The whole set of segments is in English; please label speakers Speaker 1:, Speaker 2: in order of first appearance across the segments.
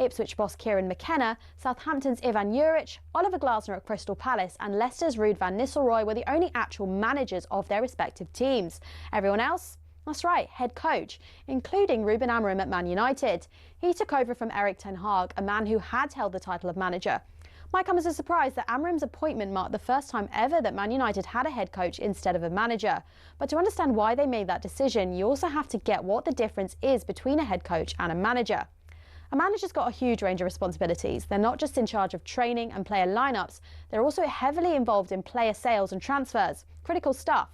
Speaker 1: Ipswich boss Kieran McKenna, Southampton's Ivan Juric, Oliver Glasner at Crystal Palace and Leicester's Ruud van Nistelrooy were the only actual managers of their respective teams. Everyone else? That's right, head coach, including Ruben Amorim at Man United. He took over from Erik ten Hag, a man who had held the title of manager. Might come as a surprise that Amorim's appointment marked the first time ever that Man United had a head coach instead of a manager. But to understand why they made that decision, you also have to get what the difference is between a head coach and a manager. A manager's got a huge range of responsibilities. They're not just in charge of training and player lineups, they're also heavily involved in player sales and transfers. Critical stuff.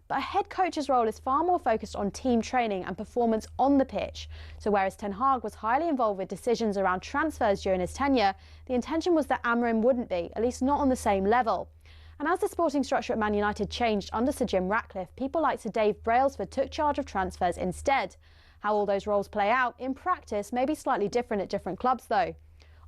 Speaker 1: But a head coach's role is far more focused on team training and performance on the pitch. So whereas Ten Hag was highly involved with decisions around transfers during his tenure, the intention was that Amorim wouldn't be, at least not on the same level. And as the sporting structure at Man United changed under Sir Jim Ratcliffe, people like Sir Dave Brailsford took charge of transfers instead. How all those roles play out in practice may be slightly different at different clubs though.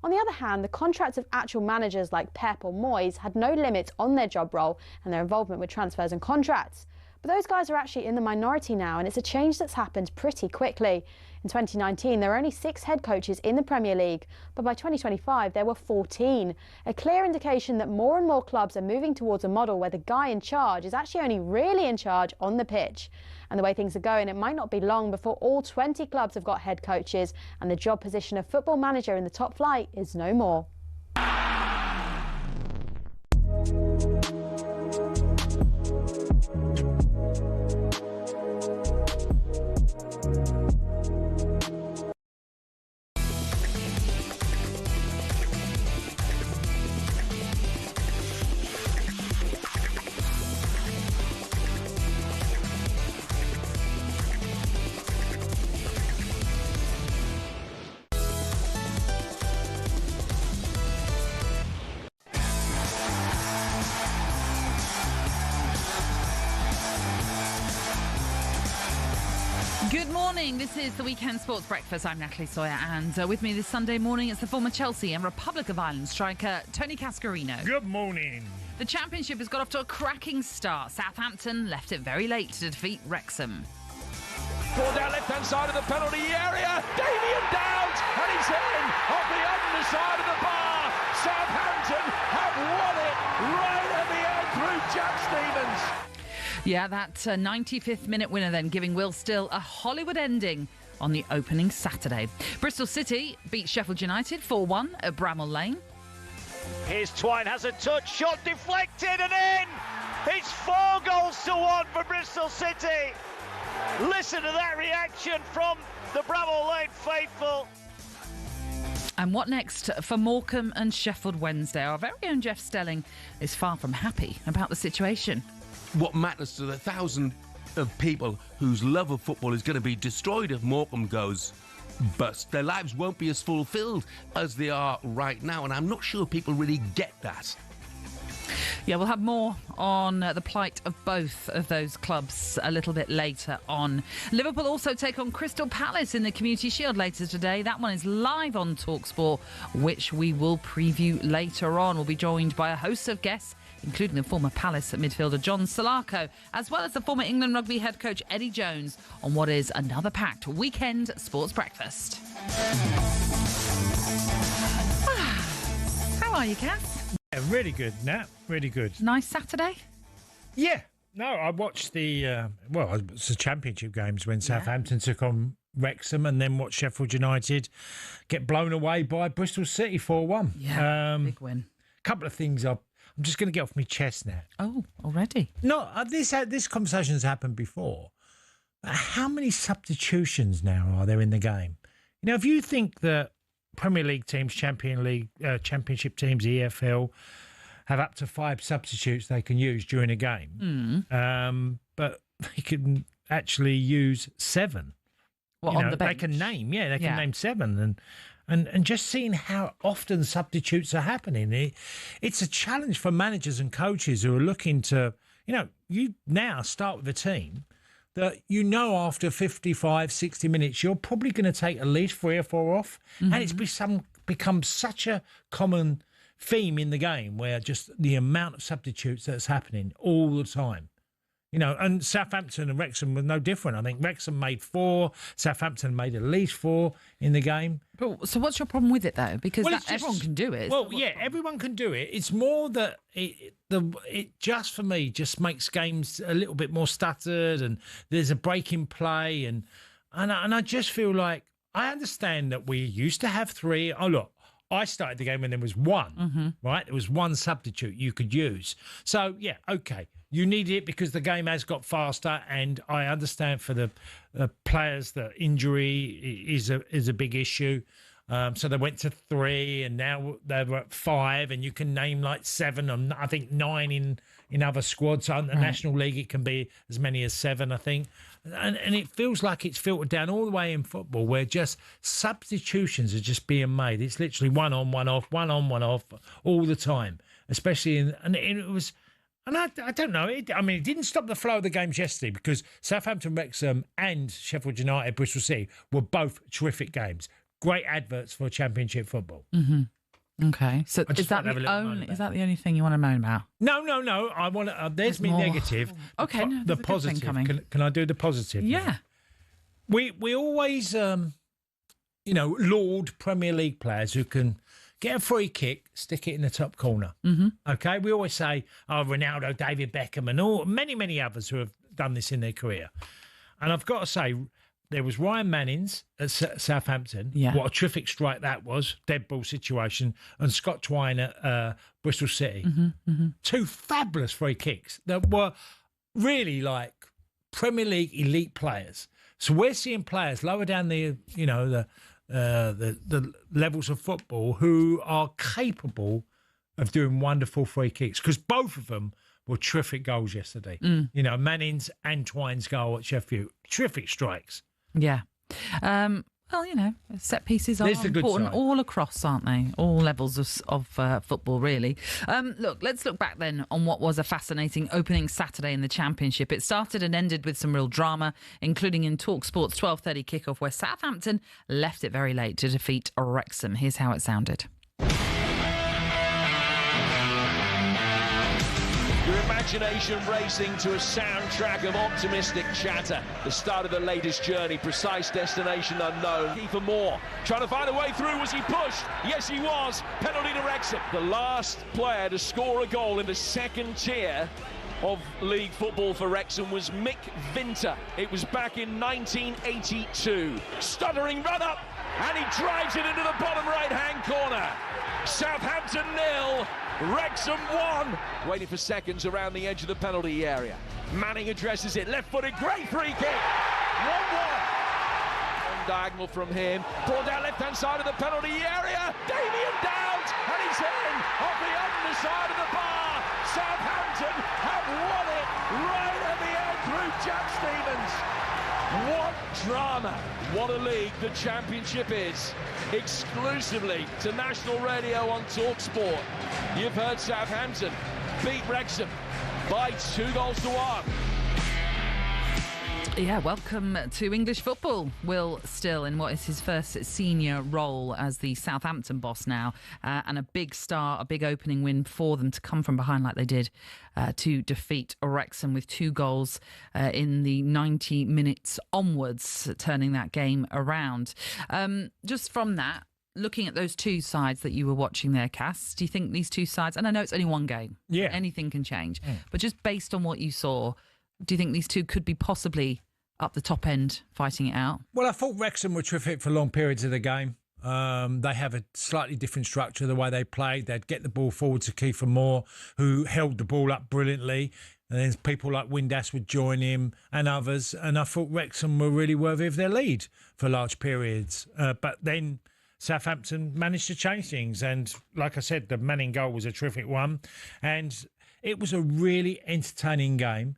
Speaker 1: On the other hand, the contracts of actual managers like Pep or Moyes had no limits on their job role and their involvement with transfers and contracts. But those guys are actually in the minority now, and it's a change that's happened pretty quickly. In 2019, there were only 6 head coaches in the Premier League, but by 2025 there were 14. A clear indication that more and more clubs are moving towards a model where the guy in charge is actually only really in charge on the pitch. And the way things are going, it might not be long before all 20 clubs have got head coaches, and the job position of football manager in the top flight is no more.
Speaker 2: Good morning, this is the Weekend Sports Breakfast. I'm Natalie Sawyer, and with me this Sunday morning it's the former Chelsea and Republic of Ireland striker Tony Cascarino.
Speaker 3: Good morning.
Speaker 2: The Championship has got off to a cracking start. Southampton left it very late to defeat Wrexham.
Speaker 4: Ball down left-hand side of the penalty area. Damien Downs, and he's in off the underside of the bar. Southampton have won it right at the end through Jack Stevens.
Speaker 2: Yeah, that 95th minute winner then giving Will Still a Hollywood ending on the opening Saturday. Bristol City beat Sheffield United 4-1 at Bramall Lane.
Speaker 5: Here's Twine, has a touch, shot deflected and in! It's 4-1 for Bristol City. Listen to that reaction from the Bramall Lane faithful.
Speaker 2: And what next for Morecambe and Sheffield Wednesday? Our very own Jeff Stelling is far from happy about the situation.
Speaker 6: What matters to the thousand of people whose love of football is going to be destroyed if Morecambe goes bust. Their lives won't be as fulfilled as they are right now, and I'm not sure people really get that.
Speaker 2: Yeah, we'll have more on the plight of both of those clubs a little bit later on. Liverpool also take on Crystal Palace in the Community Shield later today. That one is live on TalkSport, which we will preview later on. We'll be joined by a host of guests, including the former Palace midfielder John Salako, as well as the former England rugby head coach Eddie Jones, on what is another packed weekend sports breakfast. How are you, Cass?
Speaker 3: Yeah, really good, Nat. Really good.
Speaker 2: Nice Saturday?
Speaker 3: Yeah. No, I watched the Championship games when Southampton took on Wrexham, and then watched Sheffield United get blown away by Bristol City 4-1.
Speaker 2: Yeah, big win.
Speaker 3: A couple of things I'm just going to get off my chest now.
Speaker 2: Oh, already?
Speaker 3: No, this conversation's happened before. How many substitutions now are there in the game? You know, if you think that Premier League teams, Championship teams, EFL, have up to 5 substitutes they can use during a game, but they can actually use 7.
Speaker 2: What, on the bench?
Speaker 3: They can name, they can name 7, and just seeing how often substitutes are happening, it's a challenge for managers and coaches who are looking to, you now start with a team that after 55, 60 minutes, you're probably going to take at least 3 or 4 off. Mm-hmm. And it's become such a common theme in the game where just the amount of substitutes that's happening all the time And Southampton and Wrexham were no different. I think Wrexham made 4, Southampton made at least 4 in the game.
Speaker 2: So what's your problem with it, though? Because everyone can do it.
Speaker 3: Well, yeah, everyone can do it. It's more that it just, for me, just makes games a little bit more stuttered, and there's a break in play. And I just feel like, I understand that we used to have 3. Oh, look, I started the game when there was 1, right? There was 1 substitute you could use. So, yeah, okay. You need it because the game has got faster, and I understand for the players that injury is a big issue. So they went to 3, and now they're at 5, and you can name like 7, and I think 9 in other squads. On the National League, it can be as many as 7, I think. And it feels like it's filtered down all the way in football, where just substitutions are just being made. It's literally 1 on, 1 off, 1 on, 1 off all the time, especially it was. And I don't know. It didn't stop the flow of the games yesterday, because Southampton, Wrexham and Sheffield United, Bristol City were both terrific games. Great adverts for Championship football.
Speaker 2: Okay. So is that the only thing you want to moan about?
Speaker 3: No. I want to. There's me negative.
Speaker 2: Okay.
Speaker 3: The positive. Can I do the positive?
Speaker 2: Yeah.
Speaker 3: We always, laud Premier League players who can get a free kick, stick it in the top corner. Okay, we always say, Ronaldo, David Beckham, and many others who have done this in their career. And I've got to say, there was Ryan Mannings at Southampton. Yeah. What a terrific strike that was, dead ball situation, and Scott Twine at Bristol City. 2 fabulous free kicks that were really like Premier League elite players. So we're seeing players lower down the levels of football who are capable of doing wonderful free kicks, because both of them were terrific goals yesterday. Manning's and Twine's goal at Sheffield, terrific strikes.
Speaker 2: Yeah. Set pieces are important all across, aren't they? All levels of football, really. Look, let's look back then on what was a fascinating opening Saturday in the Championship. It started and ended with some real drama, including in TalkSport's 12:30 kickoff, where Southampton left it very late to defeat Wrexham. Here's how it sounded.
Speaker 4: Your imagination racing to a soundtrack of optimistic chatter. The start of the latest journey, precise destination unknown. Kiefer Moore trying to find a way through. Was he pushed? Yes, he was. Penalty to Wrexham. The last player to score a goal in the second tier of league football for Wrexham was Mick Vinter. It was back in 1982. Stuttering run up, and he drives it into the bottom right-hand corner. Southampton 0. Wrexham 1. Waiting for seconds around the edge of the penalty area. Manning addresses it, left-footed, great free kick. 1-1. Diagonal from him, brought down left-hand side of the penalty area. Damien Downs, and he's in off the underside of the bar. Southampton have won it right at the end through Jack Stevens. What drama, what a league the Championship is. Exclusively to national radio on TalkSport. You've heard Southampton beat Wrexham by 2-1.
Speaker 2: Yeah, welcome to English football. Will Still in what is his first senior role as the Southampton boss now, and a big start, a big opening win for them to come from behind like they did to defeat Wrexham with 2 goals in the 90 minutes onwards, turning that game around. Just from that, looking at those 2 sides that you were watching there, Cass, do you think these 2 sides, and I know it's only one game, anything can change, but just based on what you saw, do you think these 2 could be possibly up the top end fighting it out? Well,
Speaker 3: I thought Wrexham were terrific for long periods of the game. They have a slightly different structure the way they played. They'd get the ball forward to Kiefer Moore, who held the ball up brilliantly. And then people like Windass would join him and others. And I thought Wrexham were really worthy of their lead for large periods. But then Southampton managed to change things. And like I said, the Manning goal was a terrific one. And it was a really entertaining game.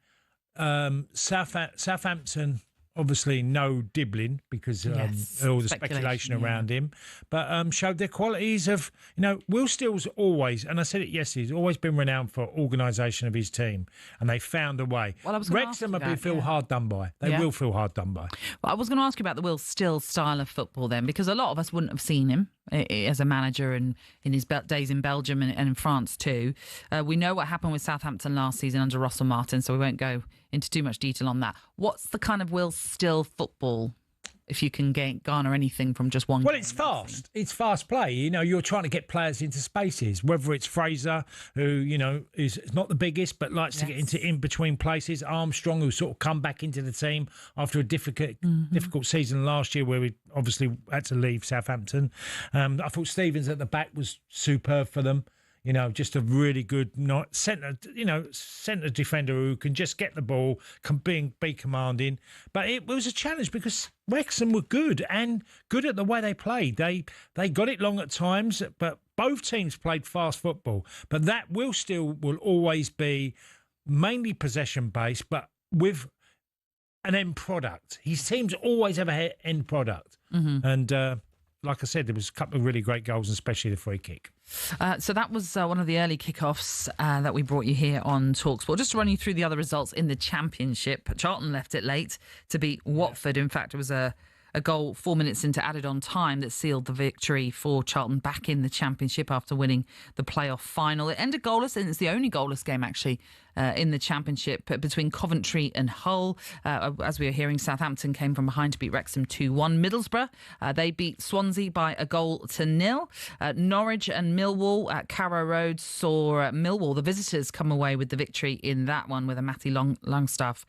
Speaker 3: Southampton, obviously no Dibbling because all the speculation around him, but showed their qualities of, Will Still's always, and I said it yesterday, he's always been renowned for organisation of his team, and they found a way. Well, Wrexham will feel hard done by. They will feel hard done by.
Speaker 2: Well, I was going to ask you about the Will Still style of football then, because a lot of us wouldn't have seen him as a manager and in his days in Belgium and in France too. We know what happened with Southampton last season under Russell Martin, so we won't go into too much detail on that. What's the kind of Will Still football, if you can garner anything from just one?
Speaker 3: Well, it's fast. It's fast play. You're trying to get players into spaces, whether it's Fraser, who, is not the biggest, but likes to get into in between places. Armstrong, who sort of come back into the team after a difficult season last year where we obviously had to leave Southampton. I thought Stevens at the back was superb for them. Just a really good centre defender who can just get the ball, can be commanding. But it was a challenge because Wrexham were good and good at the way they played. They got it long at times, but both teams played fast football. But that will always be mainly possession based, but with an end product. His teams always have an end product, and. Like I said, there was a couple of really great goals, and especially the free kick.
Speaker 2: So that was one of the early kickoffs that we brought you here on TalkSport. Just to run you through the other results in the Championship. Charlton left it late to beat Watford. In fact, it was a goal 4 minutes into added on time that sealed the victory for Charlton back in the Championship after winning the playoff final. It ended goalless, and it's the only goalless game actually in the Championship between Coventry and Hull. As we were hearing, Southampton came from behind to beat Wrexham 2-1. Middlesbrough, they beat Swansea by 1-0. Norwich and Millwall at Carrow Road saw Millwall, the visitors, come away with the victory in that one with a Matty Longstaff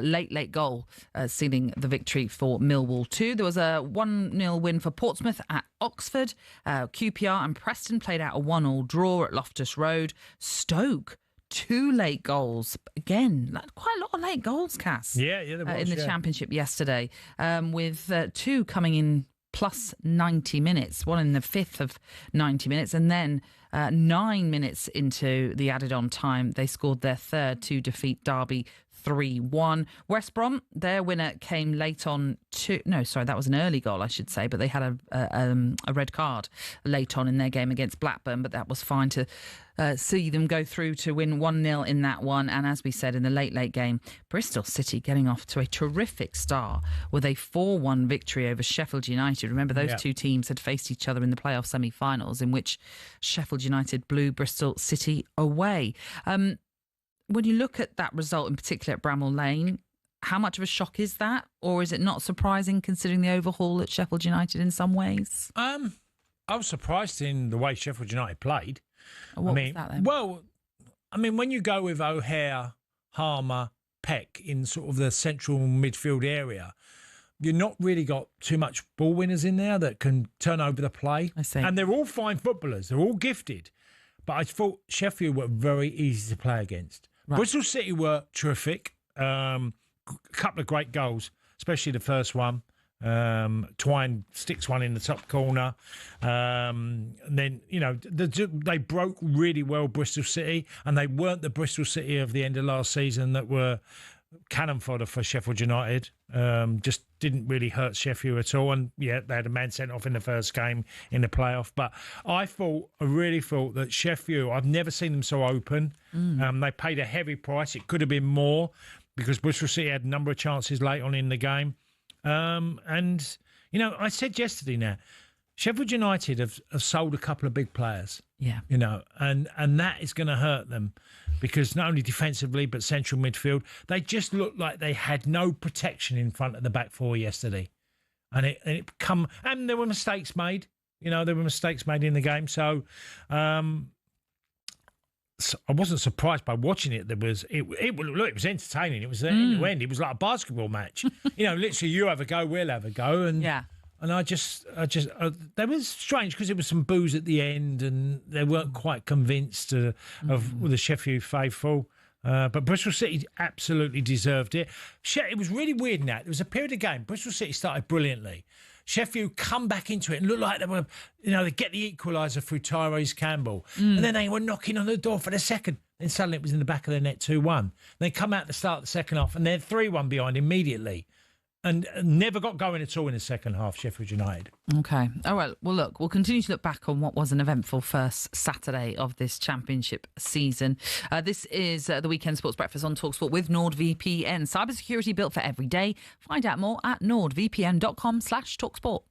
Speaker 2: late goal sealing the victory for Millwall too. There was a 1-0 win for Portsmouth at Oxford. QPR and Preston played out a 1-1 draw at Loftus Road. Stoke, 2 late goals. Again, quite a lot of late goals, Cass.
Speaker 3: Yeah, there was,
Speaker 2: in the Championship yesterday, with 2 coming in plus 90 minutes, one in the 5th of 90 minutes, and then 9 minutes into the added on time, they scored their third to defeat Derby 3-1. West Brom, their winner came late on that was an early goal, I should say, but they had a red card late on in their game against Blackburn, but that was fine to see them go through to win 1-0 in that one. And as we said, in the late game, Bristol City getting off to a terrific start with a 4-1 victory over Sheffield United. Remember, those two teams had faced each other in the playoff semi-finals, in which Sheffield United blew Bristol City away. When you look at that result in particular at Bramall Lane, how much of a shock is that? Or is it not surprising considering the overhaul at Sheffield United in some ways?
Speaker 3: I was surprised in the way Sheffield United played.
Speaker 2: What was that then?
Speaker 3: Well, when you go with O'Hare, Harmer, Peck in sort of the central midfield area, you've not really got too much ball winners in there that can turn over the play.
Speaker 2: I see.
Speaker 3: And they're all fine footballers. They're all gifted. But I thought Sheffield were very easy to play against. Right. Bristol City were terrific. A couple of great goals, especially the first one. Twine sticks one in the top corner. And then, they broke really well, Bristol City, and they weren't the Bristol City of the end of last season that were cannon fodder for Sheffield United. Just didn't really hurt Sheffield at all. And yeah, they had a man sent off in the first game in the playoff. But I really thought that Sheffield, I've never seen them so open. They paid a heavy price. It could have been more because Bristol City had a number of chances late on in the game. And, I said yesterday now, Sheffield United have sold a couple of big players.
Speaker 2: Yeah.
Speaker 3: And that is going to hurt them because not only defensively but central midfield, they just looked like they had no protection in front of the back four yesterday. And there were mistakes made. There were mistakes made in the game. So I wasn't surprised by watching it. It was entertaining. It was in the end. It was like a basketball match. Literally, you have a go, we'll have a go, and
Speaker 2: yeah.
Speaker 3: And I just, that was strange because there was some boos at the end, and they weren't quite convinced of the Sheffield faithful. But Bristol City absolutely deserved it. It was really weird in that. There was a period of game. Bristol City started brilliantly. Sheffield come back into it and looked like they were, they get the equaliser through Tyrese Campbell. And then they were knocking on the door for the second. Then suddenly it was in the back of the net 2-1. They come out at the start of the second half and they're 3-1 behind immediately. And never got going at all in the second half, Sheffield United.
Speaker 2: Okay. All right. Well, look, we'll continue to look back on what was an eventful first Saturday of this Championship season. This is the Weekend Sports Breakfast on TalkSport with NordVPN. Cybersecurity built for every day. Find out more at nordvpn.com/TalkSport.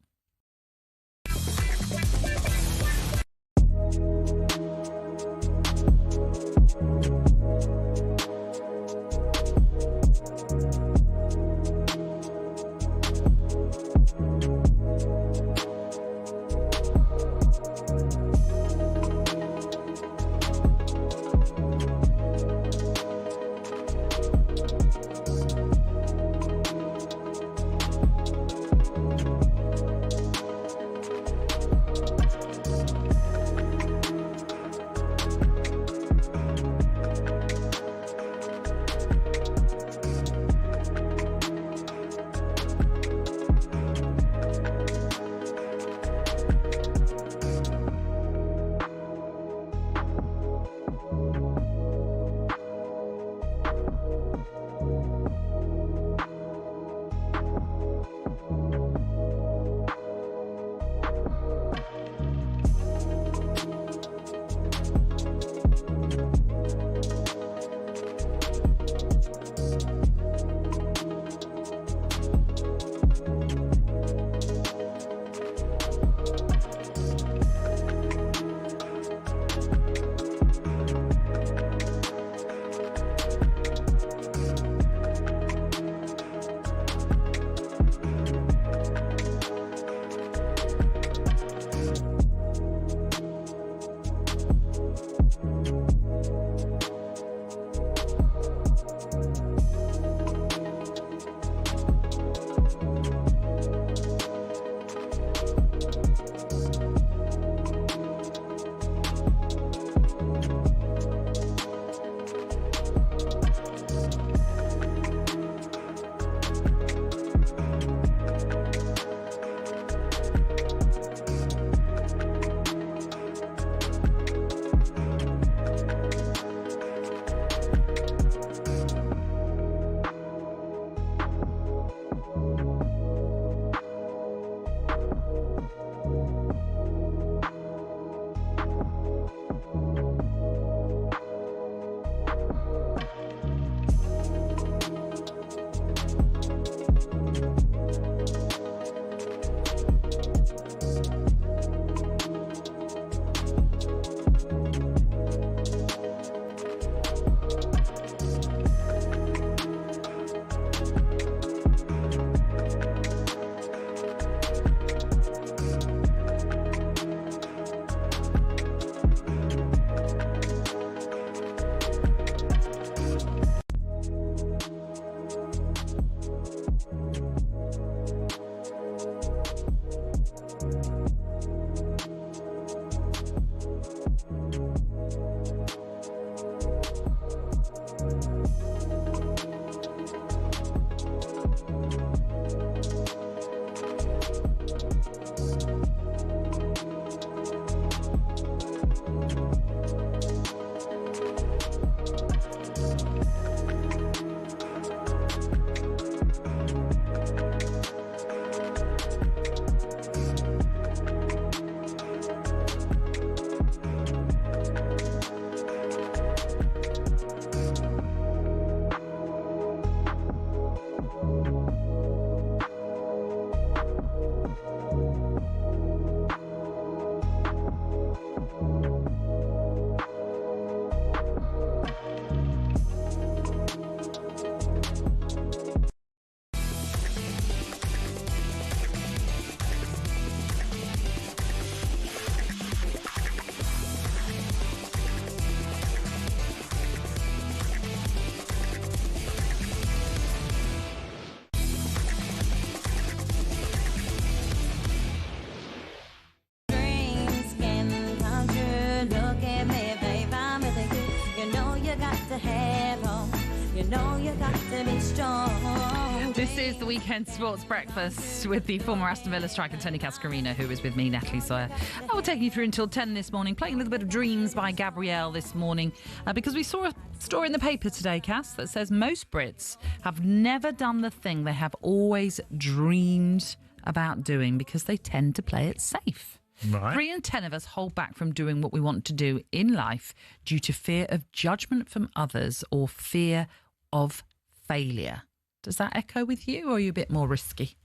Speaker 2: This is the Weekend Sports Breakfast with the former Aston Villa striker Tony Cascarino, who is with me, Natalie Sawyer. I will take you through until 10 this morning, playing a little bit of Dreams by Gabrielle this morning, because we saw a story in the paper today, Cass, that says most Brits have never done the thing they have always dreamed about doing because they tend to play it safe.
Speaker 3: Right.
Speaker 2: 3 in 10 of us hold back from doing what we want to do in life due to fear of judgment from others or fear of failure. Does that echo with you, or are you a bit more risky?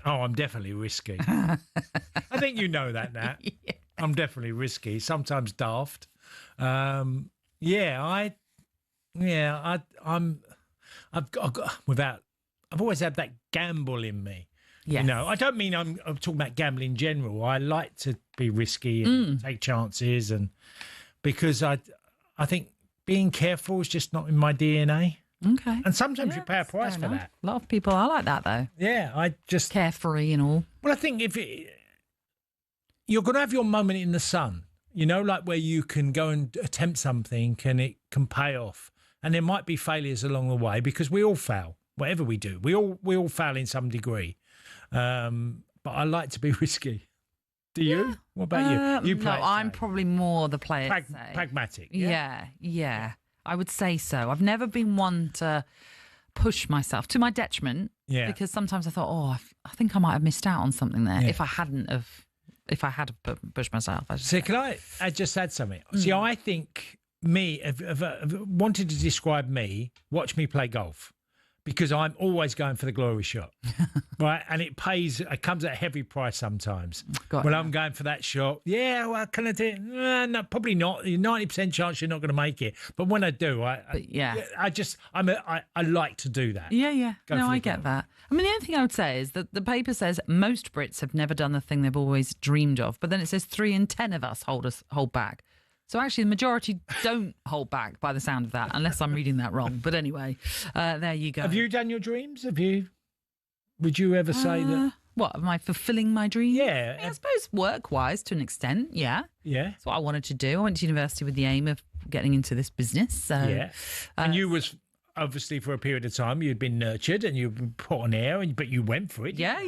Speaker 3: Oh, I'm definitely risky. I think you know that, Nat.
Speaker 2: Yeah.
Speaker 3: I'm definitely risky, sometimes daft. I've always had that gamble in me.
Speaker 2: Yes.
Speaker 3: You know, I don't mean I'm talking about gambling in general. I like to be risky and take chances, and because I think being careful is just not in my DNA.
Speaker 2: Okay.
Speaker 3: And sometimes you pay a price for that.
Speaker 2: A lot of people are like that, though.
Speaker 3: Yeah, I just
Speaker 2: Carefree and all.
Speaker 3: Well, I think you're going to have your moment in the sun, you know, like where you can go and attempt something and it can pay off. And there might be failures along the way because we all fail, whatever we do. We all fail in some degree. But I like to be risky. Do you?
Speaker 2: Yeah.
Speaker 3: What about you? You play
Speaker 2: No, I'm probably more the player.
Speaker 3: pragmatic.
Speaker 2: Yeah. I would say so. I've never been one to push myself to my detriment.
Speaker 3: Yeah.
Speaker 2: Because sometimes I thought, I think I might have missed out on something there if I had pushed myself.
Speaker 3: So can I just add something? See, I think if wanted to describe me, watch me play golf. Because I'm always going for the glory shot, right? And it comes at a heavy price sometimes. I'm going for that shot, can I do it? No, probably not. 90% chance you're not going to make it. But when I do, I like to do that.
Speaker 2: Yeah. I get that. I mean, the only thing I would say is that the paper says most Brits have never done the thing they've always dreamed of. But then it says 3 in 10 of us hold back. So actually, the majority don't hold back by the sound of that, unless I'm reading that wrong. But anyway, there you go.
Speaker 3: Have you done your dreams? Would you ever say that?
Speaker 2: What, am I fulfilling my dreams?
Speaker 3: Yeah.
Speaker 2: I suppose work-wise, to an extent, yeah.
Speaker 3: Yeah.
Speaker 2: That's what I wanted to do. I went to university with the aim of getting into this business. So,
Speaker 3: yeah. And you was... Obviously, for a period of time, you'd been nurtured and you'd been put on air, but you went for it.
Speaker 2: Yeah.
Speaker 3: For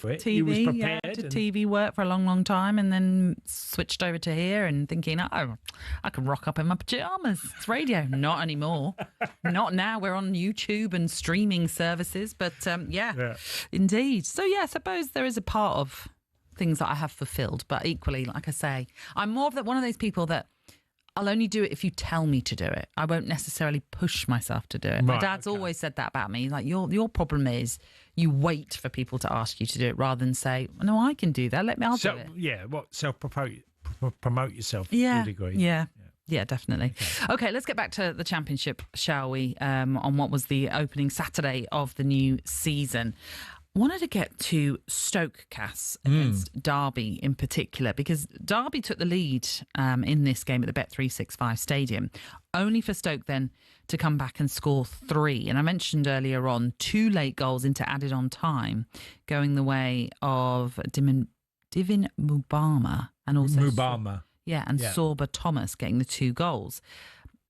Speaker 3: it.
Speaker 2: TV,
Speaker 3: you was prepared.
Speaker 2: Did TV work for a long, long time, and then switched over to here and thinking, I can rock up in my pajamas. It's radio. Not anymore. Not now. We're on YouTube and streaming services. But indeed. So I suppose there is a part of things that I have fulfilled, but equally, like I say, I'm more of one of those people that I'll only do it if you tell me to do it. I won't necessarily push myself to do it. My dad's always said that about me. Like, your problem is you wait for people to ask you to do it rather than say, no, I can do that. I'll do it.
Speaker 3: Yeah, self-promote yourself to a degree.
Speaker 2: Yeah, definitely. Okay, let's get back to the Championship, shall we, on what was the opening Saturday of the new season. Wanted to get to Stoke, Cass, against Derby in particular, because Derby took the lead in this game at the Bet365 Stadium, only for Stoke then to come back and score 3. And I mentioned earlier on 2 late goals into added on time, going the way of Divin Mubama and also Sorba Thomas getting the 2 goals.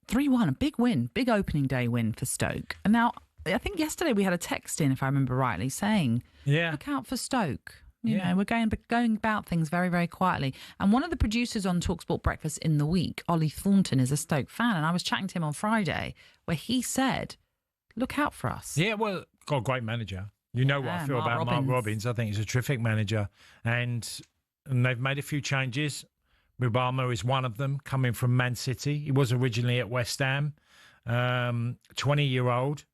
Speaker 2: 3-1, a big win, big opening day win for Stoke. And now, I think yesterday we had a text in, if I remember rightly, saying, look out for Stoke. You know, we're going about things very, very quietly. And one of the producers on TalkSport Breakfast in the week, Ollie Thornton, is a Stoke fan. And I was chatting to him on Friday where he said, look out for us.
Speaker 3: Yeah, well, got a great manager. You know what I feel about Mark Robbins. I think he's a terrific manager. And they've made a few changes. Mubama is one of them, coming from Man City. He was originally at West Ham, 20-year-old.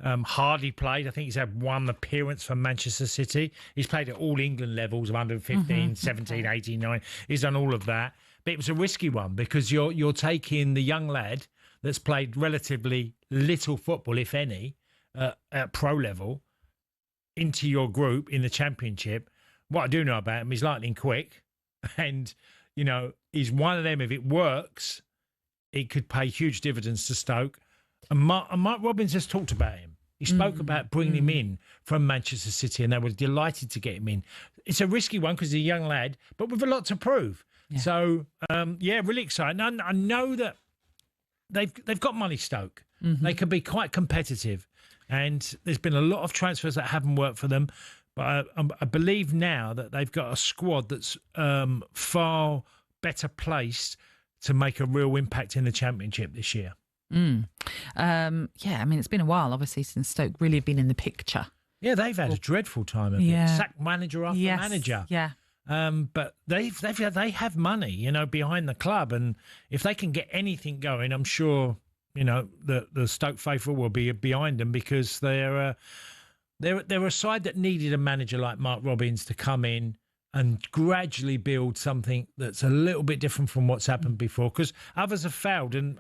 Speaker 3: Hardly played. I think he's had 1 appearance for Manchester City. He's played at all England levels of under 15, 17, 18, 19. He's done all of that. But it was a risky one because you're taking the young lad that's played relatively little football, if any, at pro level, into your group in the Championship. What I do know about him, he's lightning quick. And, you know, he's one of them. If it works, it could pay huge dividends to Stoke. And Mark Robbins has talked about him. He spoke about bringing him in from Manchester City, and they were delighted to get him in. It's a risky one because he's a young lad, but with a lot to prove. So, really exciting. I know that they've got money, Stoke. They can be quite competitive. And there's been a lot of transfers that haven't worked for them. But I believe now that they've got a squad that's far better placed to make a real impact in the Championship this year.
Speaker 2: Yeah, I mean, it's been a while, obviously, since Stoke really have been in the picture.
Speaker 3: Yeah, they've had a dreadful time of it. Sacked manager after manager.
Speaker 2: Yeah.
Speaker 3: But they have money, you know, behind the club. And if they can get anything going, I'm sure, you know, the Stoke faithful will be behind them, because they're a side that needed a manager like Mark Robins to come in and gradually build something that's a little bit different from what's happened before, because others have failed, and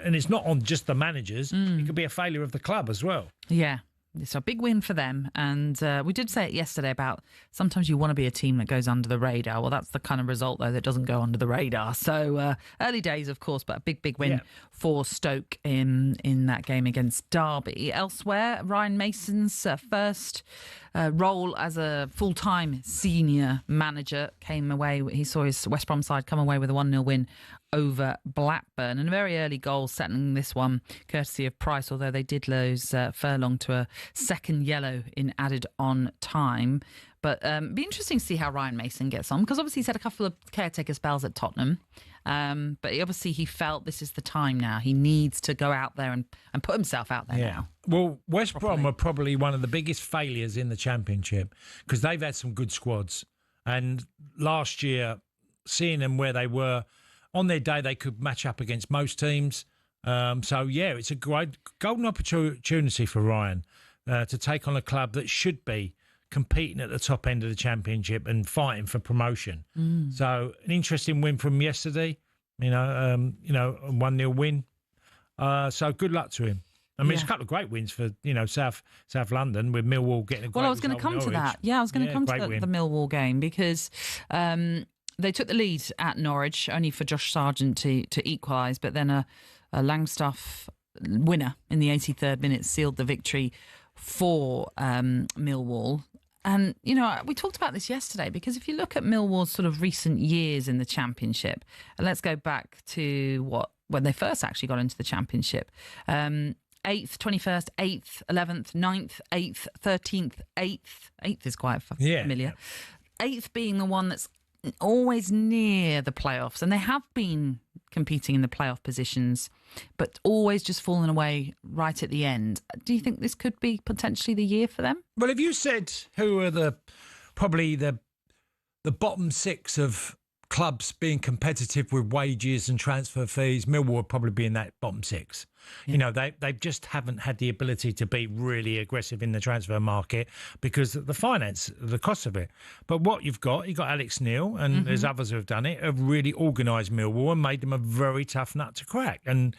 Speaker 3: it's not on just the managers. It could be a failure of the club as well.
Speaker 2: Yeah. It's a big win for them. And we did say it yesterday about sometimes you want to be a team that goes under the radar. Well, that's the kind of result, though, that doesn't go under the radar. So early days, of course, but a big win for Stoke in that game against Derby. Elsewhere, Ryan Mason's first role as a full-time senior manager came away. He saw his West Brom side come away with a 1-0 win over Blackburn, and a very early goal settling this one courtesy of Price, although they did lose Furlong to a second yellow in added on time. But be interesting to see how Ryan Mason gets on, because obviously he's had a couple of caretaker spells at Tottenham, but he felt this is the time now. He needs to go out there and put himself out there now.
Speaker 3: Well, West Brom are probably one of the biggest failures in the Championship, because they've had some good squads, and last year, seeing them where they were on their day, they could match up against most teams. It's a great golden opportunity for Ryan to take on a club that should be competing at the top end of the Championship and fighting for promotion. So an interesting win from yesterday, a 1-0 win. So good luck to him. I mean, it's a couple of great wins for, South London, with Millwall getting a great result.
Speaker 2: Well, I was going to come to that. Yeah, I was going to come to the Millwall game, because they took the lead at Norwich, only for Josh Sargent to equalise, but then a Langstaff winner in the 83rd minute sealed the victory for Millwall. And, we talked about this yesterday, because if you look at Millwall's sort of recent years in the Championship, and let's go back to when they first actually got into the Championship, 8th, 21st, 8th, 11th, 9th, 8th, 13th, 8th. 8th is quite familiar. 8th being the one that's always near the playoffs, and they have been competing in the playoff positions, but always just falling away right at the end. Do you think this could be potentially the year for them?
Speaker 3: Well, if you said who are probably the bottom six of clubs being competitive with wages and transfer fees, Millwall would probably be in that bottom six. Yeah. They just haven't had the ability to be really aggressive in the transfer market because of the finance, the cost of it. But what you've got Alex Neil, and there's others who have done it, have really organised Millwall and made them a very tough nut to crack. And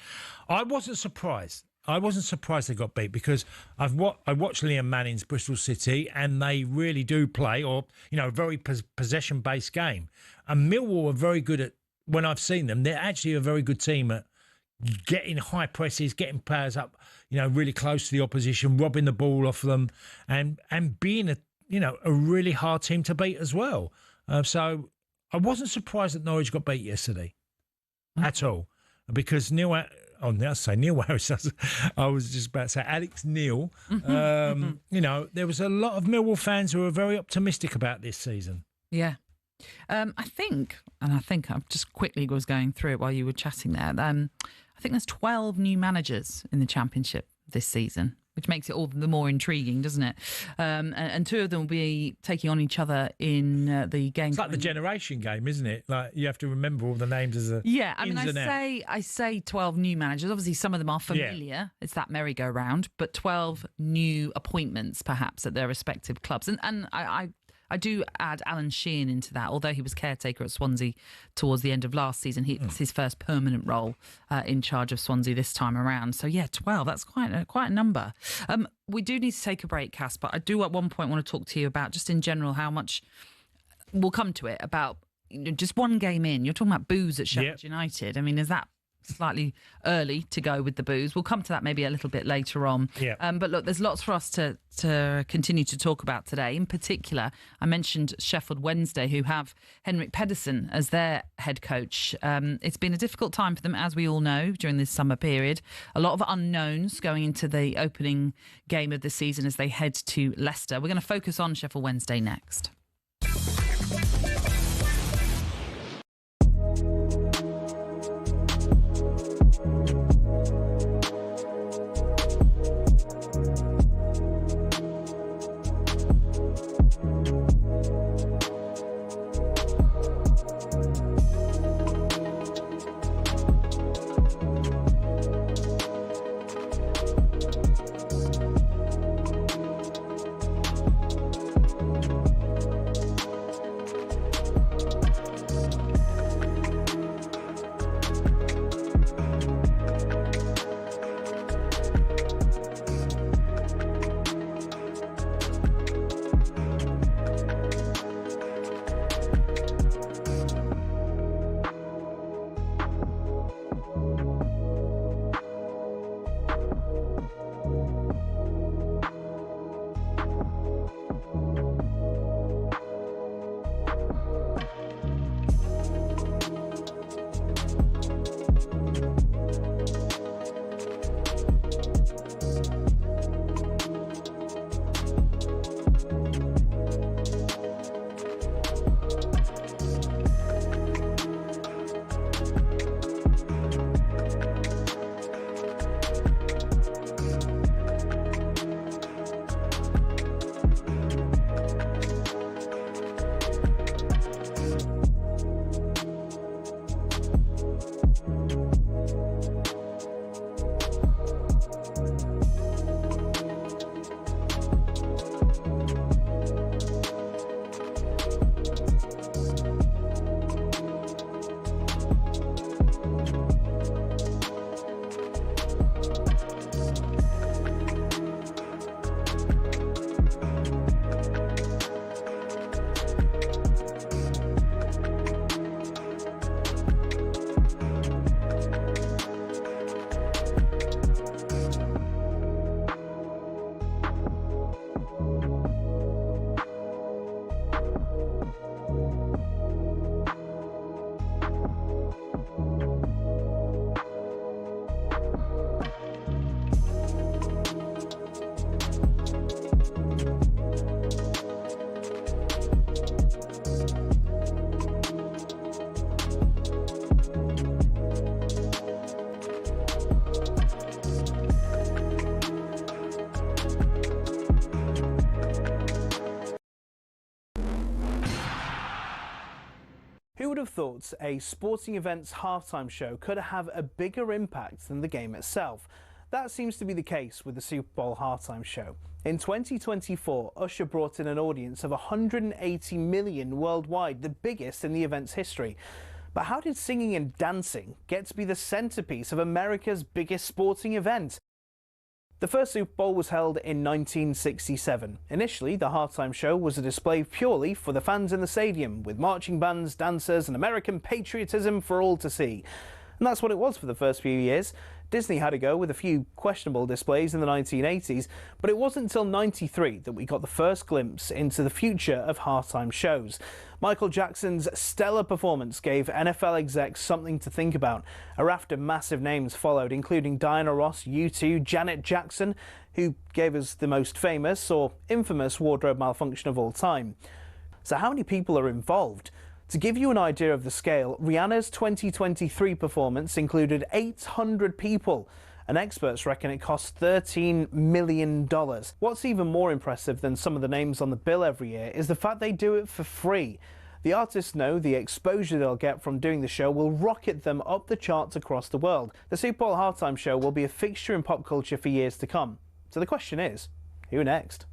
Speaker 3: I wasn't surprised. They got beat, because I watched Liam Manning's Bristol City, and they really do play, a very possession-based game. And Millwall are very good at, when I've seen them, they're actually a very good team at getting high presses, getting players up, really close to the opposition, robbing the ball off them, and being a really hard team to beat as well. So I wasn't surprised that Norwich got beat yesterday at all, because Neil Harris. I was just about to say Alex Neil. There was a lot of Millwall fans who were very optimistic about this season.
Speaker 2: Yeah. I think I just quickly was going through it while you were chatting there. I think there's 12 new managers in the Championship this season, which makes it all the more intriguing, doesn't it? And two of them will be taking on each other in the game.
Speaker 3: It's like the generation game, isn't it? Like, you have to remember all the names as a
Speaker 2: I say 12 new managers. Obviously, some of them are familiar. Yeah. It's that merry-go-round, but 12 new appointments, perhaps, at their respective clubs. And I do add Alan Shin into that, although he was caretaker at Swansea towards the end of last season. It's his first permanent role in charge of Swansea this time around. So, 12, that's quite a number. We do need to take a break, Cass, but I do at one point want to talk to you about, just in general, how much, we'll come to it, about just one game in. You're talking about boos at Sheffield United. I mean, is that slightly early to go with the boos. We'll come to that maybe a little bit later on.
Speaker 3: Yeah.
Speaker 2: But look, there's lots for us to continue to talk about today. In particular, I mentioned Sheffield Wednesday, who have Henrik Pedersen as their head coach. It's been a difficult time for them, as we all know, during this summer period. A lot of unknowns going into the opening game of the season as they head to Leicester. We're going to focus on Sheffield Wednesday next.
Speaker 7: Who would have thought a sporting event's halftime show could have a bigger impact than the game itself? That seems to be the case with the Super Bowl halftime show. In 2024, Usher brought in an audience of 180 million worldwide, the biggest in the event's history. But how did singing and dancing get to be the centrepiece of America's biggest sporting event? The first Super Bowl was held in 1967. Initially, the halftime show was a display purely for the fans in the stadium, with marching bands, dancers and American patriotism for all to see. And that's what it was for the first few years. Disney had a go with a few questionable displays in the 1980s, but it wasn't until '93 that we got the first glimpse into the future of halftime shows. Michael Jackson's stellar performance gave NFL execs something to think about. A raft of massive names followed, including Diana Ross, U2, Janet Jackson, who gave us the most famous or infamous wardrobe malfunction of all time. So how many people are involved? To give you an idea of the scale, Rihanna's 2023 performance included 800 people, and experts reckon it cost $13 million. What's even more impressive than some of the names on the bill every year is the fact they do it for free. The artists know the exposure they'll get from doing the show will rocket them up the charts across the world. The Super Bowl halftime show will be a fixture in pop culture for years to come. So the question is, who next?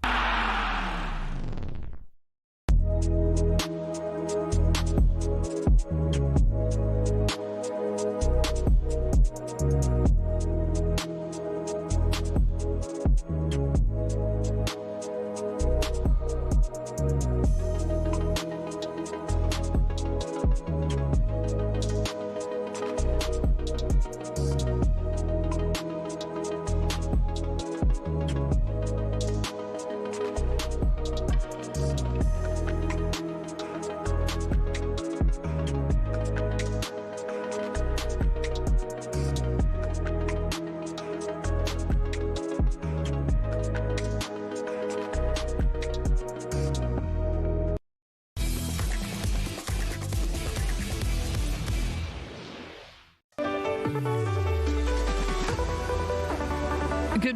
Speaker 2: Good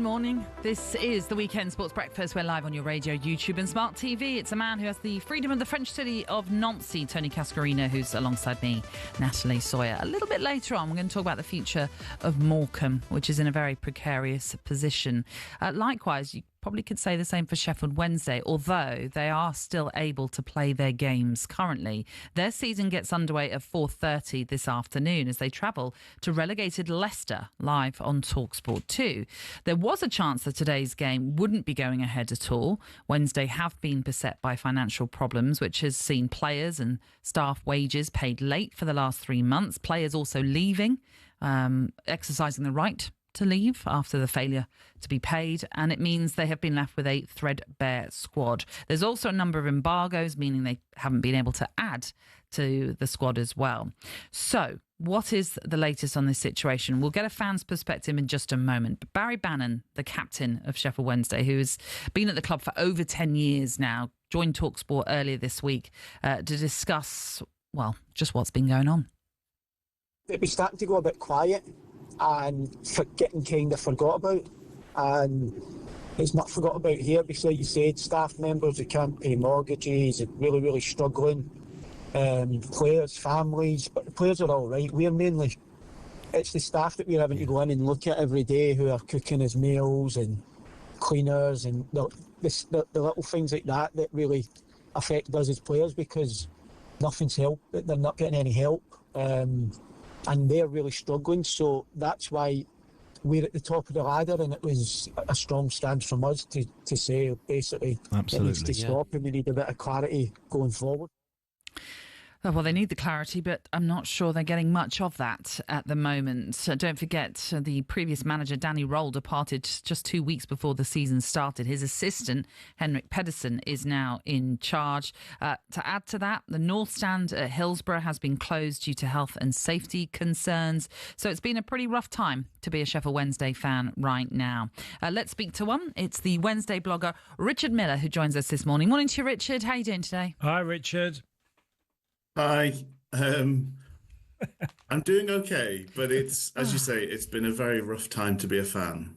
Speaker 2: morning. This is the Weekend Sports Breakfast. We're live on your radio, YouTube and smart TV. It's a man who has the freedom of the French city of Nancy, Tony Cascarino, who's alongside me, Natalie Sawyer. A little bit later on, we're going to talk about the future of Morecambe, which is in a very precarious position. Likewise, you probably could say the same for Sheffield Wednesday, although they are still able to play their games currently. Their season gets underway at 4:30 this afternoon as they travel to relegated Leicester, live on TalkSport 2. There was a chance that today's game wouldn't be going ahead at all. Wednesday have been beset by financial problems, which has seen players and staff wages paid late for the last 3 months. Players also leaving, exercising the right to leave after the failure to be paid, and it means they have been left with a threadbare squad. There's also a number of embargoes, meaning they haven't been able to add to the squad as well. So what is the latest on this situation? We'll get a fan's perspective in just a moment. But Barry Bannon, the captain of Sheffield Wednesday, who has been at the club for over 10 years now, joined TalkSport earlier this week to discuss, well, just what's been going on.
Speaker 8: It was starting to go a bit quiet and getting kind of forgot about, and it's not forgot about here because, like you said, staff members who can't pay mortgages are really struggling, players, families, but the players are all right. We're mainly, it's the staff that we're having to go in and look at every day who are cooking his meals and cleaners and the little things like that that really affect us as players because nothing's help, they're not getting any help. And they're really struggling, so that's why we're at the top of the ladder, and it was a strong stance from us to say basically it needs to stop and we need a bit of clarity going forward.
Speaker 2: Oh, well, they need the clarity, but I'm not sure they're getting much of that at the moment. Don't forget, the previous manager, Danny Roll, departed just 2 weeks before the season started. His assistant, Henrik Pedersen, is now in charge. To add to that, the North Stand at Hillsborough has been closed due to health and safety concerns. So it's been a pretty rough time to be a Sheffield Wednesday fan right now. Let's speak to one. It's the Wednesday blogger, Richard Miller, who joins us this morning. Morning to you, Richard. How are you doing today?
Speaker 3: Hi, Richard.
Speaker 9: Hi. I'm doing okay, but it's, as you say, it's been a very rough time to be a fan.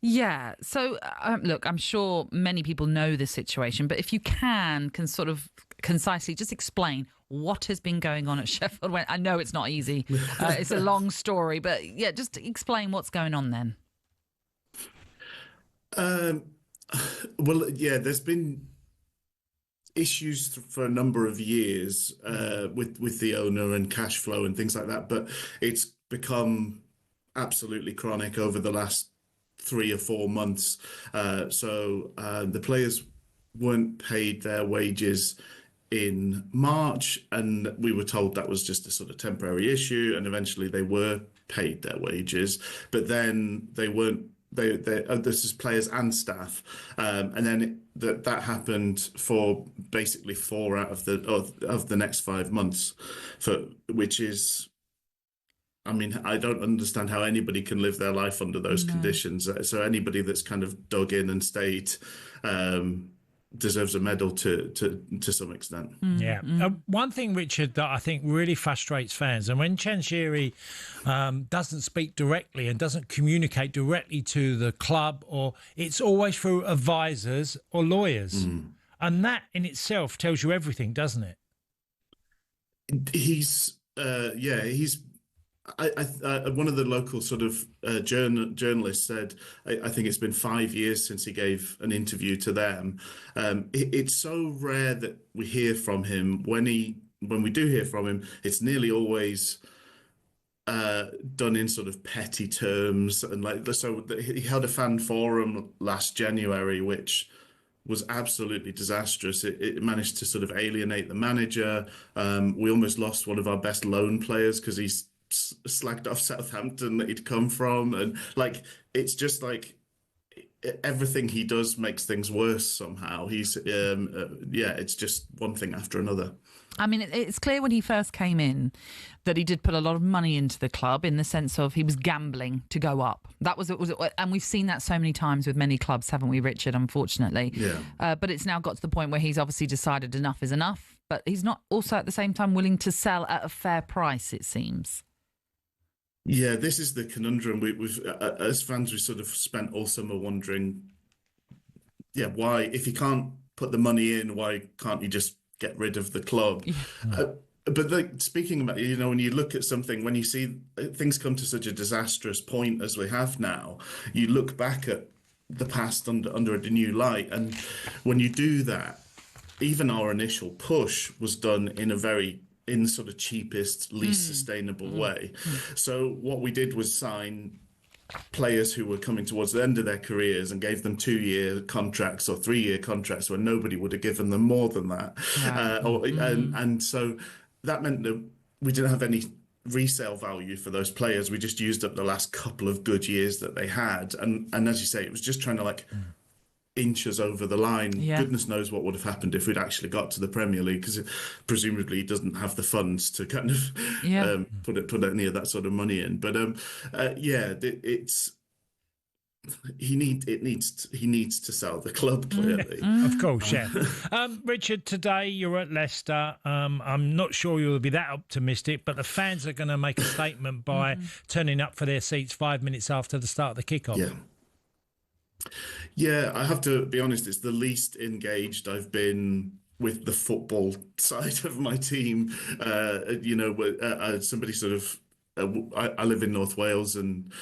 Speaker 2: Yeah. So, look, I'm sure many people know the situation, but if you can sort of concisely just explain what has been going on at Sheffield Wednesday. I know it's not easy. It's a long story, but yeah, just explain what's going on then.
Speaker 9: Well, yeah, there's been issues for a number of years with the owner and cash flow and things like that, but it's become absolutely chronic over the last 3 or 4 months. So the players weren't paid their wages in March, and we were told that was just a sort of temporary issue, and eventually they were paid their wages, but then they weren't. This is players and staff, and then that happened for basically 4 out of the next 5 months, which is, I mean, I don't understand how anybody can live their life under those conditions. So anybody that's kind of dug in and stayed deserves a medal to some extent.
Speaker 3: Yeah. One thing, Richard, that I think really frustrates fans, and when Chanchiri doesn't speak directly and doesn't communicate directly to the club, or it's always through advisors or lawyers. And that in itself tells you everything, doesn't it?
Speaker 9: He's one of the local sort of journalists said, I think it's been 5 years since he gave an interview to them. It's so rare that we hear from him. When we do hear from him, it's nearly always done in sort of petty terms. And so he held a fan forum last January, which was absolutely disastrous. It managed to sort of alienate the manager. We almost lost one of our best loan players because he's slagged off Southampton that he'd come from, and it's just everything he does makes things worse somehow. He's it's just one thing after another.
Speaker 2: I mean, it's clear when he first came in that he did put a lot of money into the club, in the sense of he was gambling to go up. That was and we've seen that so many times with many clubs, haven't we, Richard? Unfortunately, yeah. But it's now got to the point where he's obviously decided enough is enough. But he's not also at the same time willing to sell at a fair price, it seems.
Speaker 9: Yeah, this is the conundrum. We've as fans, we sort of spent all summer wondering, yeah, why, if you can't put the money in, why can't you just get rid of the club? But speaking about, when you look at something, when you see things come to such a disastrous point as we have now, you look back at the past under a new light. And when you do that, even our initial push was done in sort of cheapest, least sustainable way. So what we did was sign players who were coming towards the end of their careers and gave them 2-year contracts or 3-year contracts where nobody would have given them more than that. And so that meant that we didn't have any resale value for those players. We just used up the last couple of good years that they had. And as you say, it was just trying to inch us over the line.
Speaker 2: Yeah.
Speaker 9: Goodness knows what would have happened if we'd actually got to the Premier League, because presumably he doesn't have the funds to kind of put any of that sort of money in. But he needs to sell the club, clearly.
Speaker 3: Of course, yeah. Richard, today you're at Leicester. I'm not sure you'll be that optimistic, but the fans are going to make a statement by turning up for their seats 5 minutes after the start of the kickoff.
Speaker 9: Yeah, I have to be honest, it's the least engaged I've been with the football side of my team. Somebody sort of, I live in North Wales, and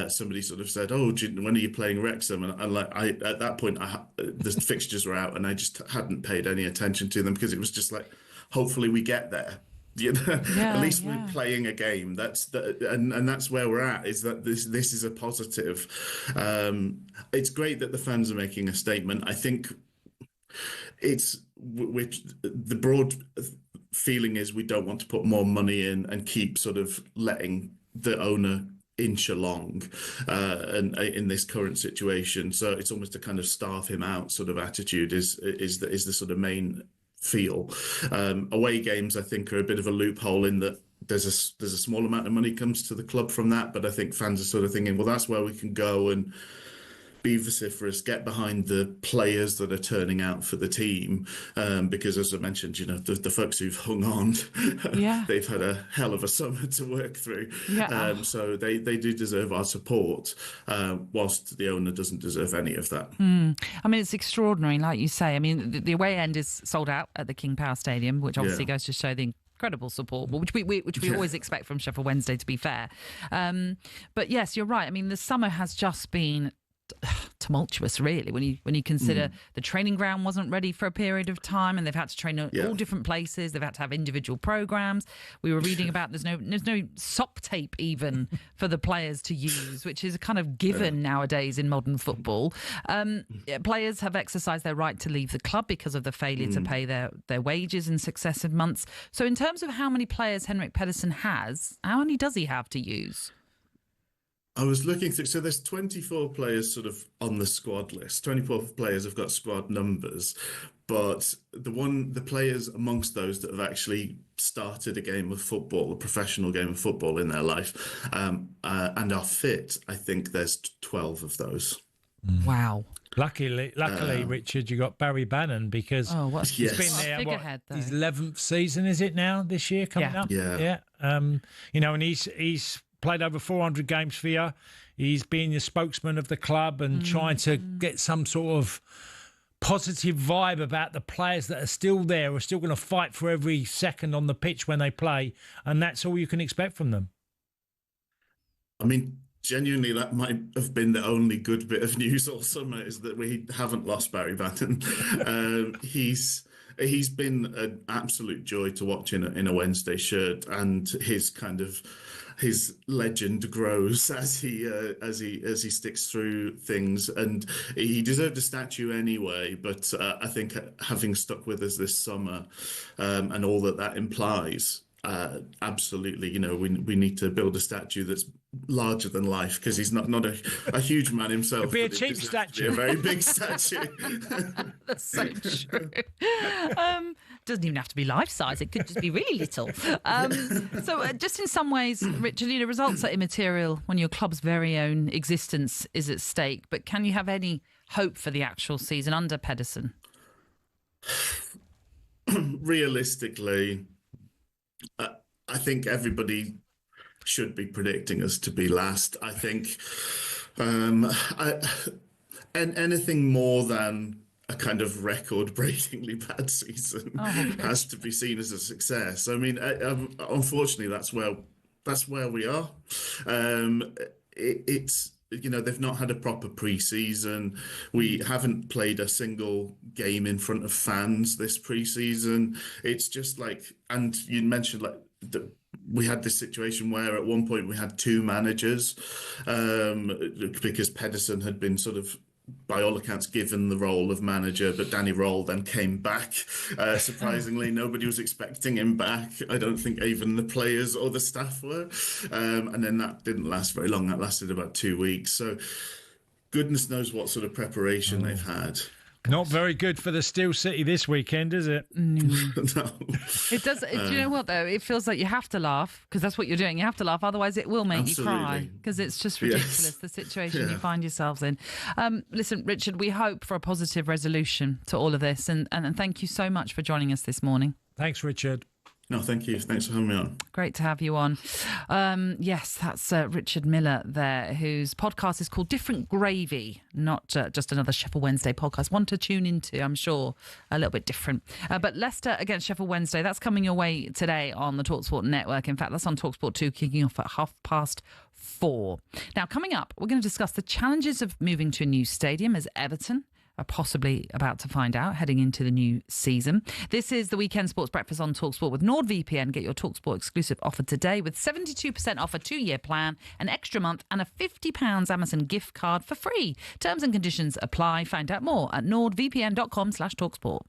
Speaker 9: somebody sort of said, "Oh, when are you playing Wrexham?" And at that point, the fixtures were out, and I just hadn't paid any attention to them, because it was just like, hopefully we get there. At least we're playing a game. And that's where we're at. Is that this is a positive. It's great that the fans are making a statement. I think the broad feeling is we don't want to put more money in and keep sort of letting the owner inch along and in this current situation. So it's almost a kind of starve him out sort of attitude is the sort of main feel. Away games, I think, are a bit of a loophole in that there's a small amount of money comes to the club from that, but I think fans are sort of thinking, well, that's where we can go and be vociferous, get behind the players that are turning out for the team, because as I mentioned, the folks who've hung on, they've had a hell of a summer to work through. So they do deserve our support, whilst the owner doesn't deserve any of that.
Speaker 2: I mean, it's extraordinary, like you say. I mean, the away end is sold out at the King Power Stadium, which obviously goes to show the incredible support, which we always expect from Sheffield Wednesday, to be fair. But yes, you're right. I mean, the summer has just been tumultuous, really, when you consider the training ground wasn't ready for a period of time, and they've had to train at all different places. They've had to have individual programs. We were reading about there's no sock tape even for the players to use, which is a kind of given nowadays in modern football. Players have exercised their right to leave the club because of the failure to pay their wages in successive months. So in terms of how many players Henrik Pedersen has, how many does he have to use?
Speaker 9: I was looking through, so there's 24 players sort of on the squad list. 24 players have got squad numbers, but the players amongst those that have actually started a game of football, a professional game of football in their life, and are fit, I think there's 12 of those.
Speaker 2: Wow.
Speaker 3: Luckily, Richard, you got Barry Bannon, because he's been there. His 11th season, is it now, this year coming up? Yeah. And he's played over 400 games for you. He's been the spokesman of the club and trying to get some sort of positive vibe about the players that are still there, are still going to fight for every second on the pitch when they play. And that's all you can expect from them. I
Speaker 9: mean, genuinely, that might have been the only good bit of news all summer, is that we haven't lost Barry Bannon. He's been an absolute joy to watch in a Wednesday shirt, and his legend grows as he sticks through things, and he deserved a statue anyway. But I think having stuck with us this summer, and all that implies, absolutely, we need to build a statue that's larger than life, because he's not a huge man himself.
Speaker 3: It'd be a cheap statue,
Speaker 9: a very big statue.
Speaker 2: That's so true. Doesn't even have to be life size. It could just be really little. So just in some ways, Richard, results are immaterial when your club's very own existence is at stake. But can you have any hope for the actual season under Pedersen?
Speaker 9: Realistically, I think everybody should be predicting us to be last. I think anything more than a kind of record-breakingly bad season has to be seen as a success. I mean, unfortunately, that's where we are. It's they've not had a proper pre-season. We haven't played a single game in front of fans this pre-season. It's just like, and you mentioned we had this situation where at one point we had 2 managers because Pedersen had been sort of, by all accounts, given the role of manager, but Danny Roll then came back. Surprisingly, nobody was expecting him back. I don't think even the players or the staff were. And then that didn't last very long. That lasted about 2 weeks. So goodness knows what sort of preparation they've had.
Speaker 3: Not very good for the Steel City this weekend, is it?
Speaker 9: No.
Speaker 2: It does. Do you know what, though? It feels like you have to laugh, because that's what you're doing. You have to laugh, otherwise it will make you cry, because it's just ridiculous, the situation you find yourselves in. Listen, Richard, we hope for a positive resolution to all of this, and thank you so much for joining us this morning.
Speaker 3: Thanks, Richard.
Speaker 9: No, thank you. Thanks for having me on.
Speaker 2: Great to have you on. Yes, that's Richard Miller there, whose podcast is called Different Gravy, not just another Sheffield Wednesday podcast. One to tune into, I'm sure, a little bit different. But Leicester against Sheffield Wednesday, that's coming your way today on the TalkSport network. In fact, that's on TalkSport 2, kicking off at 4:30. Now, coming up, we're going to discuss the challenges of moving to a new stadium as Everton are possibly about to find out heading into the new season. This is the Weekend Sports Breakfast on TalkSport with NordVPN. Get your TalkSport exclusive offer today with 72% off a 2-year plan, an extra month and a £50 Amazon gift card for free. Terms and conditions apply. Find out more at nordvpn.com/TalkSport.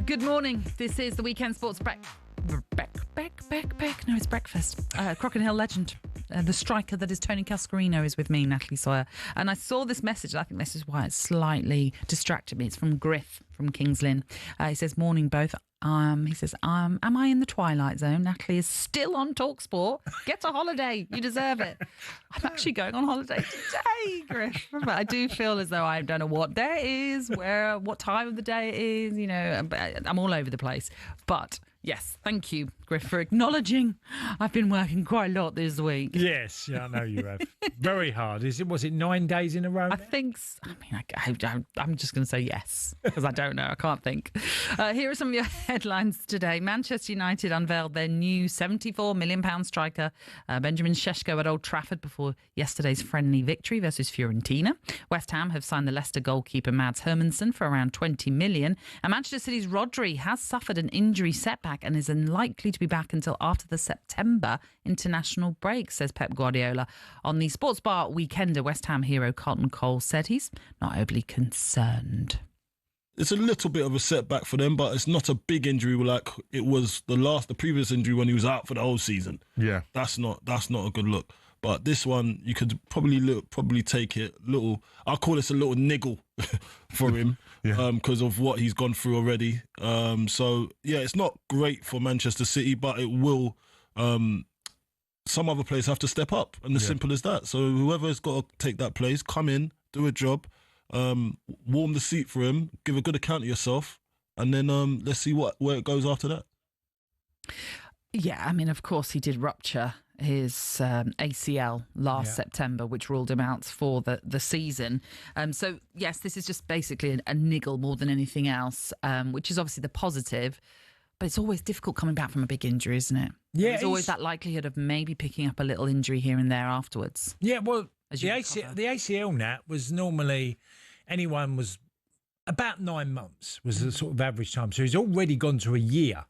Speaker 2: Good morning. This is the Weekend Sports No, it's breakfast. Crocken Hill legend The striker that is Tony Cascarino is with me, Natalie Sawyer. And I saw this message. I think this is why it slightly distracted me. It's from Griff from Kings Lynn. He says, morning both. He says, am I in the twilight zone? Natalie is still on TalkSport. Get a holiday. You deserve it. I'm actually going on holiday today, Griff. But I do feel as though I don't know what day it is, what time of the day it is. You know, I'm all over the place. But yes, thank you, Griff, for acknowledging I've been working quite a lot this week.
Speaker 3: Yes, yeah, I know you have. Very hard. Was it 9 days in a row?
Speaker 2: I think so. I mean, I'm just going to say yes, because I don't know. I can't think. Here are some of your headlines today. Manchester United unveiled their new £74 million striker, Benjamin Šeško, at Old Trafford before yesterday's friendly victory versus Fiorentina. West Ham have signed the Leicester goalkeeper Mads Hermansen for around £20 million. And Manchester City's Rodri has suffered an injury setback and is unlikely to be back until after the September international break, says Pep Guardiola. On the Sports Bar Weekender, West Ham hero Carlton Cole said he's not overly concerned.
Speaker 10: It's a little bit of a setback for them, but it's not a big injury like it was the previous injury when he was out for the whole season.
Speaker 11: Yeah,
Speaker 10: that's not a good look. But this one, you could probably take it little. I'll call this a little niggle for him because of what he's gone through already. So yeah, it's not great for Manchester City, but it will. Some other players have to step up, and as simple as that. So whoever's got to take that place, come in, do a job, warm the seat for him, give a good account of yourself, and then let's see where it goes after that.
Speaker 2: Yeah, I mean, of course, he did rupture his ACL last September, which ruled him out for the season. So, yes, this is just basically a niggle more than anything else, which is obviously the positive. But it's always difficult coming back from a big injury, isn't it? Yeah, there's always that likelihood of maybe picking up a little injury here and there afterwards.
Speaker 3: Yeah, well, the ACL Nat was normally anyone was about 9 months was the sort of average time. So he's already gone to a year.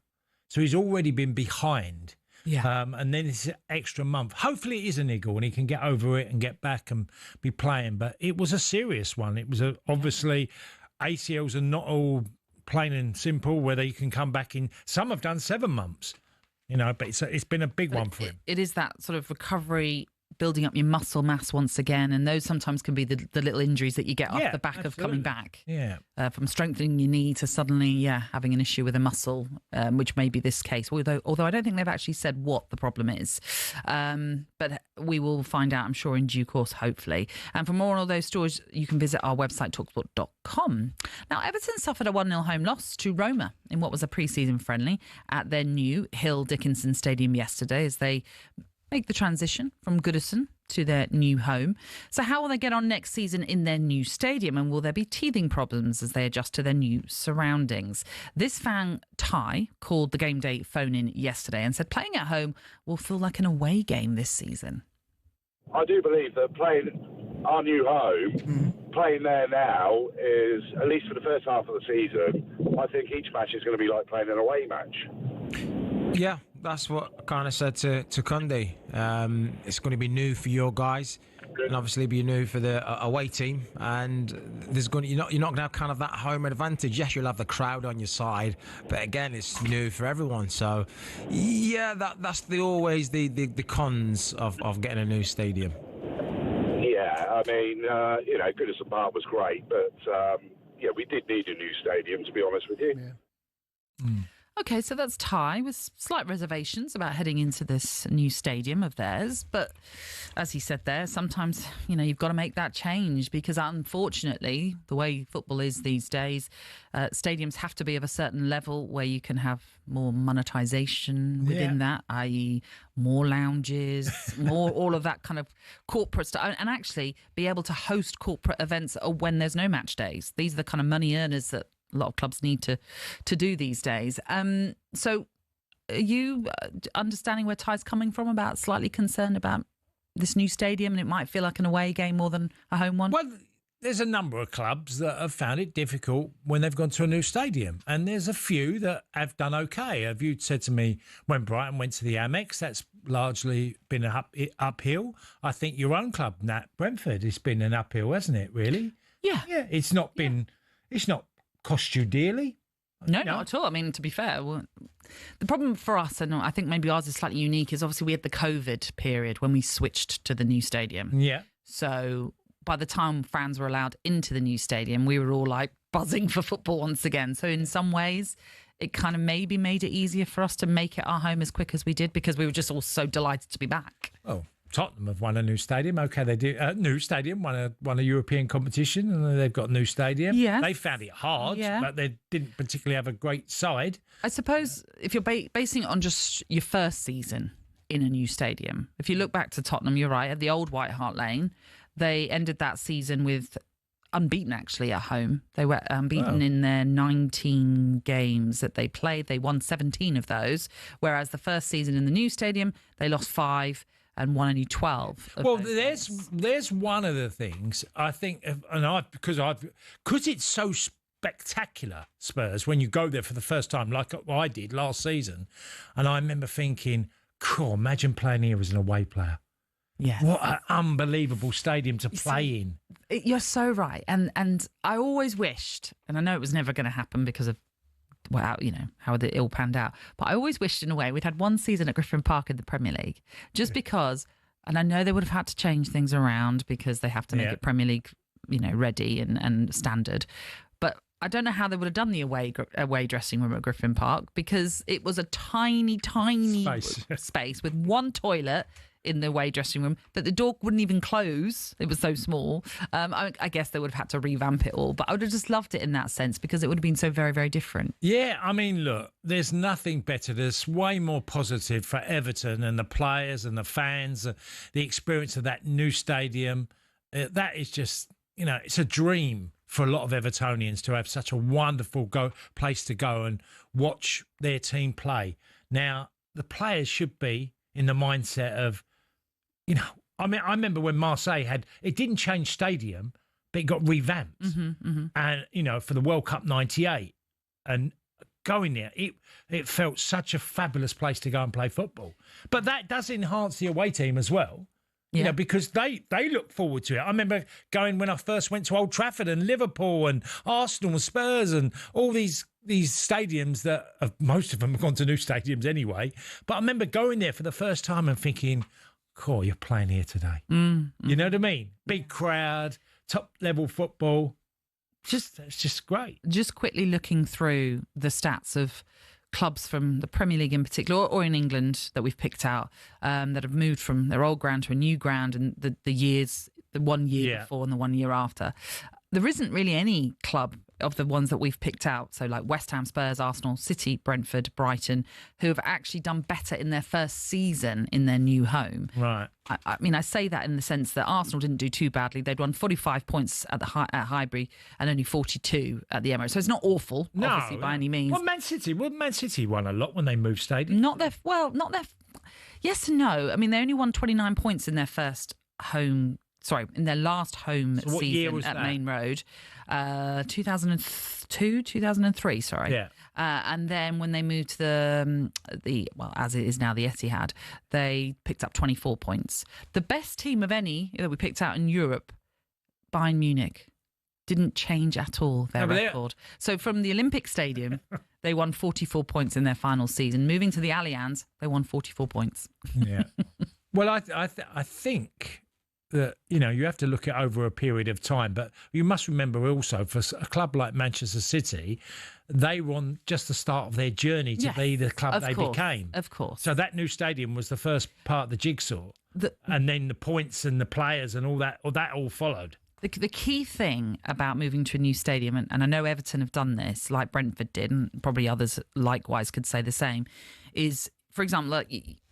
Speaker 3: So he's already been behind. Yeah. And then it's an extra month. Hopefully it is a niggle and he can get over it and get back and be playing. But it was a serious one. It was obviously ACLs are not all plain and simple where they can come back in. Some have done 7 months, but it's been a big one for him.
Speaker 2: It is that sort of recovery, building up your muscle mass once again, and those sometimes can be the little injuries that you get off the back of coming back. Yeah, from strengthening your knee to suddenly having an issue with a muscle, which may be this case. Although I don't think they've actually said what the problem is, but we will find out, I'm sure, in due course, hopefully. And for more on all those stories, you can visit our website talksport.com. Now, Everton suffered a 1-0 home loss to Roma in what was a pre-season friendly at their new Hill Dickinson Stadium yesterday as they make the transition from Goodison to their new home. So how will they get on next season in their new stadium, and will there be teething problems as they adjust to their new surroundings? This fan, Ty, called the game day phone-in yesterday and said playing at home will feel like an away game this season.
Speaker 12: I do believe that playing our new home, playing there now is, at least for the first half of the season, I think each match is going to be like playing an away match.
Speaker 13: Yeah, that's what I kind of said to Kunde. It's going to be new for your guys, and obviously be new for the away team. And you're not going to have kind of that home advantage. Yes, you'll have the crowd on your side, but again, it's new for everyone. So, yeah, that's always the cons of getting a new stadium.
Speaker 12: Yeah, I mean, Goodison Park was great, but we did need a new stadium, to be honest with you.
Speaker 2: Yeah. OK, so that's Ty with slight reservations about heading into this new stadium of theirs. But as he said there, sometimes, you've got to make that change because unfortunately, the way football is these days, stadiums have to be of a certain level where you can have more monetisation within that, i.e. more lounges, more all of that kind of corporate stuff, and actually be able to host corporate events when there's no match days. These are the kind of money earners that a lot of clubs need to do these days. So are you understanding where Ty's coming from about slightly concerned about this new stadium and it might feel like an away game more than a home one?
Speaker 3: Well, there's a number of clubs that have found it difficult when they've gone to a new stadium, and there's a few that have done okay. Have you said to me when Brighton went to the Amex, that's largely been uphill. I think your own club, Nat, Brentford, it's been an uphill, hasn't it, really?
Speaker 2: Yeah.
Speaker 3: It's not been... It's not cost you dearly.
Speaker 2: No, not at all. I mean, to be fair, the problem for us, and I think maybe ours is slightly unique, is obviously we had the COVID period when we switched to the new stadium.
Speaker 3: Yeah.
Speaker 2: So by the time fans were allowed into the new stadium, we were all like buzzing for football once again. So in some ways, it kind of maybe made it easier for us to make it our home as quick as we did because we were just all so delighted to be back.
Speaker 3: Oh, Tottenham have won a new stadium. Okay, they do. New stadium, won a European competition, and they've got a new stadium.
Speaker 2: Yes.
Speaker 3: They found it hard, but they didn't particularly have a great side.
Speaker 2: I suppose if you're basing it on just your first season in a new stadium, if you look back to Tottenham, you're right, at the old White Hart Lane, they ended that season with unbeaten actually at home. They were unbeaten in their 19 games that they played. They won 17 of those, whereas the first season in the new stadium, they lost 5 and won only 12.
Speaker 3: Well, there's one of the things I think, and because it's so spectacular, Spurs, when you go there for the first time, like I did last season, and I remember thinking, cool, imagine playing here as an away player.
Speaker 2: Yeah,
Speaker 3: what an unbelievable stadium to play in.
Speaker 2: You're so right, and I always wished, and I know it was never going to happen because of how it all panned out. But I always wished, in a way, we'd had one season at Griffin Park in the Premier League, just because. And I know they would have had to change things around because they have to make it Premier League, ready and standard. But I don't know how they would have done the away dressing room at Griffin Park because it was a tiny space with one toilet in the away dressing room, but the door wouldn't even close. It was so small. I guess they would have had to revamp it all, but I would have just loved it in that sense because it would have been so very, very different.
Speaker 3: Yeah, I mean, look, there's nothing better. There's way more positive for Everton and the players and the fans, the experience of that new stadium. That is just, it's a dream for a lot of Evertonians to have such a wonderful place to go and watch their team play. Now, the players should be in the mindset of, I remember when Marseille it didn't change stadium, but it got revamped. And, for the World Cup 98 and going there, it felt such a fabulous place to go and play football. But that does enhance the away team as well, because they look forward to it. I remember going when I first went to Old Trafford and Liverpool and Arsenal and Spurs and all these stadiums that most of them have gone to new stadiums anyway. But I remember going there for the first time and thinking, cool, you're playing here today. You know what I mean? Big crowd, top level football. It's just great.
Speaker 2: Just quickly looking through the stats of clubs from the Premier League in particular, or in England that we've picked out, that have moved from their old ground to a new ground in the 1 year before and the 1 year after. There isn't really any club of the ones that we've picked out, so like West Ham, Spurs, Arsenal, City, Brentford, Brighton, who have actually done better in their first season in their new home.
Speaker 3: Right.
Speaker 2: I mean, I say that in the sense that Arsenal didn't do too badly. They'd won 45 points at Highbury and only 42 at the Emirates. So it's not awful, obviously, by any means.
Speaker 3: Well, Man City won a lot when they moved stadium.
Speaker 2: Not their. Yes and no. I mean, they only won 29 points in their in their last home season at Main Road, 2002, 2003, sorry.
Speaker 3: Yeah.
Speaker 2: And then when they moved to the as it is now, the Etihad, they picked up 24 points. The best team of any that we picked out in Europe, Bayern Munich, didn't change at all their record. So from the Olympic Stadium, they won 44 points in their final season. Moving to the Allianz, they won 44 points.
Speaker 3: Yeah. Well, I think that, you have to look at over a period of time. But you must remember also, for a club like Manchester City, they were on just the start of their journey to be the club they became.
Speaker 2: Of course.
Speaker 3: So that new stadium was the first part of the jigsaw. And then the points and the players and all that all followed.
Speaker 2: The key thing about moving to a new stadium, and I know Everton have done this, like Brentford did, and probably others likewise could say the same, is, for example,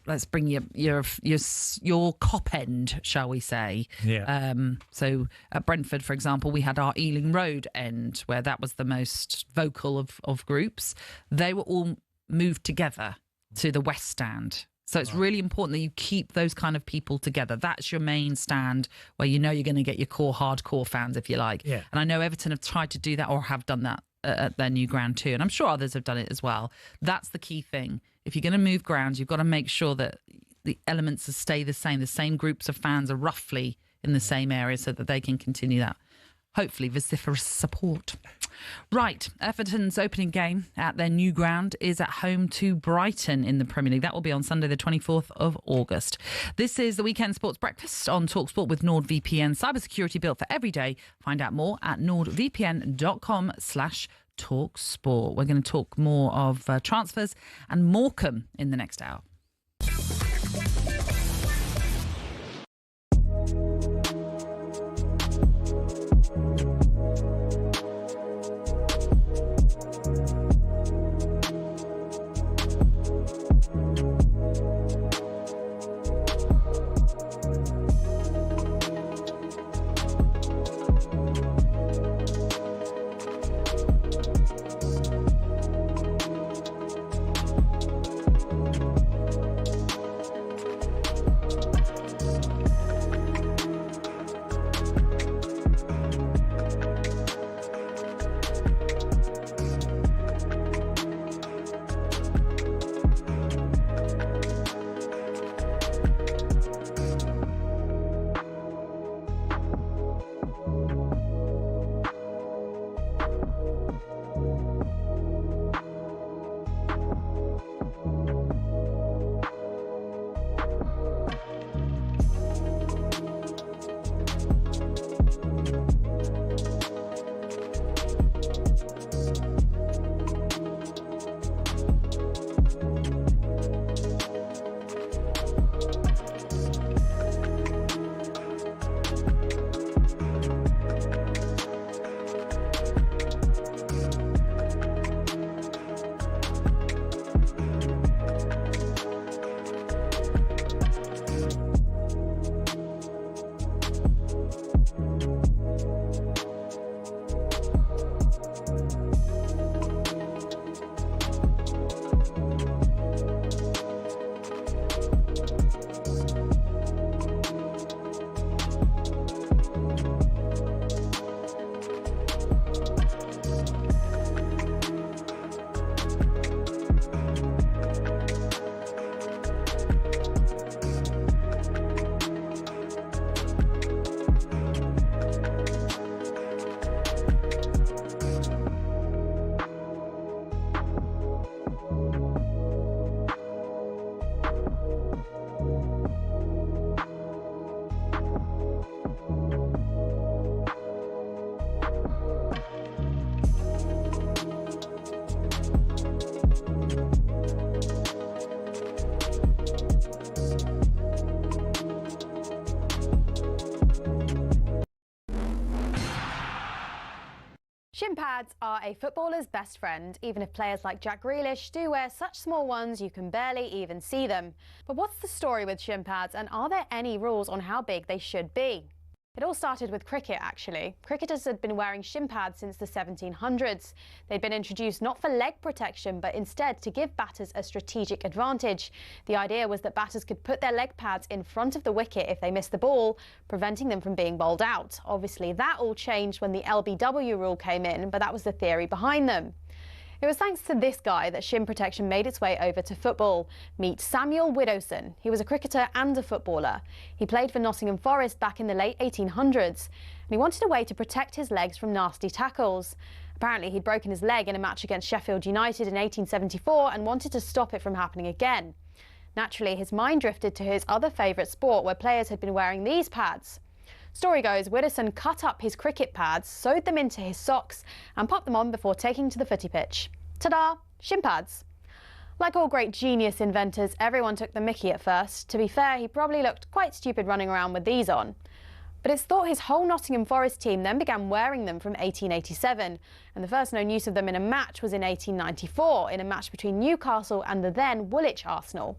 Speaker 2: let's bring your cop end, shall we say?
Speaker 3: Yeah.
Speaker 2: So at Brentford, for example, we had our Ealing Road end, where that was the most vocal of groups. They were all moved together to the West Stand. So it's really important that you keep those kind of people together. That's your main stand where you're going to get your core hardcore fans, if you like.
Speaker 3: Yeah.
Speaker 2: And I know Everton have tried to do that or have done that at their new ground too. And I'm sure others have done it as well. That's the key thing. If you're going to move grounds, you've got to make sure that the elements stay the same. The same groups of fans are roughly in the same area so that they can continue that hopefully vociferous support. Right, Everton's opening game at their new ground is at home to Brighton in the Premier League. That will be on Sunday the 24th of August. This is the Weekend Sports Breakfast on TalkSport with NordVPN. Cybersecurity built for every day. Find out more at nordvpn.com/TalkSport. We're going to talk more of transfers and Morecambe in the next hour.
Speaker 1: Shin pads are a footballer's best friend, even if players like Jack Grealish do wear such small ones you can barely even see them. But what's the story with shin pads, and are there any rules on how big they should be? It all started with cricket, actually. Cricketers had been wearing shin pads since the 1700s. They'd been introduced not for leg protection, but instead to give batters a strategic advantage. The idea was that batters could put their leg pads in front of the wicket if they missed the ball, preventing them from being bowled out. Obviously, that all changed when the LBW rule came in, but that was the theory behind them. It was thanks to this guy that shin protection made its way over to football. Meet Samuel Widdowson. He was a cricketer and a footballer. He played for Nottingham Forest back in the late 1800s, and he wanted a way to protect his legs from nasty tackles. Apparently, he'd broken his leg in a match against Sheffield United in 1874 and wanted to stop it from happening again. Naturally, his mind drifted to his other favourite sport, where players had been wearing these pads. Story goes, Widdowson cut up his cricket pads, sewed them into his socks and popped them on before taking to the footy pitch. Ta-da! Shin pads. Like all great genius inventors, everyone took the mickey at first. To be fair, he probably looked quite stupid running around with these on. But it's thought his whole Nottingham Forest team then began wearing them from 1887, and the first known use of them in a match was in 1894, in a match between Newcastle and the then Woolwich Arsenal.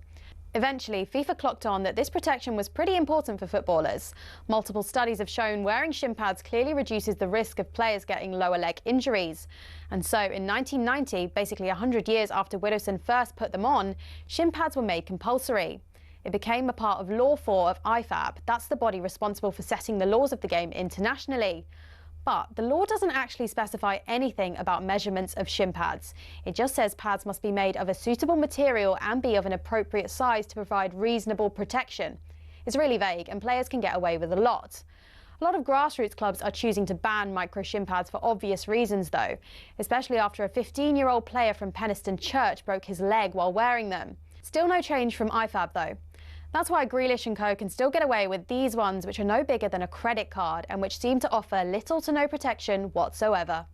Speaker 1: Eventually, FIFA clocked on that this protection was pretty important for footballers. Multiple studies have shown wearing shin pads clearly reduces the risk of players getting lower leg injuries. And so in 1990, basically 100 years after Widdowson first put them on, shin pads were made compulsory. It became a part of Law 4 of IFAB. That's the body responsible for setting the laws of the game internationally. But the law doesn't actually specify anything about measurements of shin pads. It just says pads must be made of a suitable material and be of an appropriate size to provide reasonable protection. It's really vague, and players can get away with a lot. A lot of grassroots clubs are choosing to ban micro shin pads for obvious reasons, though, especially after a 15-year-old player from Penistone Church broke his leg while wearing them. Still no change from IFAB, though. That's why Grealish and co can still get away with these ones, which are no bigger than a credit card and which seem to offer little to no protection whatsoever.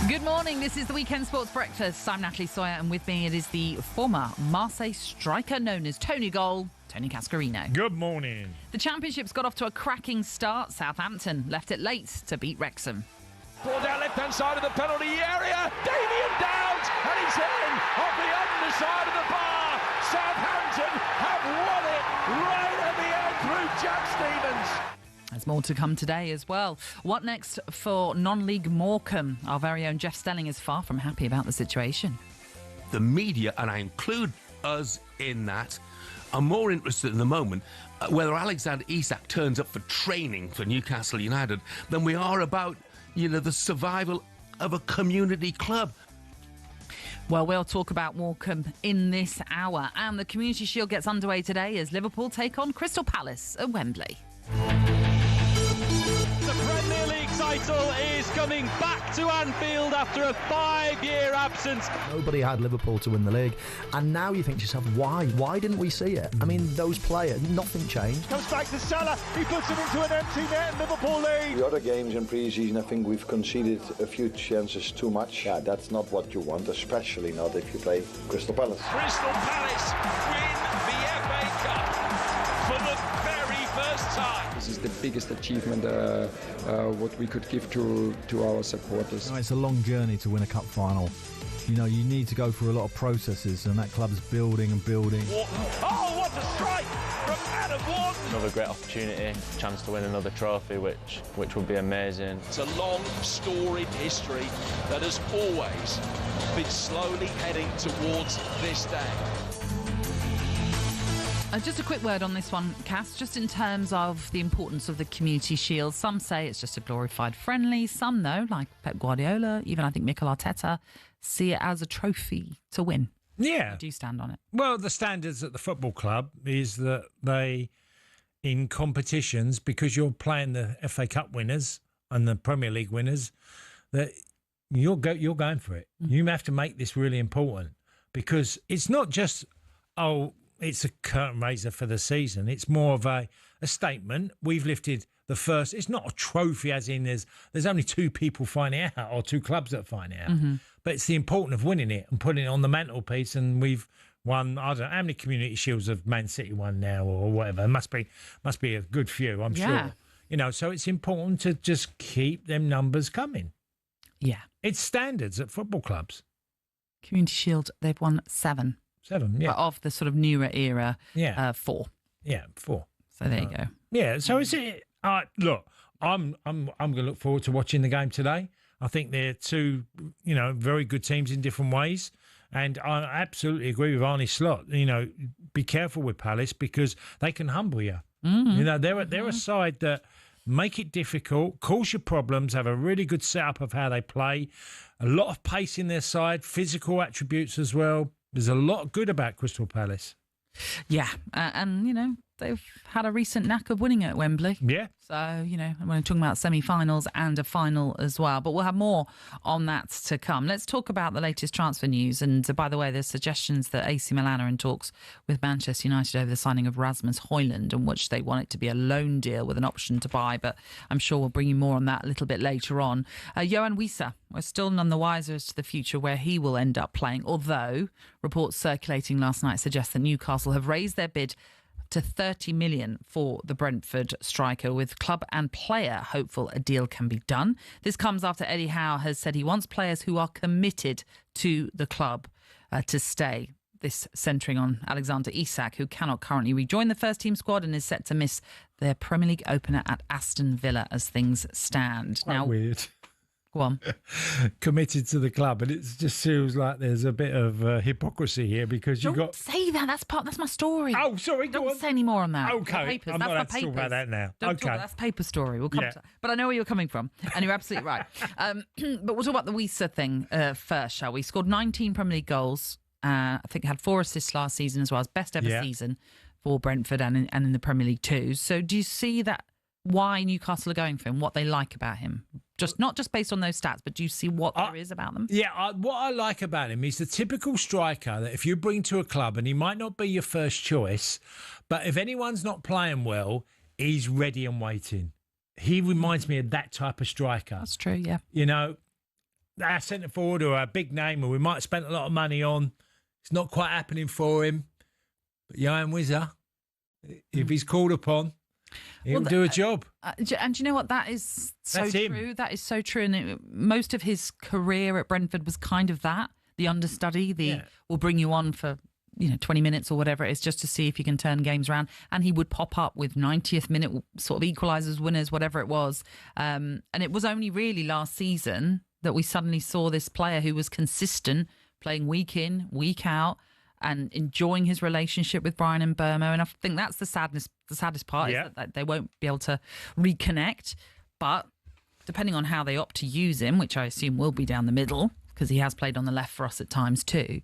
Speaker 2: Good morning, this is the Weekend Sports Breakfast. I'm Natalie Sawyer, and with me it is the former Marseille striker known as Tony Cascarino.
Speaker 3: Good morning.
Speaker 2: The Championship's got off to a cracking start. Southampton left it late to beat Wrexham.
Speaker 4: Ball down left-hand side of the penalty area. Damien Downs, and he's in off the underside of the bar. Southampton have won it right at the end through Jack Stevens.
Speaker 2: There's more to come today as well. What next for non-league Morecambe? Our very own Jeff Stelling is far from happy about the situation.
Speaker 6: The media, and I include us in that, are more interested in the moment whether Alexander Isak turns up for training for Newcastle United than we are about, the survival of a community club.
Speaker 2: Well, we'll talk about Morecambe in this hour. And the Community Shield gets underway today as Liverpool take on Crystal Palace at Wembley.
Speaker 11: The Premier League title is coming back to Anfield after a 5-year absence.
Speaker 14: Nobody had Liverpool to win the league, and now you think to yourself, why? Why didn't we see it? I mean, those players, nothing changed.
Speaker 11: Comes back to Salah, he puts it into an empty net and Liverpool lead.
Speaker 15: The other games in pre-season, I think we've conceded a few chances too much. Yeah, that's not what you want, especially not if you play Crystal Palace.
Speaker 4: Crystal Palace win the FA Cup for the very first time.
Speaker 16: This is the biggest achievement what we could give to our supporters.
Speaker 17: It's a long journey to win a cup final. You need to go through a lot of processes, and that club's building and building.
Speaker 4: Oh, what a strike from Adam Wharton!
Speaker 18: Another great opportunity, chance to win another trophy, which would be amazing.
Speaker 4: It's a long, storied history that has always been slowly heading towards this day.
Speaker 2: Just a quick word on this one, Cass, just in terms of the importance of the Community Shield. Some say it's just a glorified friendly. Some, though, like Pep Guardiola, even I think Mikel Arteta, see it as a trophy to win.
Speaker 3: Yeah.
Speaker 2: Do you stand on it?
Speaker 3: Well, the standards at the football club is that they, in competitions, because you're playing the FA Cup winners and the Premier League winners, that you're going for it. Mm-hmm. You have to make this really important, because it's not just, it's a curtain raiser for the season. It's more of a statement. We've lifted the first. It's not a trophy as in there's only two people finding it out, or two clubs that find it out. Mm-hmm. But it's the importance of winning it and putting it on the mantelpiece. And we've won, I don't know how many Community Shields have Man City won now or whatever. It must be a good few, I'm sure. So it's important to just keep them numbers coming.
Speaker 2: Yeah.
Speaker 3: It's standards at football clubs.
Speaker 2: Community Shield, they've won 7. 7, yeah. Of the sort of newer era, 4. Yeah, 4. So there you go.
Speaker 3: Yeah, so it's look, I'm going to look forward to watching the game today. I think they're two, very good teams in different ways, and I absolutely agree with Arnie Slot. Be careful with Palace because they can humble you. Mm-hmm. They're a side that make it difficult, cause you problems, have a really good setup of how they play, a lot of pace in their side, physical attributes as well. There's a lot good about Crystal Palace.
Speaker 2: Yeah, and, they've had a recent knack of winning at Wembley.
Speaker 3: Yeah.
Speaker 2: So, you know, we're talking about semi-finals and a final as well. But we'll have more on that to come. Let's talk about the latest transfer news. And by the way, there's suggestions that AC Milan are in talks with Manchester United over the signing of Rasmus Højlund, in which they want it to be a loan deal with an option to buy. But I'm sure we'll bring you more on that a little bit later on. Yohan Wissa, we're still none the wiser as to the future where he will end up playing, although reports circulating last night suggest that Newcastle have raised their bid to 30 million for the Brentford striker, with club and player hopeful a deal can be done. This comes after Eddie Howe has said he wants players who are committed to the club to stay. This centering on Alexander Isak, who cannot currently rejoin the first team squad and is set to miss their Premier League opener at Aston Villa as things stand.
Speaker 3: Quite weird.
Speaker 2: Go on.
Speaker 3: Committed to the club, and it just feels like there's a bit of hypocrisy here because
Speaker 2: Don't say that. That's my story.
Speaker 3: Oh, sorry.
Speaker 2: Don't say any more on that.
Speaker 3: Okay,
Speaker 2: Papers.
Speaker 3: I'm
Speaker 2: That's
Speaker 3: not
Speaker 2: my
Speaker 3: allowed to talk about that now.
Speaker 2: Don't
Speaker 3: Okay,
Speaker 2: talk about that's paper story. We'll come to that. But I know where you're coming from, and you're absolutely right. But we'll talk about the Wissa thing first, shall we? Scored 19 Premier League goals. I think had 4 assists last season as well. His best ever season for Brentford and in the Premier League too. So do you see that? Why Newcastle are going for him? What they like about him? Just not just based on those stats, but do you see what there is about them?
Speaker 3: Yeah, what I like about him is the typical striker that if you bring to a club, and he might not be your first choice, but if anyone's not playing well, he's ready and waiting. He reminds me of that type of striker.
Speaker 2: That's true, yeah.
Speaker 3: You know, our centre forward or a big name, or we might have spent a lot of money on, it's not quite happening for him. But Yohan Wissa, if he's called upon, he'll do a job.
Speaker 2: And you know what? That is so
Speaker 3: That's
Speaker 2: true.
Speaker 3: him.
Speaker 2: That is so true. And most of his career at Brentford was kind of that. The understudy, will bring you on for 20 minutes or whatever it is, just to see if you can turn games around. And he would pop up with 90th minute sort of equalisers, winners, whatever it was. And it was only really last season that we suddenly saw this player who was consistent, playing week in, week out, and enjoying his relationship with Brian and Burmo. And I think that's the saddest part is that they won't be able to reconnect. But depending on how they opt to use him, which I assume will be down the middle, because he has played on the left for us at times too,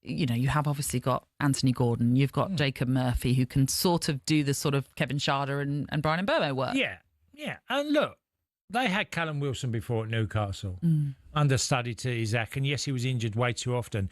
Speaker 2: you have obviously got Anthony Gordon, you've got Jacob Murphy, who can sort of do the sort of Kevin Schade and Brian and Burmo work.
Speaker 3: Yeah. And look, they had Callum Wilson before at Newcastle, understudy to Isak, and yes, he was injured way too often.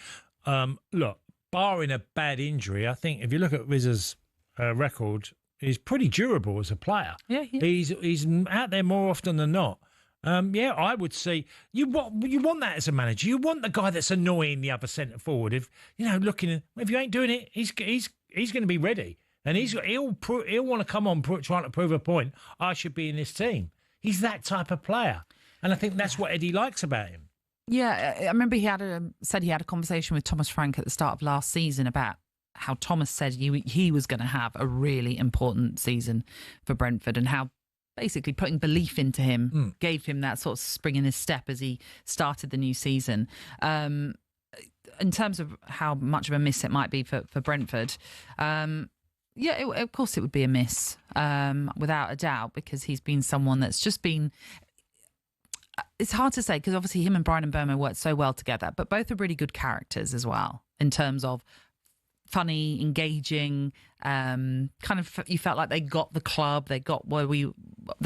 Speaker 3: Look, barring a bad injury, I think if you look at Rizza's record, he's pretty durable as a player.
Speaker 2: Yeah,
Speaker 3: he's out there more often than not. I would say you want that as a manager. You want the guy that's annoying the other centre forward. If if you ain't doing it, he's going to be ready, and he'll want to come on trying to prove a point. I should be in this team. He's that type of player, and I think that's what Eddie likes about him.
Speaker 2: Yeah, I remember he said he had a conversation with Thomas Frank at the start of last season about how Thomas said he was going to have a really important season for Brentford, and how basically putting belief into him gave him that sort of spring in his step as he started the new season. In terms of how much of a miss it might be for Brentford, of course it would be a miss, without a doubt, because he's been someone that's just been... It's hard to say, because obviously him and Brian and Burmo worked so well together, but both are really good characters as well, in terms of funny, engaging, kind of, you felt like they got the club, they got that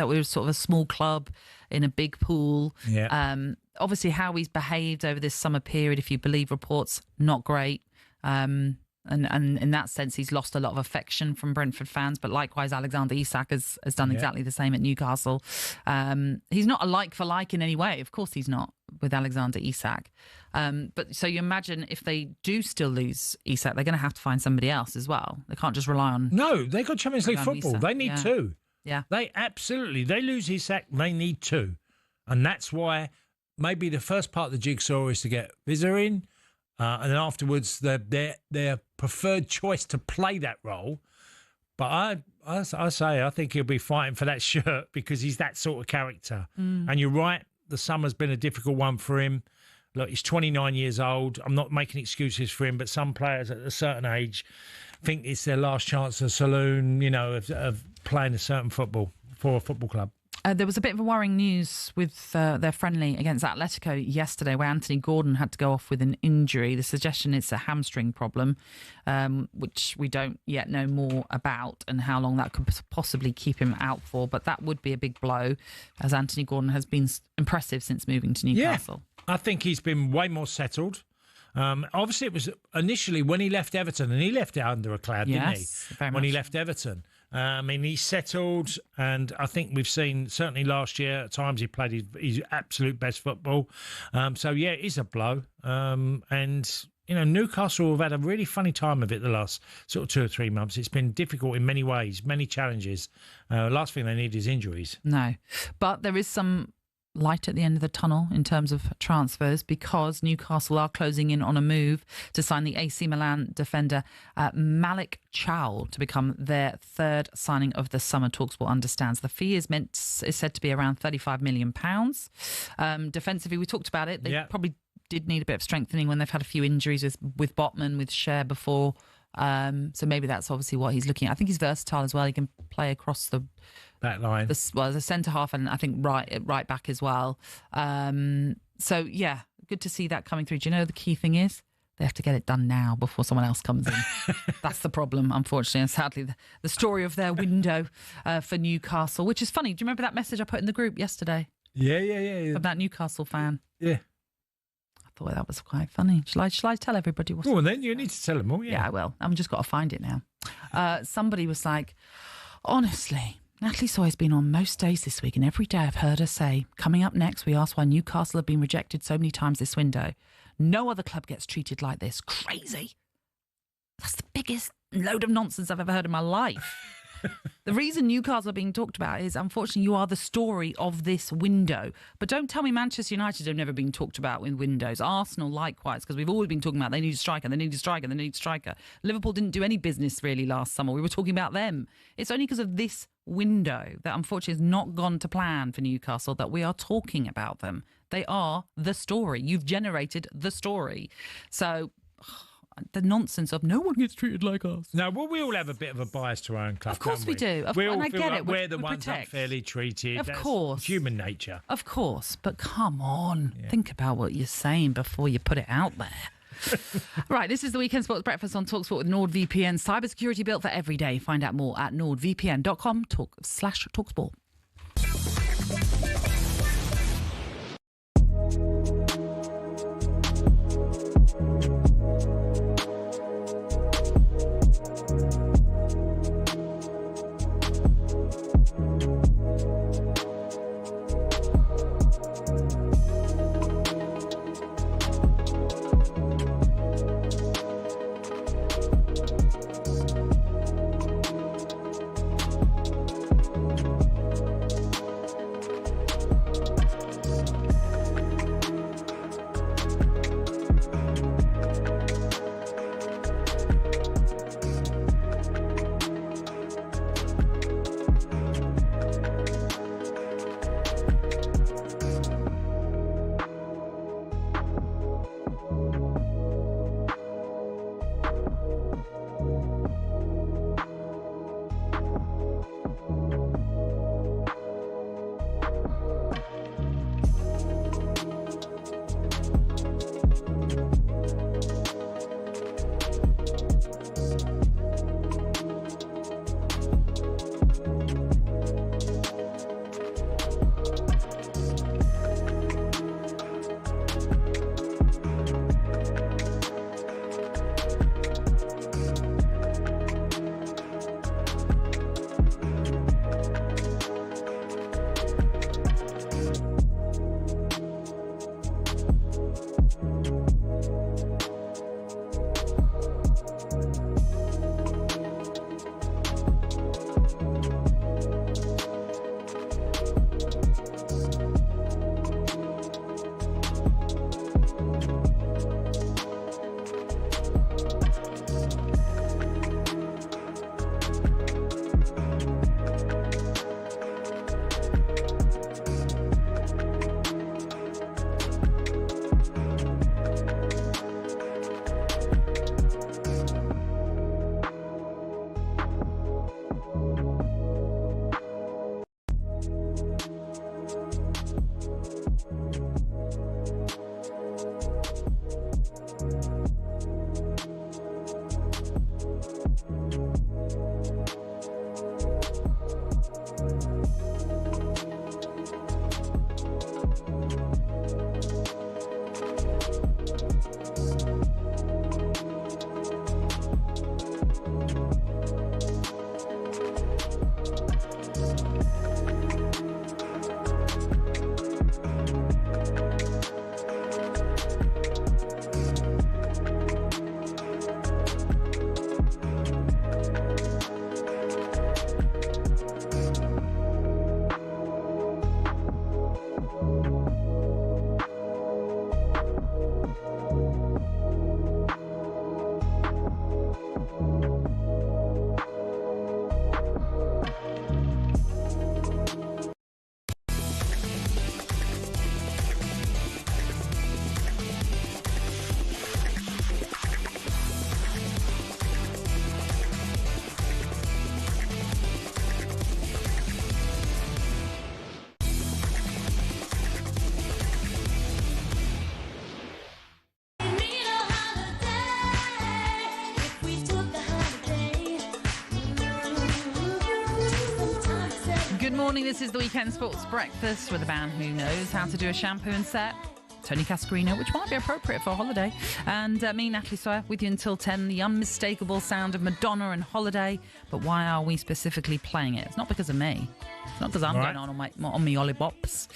Speaker 2: we were sort of a small club in a big pool.
Speaker 3: Yeah.
Speaker 2: Obviously how he's behaved over this summer period, if you believe reports, not great. And in that sense, he's lost a lot of affection from Brentford fans. But likewise, Alexander Isak has done exactly the same at Newcastle. He's not a like for like in any way. Of course he's not, with Alexander Isak. But so you imagine if they do still lose Isak, they're going to have to find somebody else as well. They can't just rely on...
Speaker 3: No, they got Champions League football.
Speaker 2: Isak.
Speaker 3: They need two.
Speaker 2: Yeah.
Speaker 3: They lose Isak, they need two. And that's why maybe the first part of the jigsaw is to get Wissa in. And then afterwards, their preferred choice to play that role. But I think he'll be fighting for that shirt because he's that sort of character. And you're right, the summer's been a difficult one for him. Look, he's 29 years old. I'm not making excuses for him, but some players at a certain age think it's their last chance at a saloon, of playing a certain football for a football club.
Speaker 2: There was a bit of a worrying news with their friendly against Atletico yesterday, where Anthony Gordon had to go off with an injury. The suggestion it's a hamstring problem, which we don't yet know more about and how long that could possibly keep him out for. But that would be a big blow, as Anthony Gordon has been impressive since moving to Newcastle.
Speaker 3: Yeah, I think he's been way more settled. Obviously, it was initially when he left Everton, and he left it under a cloud, didn't he?
Speaker 2: Very
Speaker 3: when
Speaker 2: much.
Speaker 3: he left Everton. I mean, he settled, and I think we've seen, certainly last year, at times he played his absolute best football. So, yeah, it is a blow. And, you know, Newcastle have had a really funny time of it the last sort of 2 or 3 months. It's been difficult in many ways, many challenges. Last thing they need is injuries.
Speaker 2: No, but there is some light at the end of the tunnel in terms of transfers, because Newcastle are closing in on a move to sign the AC Milan defender Malik Chow to become their third signing of the summer. TalkSport understands the fee is said to be around £35 million. Defensively, we talked about it. They probably did need a bit of strengthening when they've had a few injuries with Botman, with Cher before. So maybe that's obviously what he's looking at. I think he's versatile as well. He can play across the
Speaker 3: back line,
Speaker 2: as a centre half, and I think right back as well. So yeah, good to see that coming through. Do you know the key thing is? They have to get it done now before someone else comes in. That's the problem, unfortunately, and sadly the story of their window for Newcastle, which is funny. Do you remember that message I put in the group yesterday?
Speaker 3: Yeah.
Speaker 2: From that Newcastle fan.
Speaker 3: Yeah.
Speaker 2: I thought that was quite funny. Shall I tell everybody what?
Speaker 3: Well, then you need to tell them all.
Speaker 2: Yeah, I will. I've just got to find it now. Somebody was like, honestly, Natalie Sawyer's been on most days this week, and every day I've heard her say, coming up next, we ask why Newcastle have been rejected so many times this window. No other club gets treated like this. Crazy. That's the biggest load of nonsense I've ever heard in my life. The reason Newcastle are being talked about is, unfortunately, you are the story of this window. But don't tell me Manchester United have never been talked about in windows. Arsenal, likewise, because we've always been talking about they need a striker, they need a striker, they need a striker. Liverpool didn't do any business really last summer. We were talking about them. It's only because of this window that, unfortunately, has not gone to plan for Newcastle that we are talking about them. They are the story. You've generated the story. So the nonsense of no one gets treated like us.
Speaker 3: No, well, we all have a bit of a bias to our own club.
Speaker 2: Of course we do.
Speaker 3: We all
Speaker 2: and I
Speaker 3: feel
Speaker 2: get
Speaker 3: like
Speaker 2: it.
Speaker 3: we're the
Speaker 2: we
Speaker 3: ones
Speaker 2: protect.
Speaker 3: unfairly treated.
Speaker 2: Of
Speaker 3: That's
Speaker 2: course.
Speaker 3: human nature.
Speaker 2: Of course. But come on. Yeah. Think about what you're saying before you put it out there. Right, this is the Weekend Sports Breakfast on TalkSport with NordVPN. Cybersecurity built for every day. Find out more at nordvpn.com/TalkSport. morning, this is the Weekend Sports Breakfast with a man who knows how to do a shampoo and set. Tony Cascarino, which might be appropriate for a holiday. And me, Natalie Sawyer, with you until 10. The unmistakable sound of Madonna and Holiday. But why are we specifically playing it? It's not because of me. It's not because I'm going on my ollibops.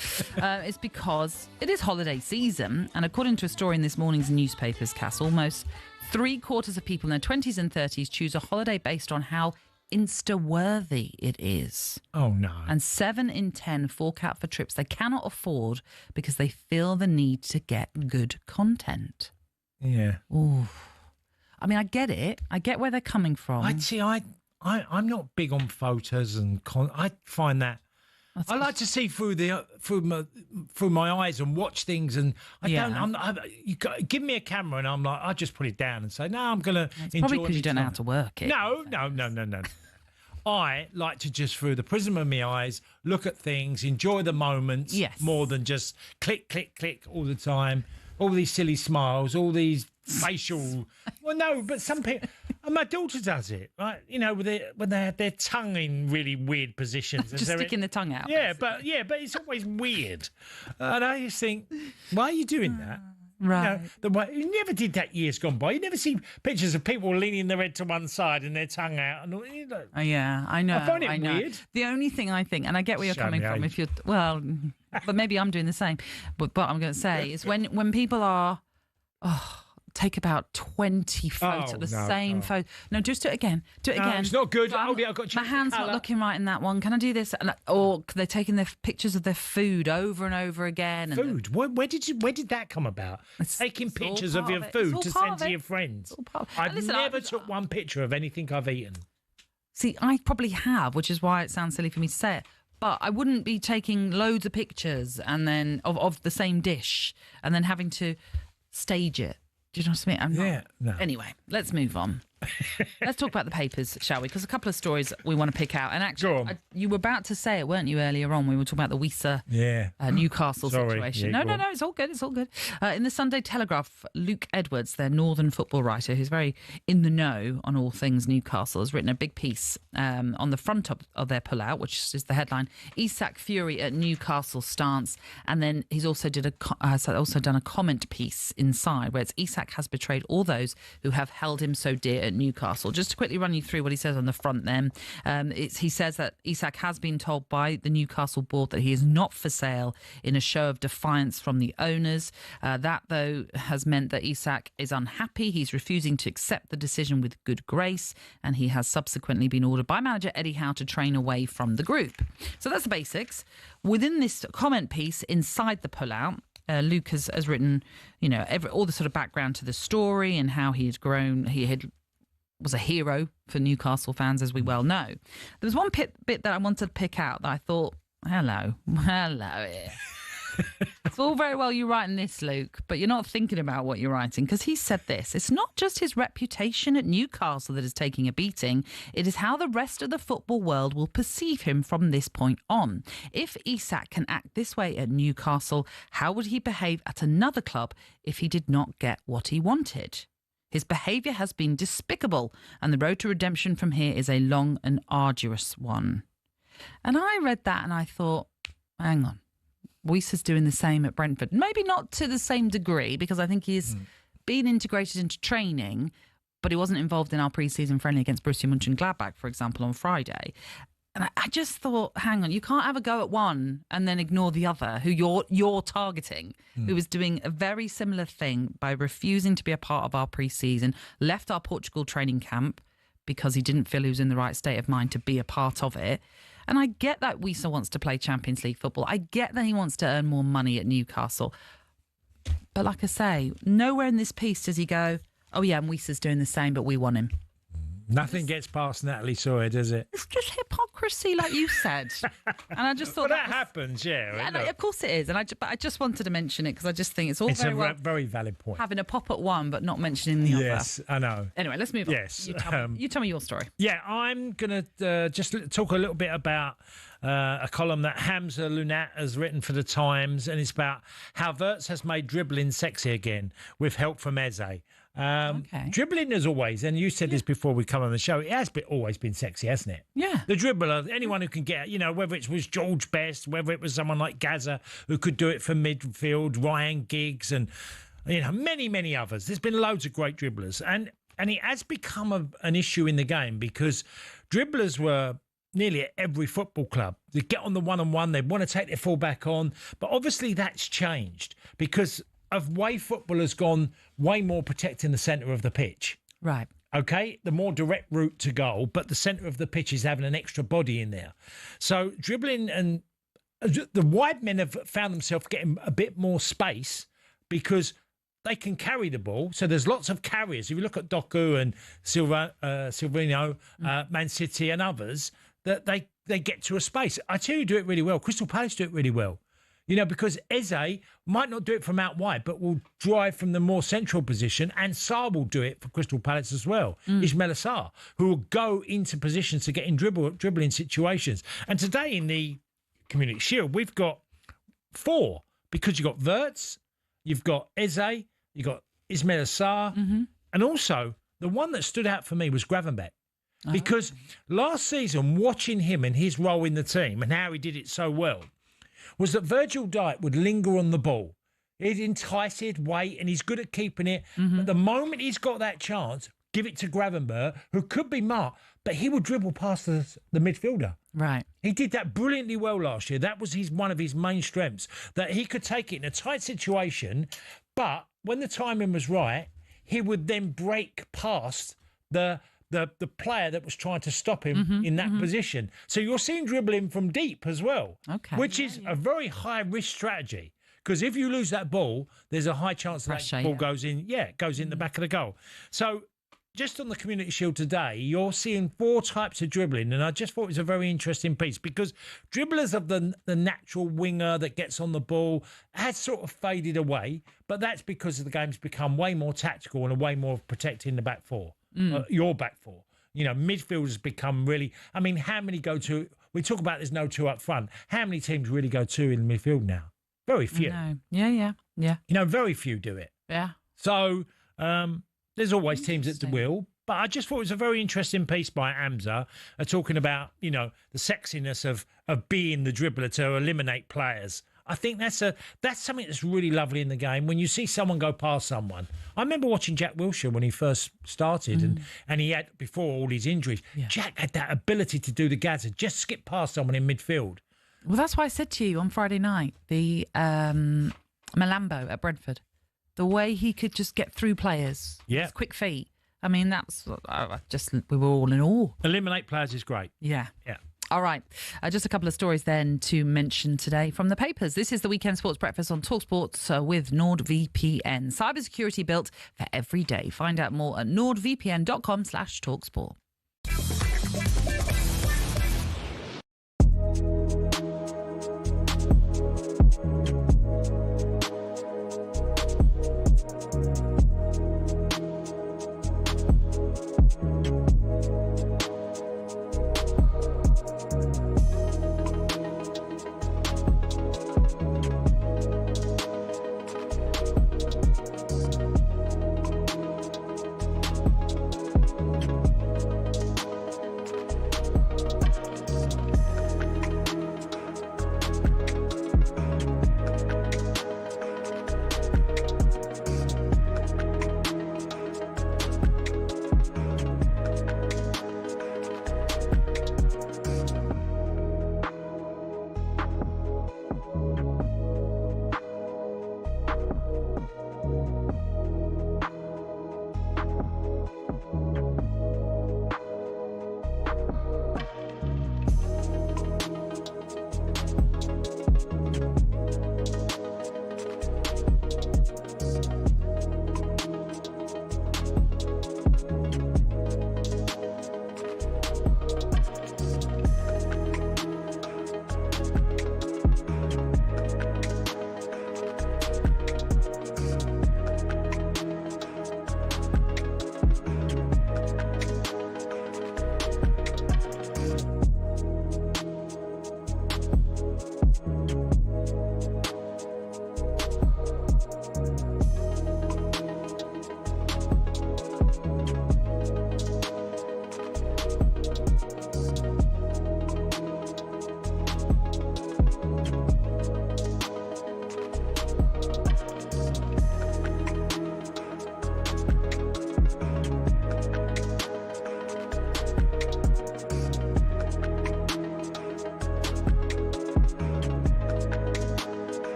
Speaker 2: It's because it is holiday season. And according to a story in this morning's newspapers, Cass, almost 3/4 of people in their 20s and 30s choose a holiday based on how Insta-worthy it is.
Speaker 3: Oh, no.
Speaker 2: And 7 in 10 fork out for trips they cannot afford because they feel the need to get good content.
Speaker 3: Yeah.
Speaker 2: Ooh. I mean, I get it. I get where they're coming from.
Speaker 3: I'm not big on photos and I find that I like to see through my eyes and watch things, and give me a camera and I'm like, I just put it down and say, no, I'm gonna enjoy.
Speaker 2: Probably because you don't know how to work it.
Speaker 3: No. I like to just, through the prism of my eyes, look at things, enjoy the moments, more than just click, click, click all the time. All these silly smiles, all these facial. Well, no, but some people. And my daughter does it, right? You know, when they have their tongue in really weird positions,
Speaker 2: just sticking the tongue out.
Speaker 3: Yeah, but it's always weird, and I just think, why are you doing that?
Speaker 2: Right.
Speaker 3: You never did that years gone by. You never see pictures of people leaning their head to one side and their tongue out. And
Speaker 2: yeah, I know.
Speaker 3: I find it weird.
Speaker 2: The only thing I think, and I get where you're coming from, if you're but maybe I'm doing the same. But I'm going to say is when people are, take about 20 photos of the same photo. No, just do it again. Do it again.
Speaker 3: It's not good. I've got
Speaker 2: my hand's not looking right in that one. Can I do this? Or they're taking their pictures of their food over and over again.
Speaker 3: Food? Where did that come about? Taking pictures of your food to send to your friends. I've never took one picture of anything I've eaten.
Speaker 2: See, I probably have, which is why it sounds silly for me to say it. But I wouldn't be taking loads of pictures and then of the same dish and then having to stage it. Do you know what I mean?
Speaker 3: No.
Speaker 2: Anyway, let's move on. Let's talk about the papers, shall we? Because a couple of stories we want to pick out. And actually, you were about to say it, weren't you, earlier on? We were talking about the Weiser Newcastle situation. No, it's all good. It's all good. In the Sunday Telegraph, Luke Edwards, their Northern football writer, who's very in the know on all things Newcastle, has written a big piece on the front of their pullout, which is the headline, Isak Fury at Newcastle stance. And then he's also done a comment piece inside where it's Isak has betrayed all those who have held him so dear at Newcastle. Just to quickly run you through what he says on the front then. He says that Isak has been told by the Newcastle board that he is not for sale in a show of defiance from the owners. That, though, has meant that Isak is unhappy. He's refusing to accept the decision with good grace, and he has subsequently been ordered by manager Eddie Howe to train away from the group. So that's the basics. Within this comment piece, inside the pullout, Luke has written, all the sort of background to the story and how he had grown. He was a hero for Newcastle fans, as we well know. There was one bit that I wanted to pick out that I thought, hello. It's all very well you writing this, Luke, but you're not thinking about what you're writing, because he said this. It's not just his reputation at Newcastle that is taking a beating. It is how the rest of the football world will perceive him from this point on. If Isak can act this way at Newcastle, how would he behave at another club if he did not get what he wanted? His behaviour has been despicable, and the road to redemption from here is a long and arduous one. And I read that and I thought, hang on. Weiser's doing the same at Brentford. Maybe not to the same degree, because I think he's been integrated into training, but he wasn't involved in our pre-season friendly against Borussia Mönchengladbach, for example, on Friday. And I just thought, hang on, you can't have a go at one and then ignore the other, who you're targeting, who was doing a very similar thing by refusing to be a part of our pre-season, left our Portugal training camp because he didn't feel he was in the right state of mind to be a part of it. And I get that Weiser wants to play Champions League football. I get that he wants to earn more money at Newcastle. But like I say, nowhere in this piece does he go, oh yeah, and Weiser's doing the same, but we want him.
Speaker 3: Nothing gets past Natalie Sawyer, does it?
Speaker 2: It's just hypocrisy, like you said. And I just thought
Speaker 3: that happens, yeah.
Speaker 2: No, of course it is. And but I just wanted to mention it because I just think it's all
Speaker 3: very valid point.
Speaker 2: Having a pop at one, but not mentioning the other.
Speaker 3: Yes, I know.
Speaker 2: Anyway, let's move on.
Speaker 3: Yes.
Speaker 2: You tell me your story.
Speaker 3: Yeah, I'm going to just talk a little bit about a column that Hamza Lunat has written for The Times, and it's about how Wirtz has made dribbling sexy again with help from Eze. Dribbling as always, and you said this before we come on the show, it has always been sexy, hasn't it?
Speaker 2: Yeah.
Speaker 3: The dribbler, anyone who can get, whether it was George Best, whether it was someone like Gaza who could do it for midfield, Ryan Giggs, and many, many others. There's been loads of great dribblers, and it has become an issue in the game because dribblers were nearly at every football club. They get on the one-on-one, they want to take their full-back on, but obviously that's changed because of way football has gone way more protecting the centre of the pitch.
Speaker 2: Right.
Speaker 3: Okay, the more direct route to goal, but the centre of the pitch is having an extra body in there. So dribbling and the wide men have found themselves getting a bit more space because they can carry the ball. So there's lots of carriers. If you look at Doku and Silvino, Man City and others, that they get to a space. I tell you, do it really well. Crystal Palace do it really well. Because Eze might not do it from out wide, but will drive from the more central position, and Sarr will do it for Crystal Palace as well. Ismaila Sarr, who will go into positions to get in dribbling situations. And today in the Community Shield, we've got 4, because you've got Wirtz, you've got Eze, you've got Ismaila Sarr, and also the one that stood out for me was Gravenberch. Because last season, watching him and his role in the team and how he did it so well, was that Virgil Dijk would linger on the ball. He'd entice it, wait, and he's good at keeping it. But the moment he's got that chance, give it to Gravenberch, who could be marked, but he would dribble past the midfielder.
Speaker 2: Right.
Speaker 3: He did that brilliantly well last year. That was one of his main strengths, that he could take it in a tight situation, but when the timing was right, he would then break past the player that was trying to stop him in that position. So you're seeing dribbling from deep as well, which is a very high-risk strategy. Because if you lose that ball, there's a high chance that ball goes in. Yeah, it goes in the back of the goal. So just on the Community Shield today, you're seeing 4 types of dribbling, and I just thought it was a very interesting piece because dribblers of the natural winger that gets on the ball has sort of faded away, but that's because the game's become way more tactical and way more protecting the back 4. Your back 4. Midfield has become really... I mean, how many go to... We talk about there's no 2 up front. How many teams really go 2 in midfield now? Very few.
Speaker 2: No. Yeah.
Speaker 3: Very few do it.
Speaker 2: Yeah.
Speaker 3: So there's always teams that will. But I just thought it was a very interesting piece by Amza talking about, the sexiness of being the dribbler to eliminate players. I think that's something that's really lovely in the game when you see someone go past someone. I remember watching Jack Wilshere when he first started and he had, before all his injuries, Jack had that ability to do the Gaza, just skip past someone in midfield.
Speaker 2: Well, that's why I said to you on Friday night, the Malambo at Brentford, the way he could just get through players, his quick feet. I mean, we were all in awe.
Speaker 3: Eliminate players is great.
Speaker 2: Yeah. All right. Just a couple of stories then to mention today from the papers. This is the Weekend Sports Breakfast on TalkSport with NordVPN. Cybersecurity built for every day. Find out more at nordvpn.com/TalkSport.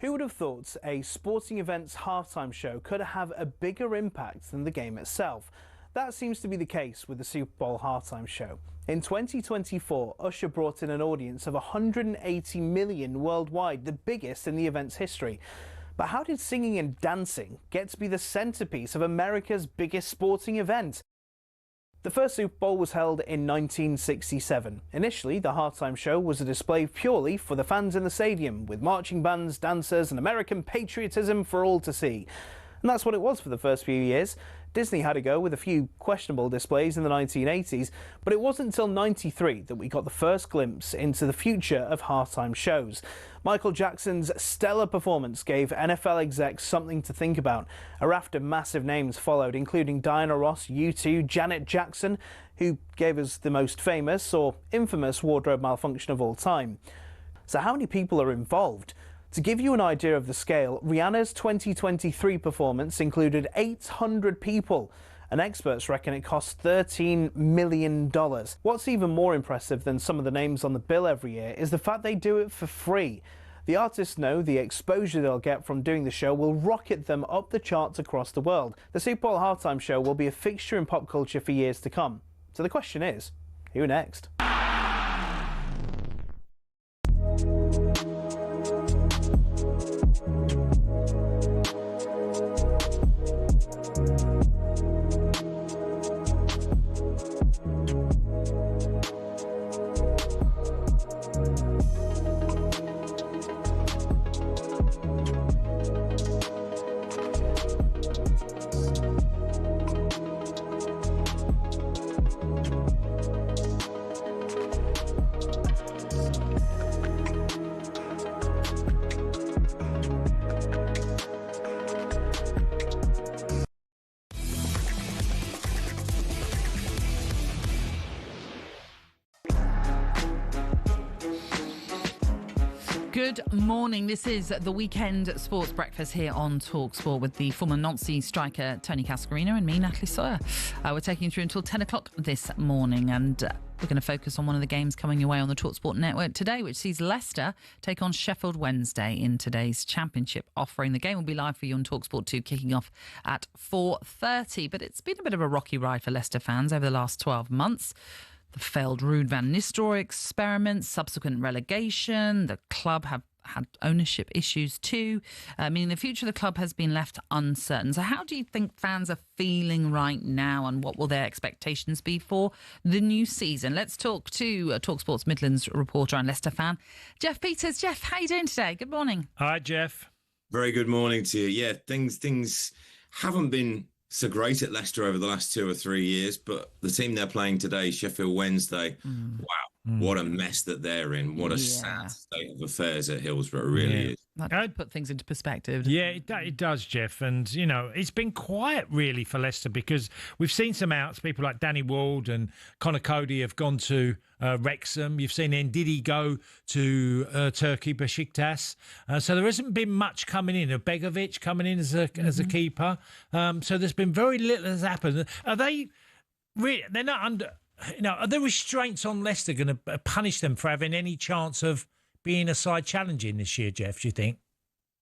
Speaker 7: Who would have thought a sporting event's halftime show could have a bigger impact than the game itself? That seems to be the case with the Super Bowl halftime show. In 2024, Usher brought in an audience of 180 million worldwide, the biggest in the event's history. But how did singing and dancing get to be the centrepiece of America's biggest sporting event? The first Super Bowl was held in 1967. Initially, the halftime show was a display purely for the fans in the stadium, with marching bands, dancers and American patriotism for all to see. And that's what it was for the first few years. Disney had a go with a few questionable displays in the 1980s, but it wasn't until '93 that we got the first glimpse into the future of halftime shows. Michael Jackson's stellar performance gave NFL execs something to think about. A raft of massive names followed, including Diana Ross, U2, Janet Jackson, who gave us the most famous or infamous wardrobe malfunction of all time. So how many people are involved? To give you an idea of the scale, Rihanna's 2023 performance included 800 people, and experts reckon it cost $13 million. What's even more impressive than some of the names on the bill every year is the fact they do it for free. The artists know the exposure they'll get from doing the show will rocket them up the charts across the world. The Super Bowl halftime show will be a fixture in pop culture for years to come. So the question is, who next?
Speaker 2: Good morning. This is the weekend sports breakfast here on TalkSport with the former Nancy striker Tony Cascarino and me, Natalie Sawyer. We're taking you through until 10 o'clock this morning, and we're going to focus on one of the games coming your way on the TalkSport network today, which sees Leicester take on Sheffield Wednesday in today's Championship offering. The game will be live for you on TalkSport 2, kicking off at 4:30. But it's been a bit of a rocky ride for Leicester fans over the last 12 months. The failed Ruud van Nistelrooy experiment, subsequent relegation. The club have had ownership issues too. Meaning the future of the club has been left uncertain. So how do you think fans are feeling right now, and what will their expectations be for the new season? Let's talk to TalkSport's Midlands reporter and Leicester fan, Jeff Peters. Jeff, how are you doing today? Good morning.
Speaker 3: Hi, Jeff.
Speaker 19: Very good morning to you. Yeah, things haven't been so great at Leicester over the last 2 or 3 years, but the team they're playing today, Sheffield Wednesday, wow, what a mess that they're in. What a sad state of affairs at Hillsborough, really is.
Speaker 2: That put things into perspective.
Speaker 3: Yeah, it does, Jeff. And, you know, it's been quiet, really, for Leicester, because we've seen some outs. People like Danny Ward and Connor Cody have gone to Wrexham. You've seen Ndidi go to Turkey, Besiktas. So there hasn't been much coming in. Begovic coming in as a keeper. So there's been very little that's happened. Are they really? They're not under. You know, are the restraints on Leicester going to punish them for having any chance of being a side challenging this year, Jeff, do you think?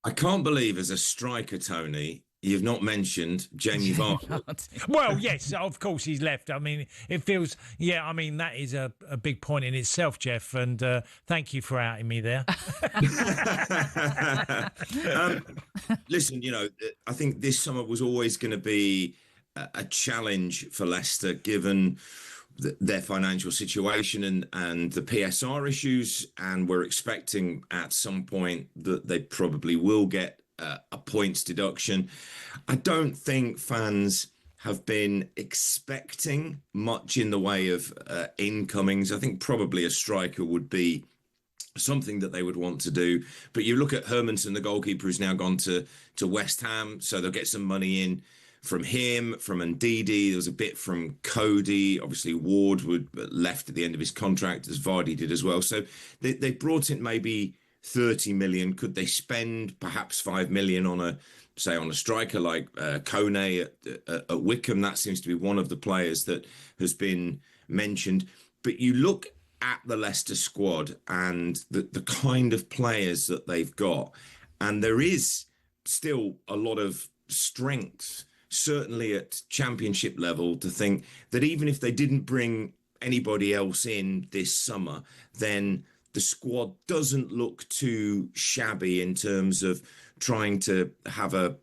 Speaker 19: I can't believe, as a striker, Tony, you've not mentioned Jamie Vardy.
Speaker 3: Well, yes, of course he's left. I mean, it feels, I mean, that is a big point in itself, Jeff, and thank you for outing me there.
Speaker 19: Listen, you know, I think this summer was always going to be a challenge for Leicester, given their financial situation and the PSR issues, and we're expecting at some point that they probably will get a points deduction. I don't think fans have been expecting much in the way of incomings. I think probably a striker would be something that they would want to do. But you look at Hermansen, the goalkeeper, who's now gone to West Ham, so they'll get some money in from him, from Ndidi. There was a bit from Cody. Obviously, Ward would left at the end of his contract, as Vardy did as well. So they brought in maybe 30 million. Could they spend perhaps 5 million on a striker like Kone at Wickham? That seems to be one of the players that has been mentioned. But you look at the Leicester squad and the kind of players that they've got, And there is still a lot of strength, certainly at Championship level, to think that even if they didn't bring anybody else in this summer, then the squad doesn't look too shabby in terms of trying to have a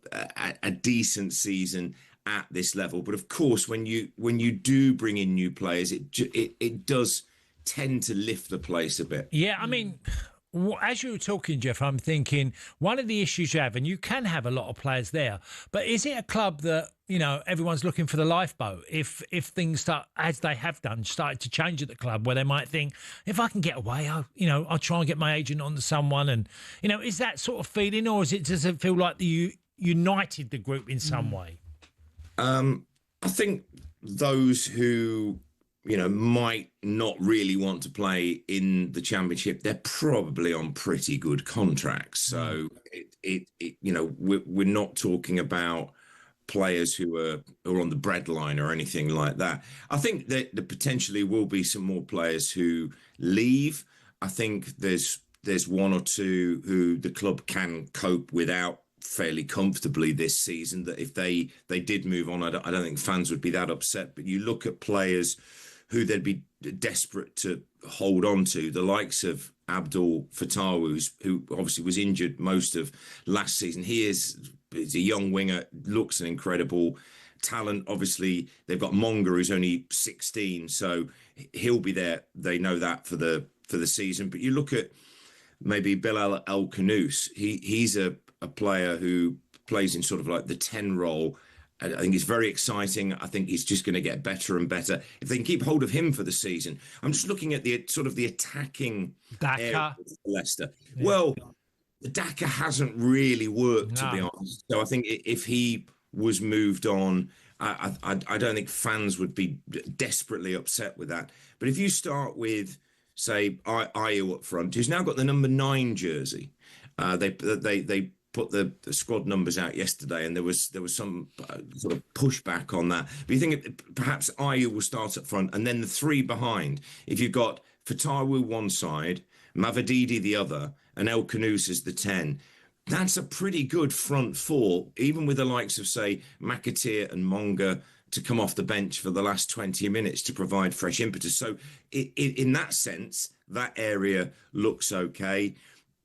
Speaker 19: decent season at this level. But of course, when you do bring in new players, it does tend to lift the place a bit.
Speaker 3: Yeah, I mean, as you were talking, Jeff, I'm thinking one of the issues you have, and you can have a lot of players there, but is it a club that, you know, everyone's looking for the lifeboat? If things start, as they have done, started to change at the club, where they might think, if I can get away, I'll try and get my agent onto someone, and, you know, is that sort of feeling, or does it feel like you united the group in some way?
Speaker 19: I think those who, you know, might not really want to play in the Championship, they're probably on pretty good contracts. So it you know, we're not talking about players who are on the breadline or anything like that. I think that there potentially will be some more players who leave. I think there's one or two who the club can cope without fairly comfortably this season, that if they did move on, I don't think fans would be that upset. But you look at players who they'd be desperate to hold on to, the likes of Abdul Fatawu, who obviously was injured most of last season. He's a young winger, looks an incredible talent. Obviously, they've got Monga, who's only 16, so he'll be there. They know that for the season. But you look at maybe Bilal El Khanous. He's a player who plays in sort of like the 10 role. I think it's very exciting. I think he's just going to get better and better if they can keep hold of him for the season. I'm just looking at the sort of the attacking area of Leicester. Yeah. Well, Daka hasn't really worked, to be honest. So I think if he was moved on, I don't think fans would be desperately upset with that. But if you start with, say, Ayew up front, who's now got the number 9 jersey, they put the squad numbers out yesterday, and there was some sort of pushback on that. But you think perhaps Ayew will start up front, and then the 3 behind. If you've got Fatawu one side, Mavididi the other, and El Khanous as the 10, that's a pretty good front 4, even with the likes of, say, McAteer and Monga to come off the bench for the last 20 minutes to provide fresh impetus. So in that sense, that area looks okay.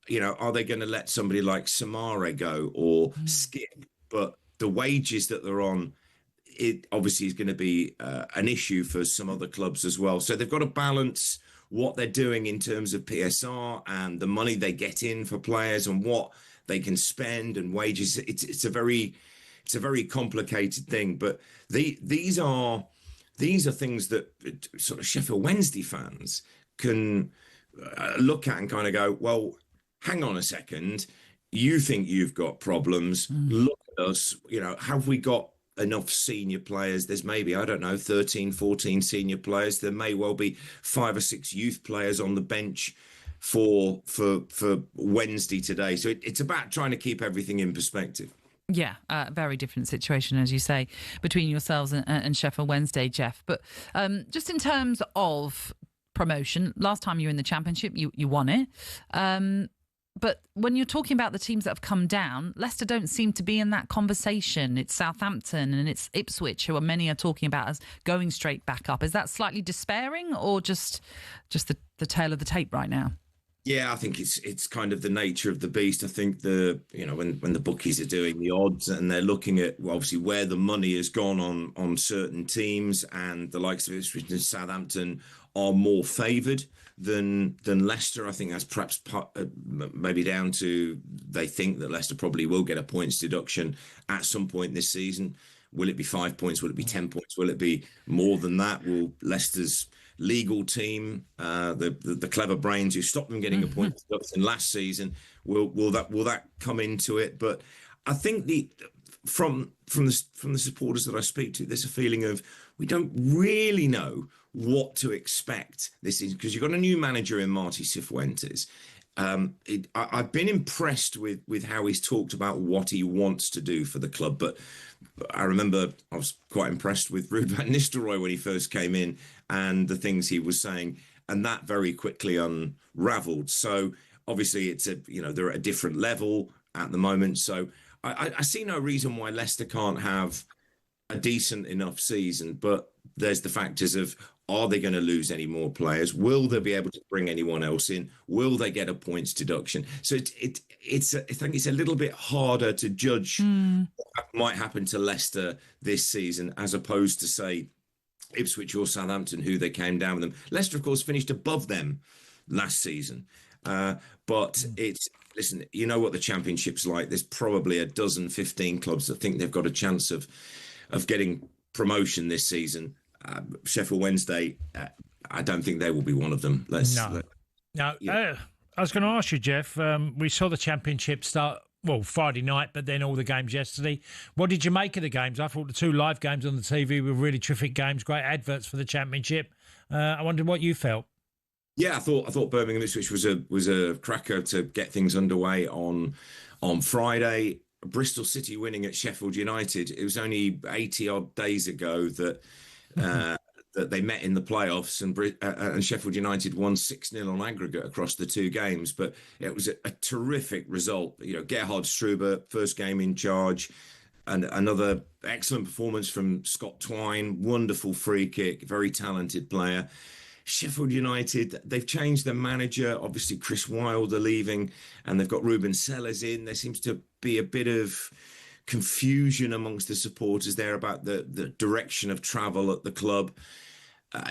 Speaker 19: You know, are they going to let somebody like Samare go or Skip? But the wages that they're on, it obviously is going to be an issue for some other clubs as well. So they've got to balance what they're doing in terms of PSR and the money they get in for players and what they can spend and wages. It's a very complicated thing. But these are things that sort of Sheffield Wednesday fans can look at and kind of go, well, hang on a second, you think you've got problems. Look at us. You know, have we got enough senior players? There's maybe, I don't know, 13, 14 senior players. There may well be 5 or 6 youth players on the bench for Wednesday today. So it's about trying to keep everything in perspective.
Speaker 2: Yeah, very different situation, as you say, between yourselves and Sheffield Wednesday, Jeff. But just in terms of promotion, last time you were in the Championship, you won it. But when you're talking about the teams that have come down, Leicester don't seem to be in that conversation. It's Southampton and it's Ipswich, who many are talking about as going straight back up. Is that slightly despairing, or just the tail of the tape right now?
Speaker 19: Yeah, I think it's kind of the nature of the beast. I think when the bookies are doing the odds and they're looking at obviously where the money has gone on certain teams, and the likes of Ipswich and Southampton are more favoured than Leicester. I think that's perhaps maybe down to they think that Leicester probably will get a points deduction at some point this season. Will it be 5 points? Will it be 10 points? Will it be more than that? Will Leicester's legal team, the clever brains who stopped them getting a point deduction last season, will that come into it? But I think from the supporters that I speak to, there's a feeling of we don't really know what to expect this is, because you've got a new manager in Marty Cifuentes. I've been impressed with how he's talked about what he wants to do for the club, but I remember I was quite impressed with Ruud van Nistelrooy when he first came in and the things he was saying, and that very quickly unravelled. So obviously they're at a different level. at the moment. So I see no reason why Leicester can't have a decent enough season, but there's the factors of, are they going to lose any more players? Will they be able to bring anyone else in? Will they get a points deduction? So I think it's a little bit harder to judge what might happen to Leicester this season, as opposed to, say, Ipswich or Southampton, who they came down with them. Leicester, of course, finished above them last season. But listen, you know what the Championship's like. There's probably 12, 15 clubs that think they've got a chance of getting promotion this season. Sheffield Wednesday, I don't think they will be one of them.
Speaker 3: I was going to ask you, Jeff, we saw the Championship start, Friday night, but then all the games yesterday. What did you make of the games? I thought the 2 live games on the TV were really terrific games, great adverts for the Championship. I wondered what you felt.
Speaker 19: Yeah, I thought Birmingham Ipswich was a cracker to get things underway on Friday. Bristol City winning at Sheffield United. It was only 80 odd days ago that that they met in the playoffs, and Sheffield United won 6-0 on aggregate across the 2 games. But it was a terrific result. You know, Gerhard Struber, first game in charge, and another excellent performance from Scott Twine. Wonderful free kick, very talented player. Sheffield United, they've changed their manager. Obviously, Chris Wilder leaving, and they've got Ruben Sellers in. There seems to be a bit of confusion amongst the supporters there about the direction of travel at the club.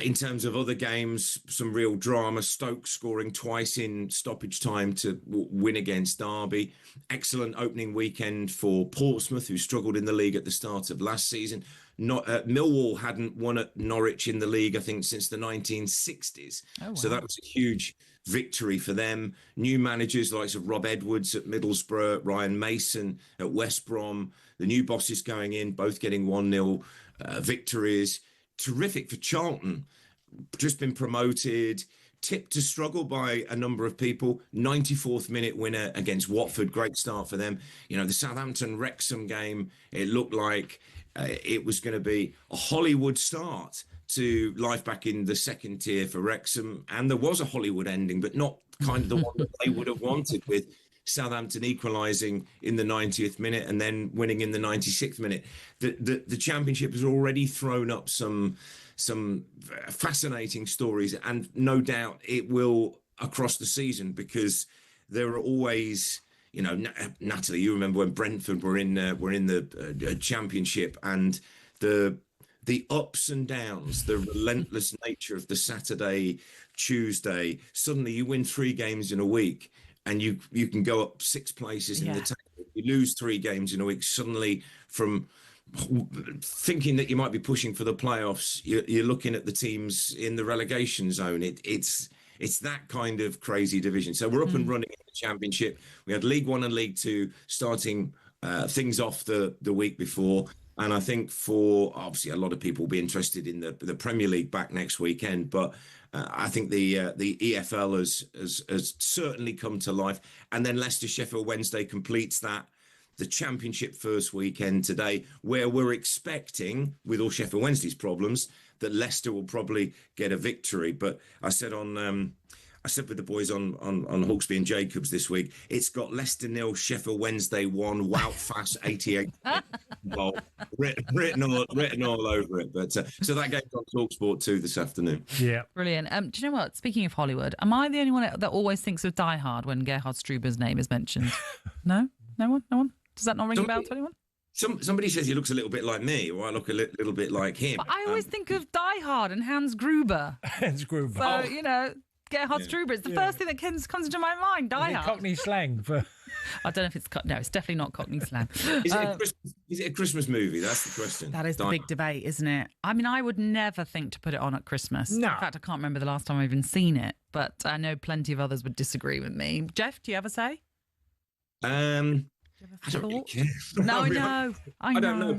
Speaker 19: In terms of other games, some real drama. Stoke scoring twice in stoppage time to win against Derby. Excellent opening weekend for Portsmouth, who struggled in the league at the start of last season. Millwall hadn't won at Norwich in the league, I think, since the 1960s. Oh, wow. So that was a huge victory for them. New managers, like Rob Edwards at Middlesbrough, Ryan Mason at West Brom. The new bosses going in, both getting 1-0 victories. Terrific for Charlton, just been promoted, tipped to struggle by a number of people. 94th minute winner against Watford, great start for them. You know, the Southampton-Wrexham game, it looked like it was going to be a Hollywood start to life back in the second tier for Wrexham, and there was a Hollywood ending, but not kind of the one that they would have wanted, with Southampton equalising in the 90th minute and then winning in the 96th minute. The Championship has already thrown up some fascinating stories, and no doubt it will across the season, because there are always, you know, Natalie, you remember when Brentford were in the Championship, and the ups and downs, the relentless nature of the Saturday, Tuesday. Suddenly you win 3 games in a week, and you can go up 6 places in the table. You lose 3 games in a week. Suddenly, from thinking that you might be pushing for the playoffs, you're looking at the teams in the relegation zone. It's that kind of crazy division. So we're up and running in the Championship. We had League One and League Two starting things off the week before. And I think for, obviously, a lot of people will be interested in the Premier League back next weekend. But I think the EFL has certainly come to life. And then Leicester Sheffield Wednesday completes that. The Championship first weekend today, where we're expecting, with all Sheffield Wednesday's problems, that Leicester will probably get a victory. But I said with the boys on Hawksby and Jacobs this week, it's got Leicester 0, Sheffield Wednesday 1, Wout Fass 88 written all over it. But so that game's on TalkSport 2 this afternoon.
Speaker 3: Yeah,
Speaker 2: brilliant. Do you know what? Speaking of Hollywood, am I the only one that always thinks of Die Hard when Gerhard Struber's name is mentioned? No one. Does that not ring a bell to anyone?
Speaker 19: Somebody says he looks a little bit like me, or I look a little bit like him.
Speaker 2: But I always think of Die Hard and Hans Gruber.
Speaker 3: Hans Gruber.
Speaker 2: So, you know, Gerhard Struber. It's the first thing that comes into my mind. Die Hard.
Speaker 3: Cockney slang for.
Speaker 2: I don't know if it's no. It's definitely not Cockney slang.
Speaker 19: Is it a Christmas movie? That's the question.
Speaker 2: That is the big debate, isn't it? I mean, I would never think to put it on at Christmas.
Speaker 3: No.
Speaker 2: In fact, I can't remember the last time I've even seen it. But I know plenty of others would disagree with me. Jeff, do you have a say?
Speaker 19: I don't really care.
Speaker 2: No, I
Speaker 19: don't know.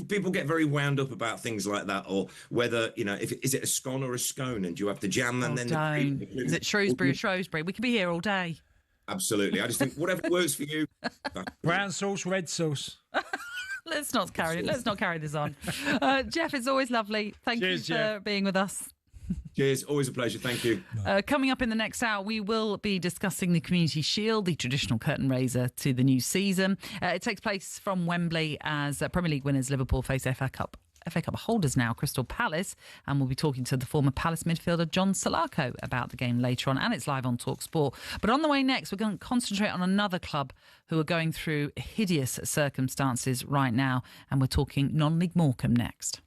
Speaker 19: People get very wound up about things like that, or whether, you know, is it a scone or a scone, and do you have to jam and then
Speaker 2: is it Shrewsbury or Shrewsbury? We could be here all day.
Speaker 19: Absolutely. I just think whatever works for you.
Speaker 3: Brown sauce, red sauce.
Speaker 2: Let's not carry this on. Jeff, it's always lovely. Thank you for being with us.
Speaker 19: Cheers. Always a pleasure. Thank you.
Speaker 2: Coming up in the next hour, we will be discussing the Community Shield, the traditional curtain raiser to the new season. It takes place from Wembley as Premier League winners Liverpool face FA Cup holders now, Crystal Palace, and we'll be talking to the former Palace midfielder John Salako about the game later on, and it's live on TalkSport. But on the way next, we're going to concentrate on another club who are going through hideous circumstances right now, and we're talking non-league Morecambe next.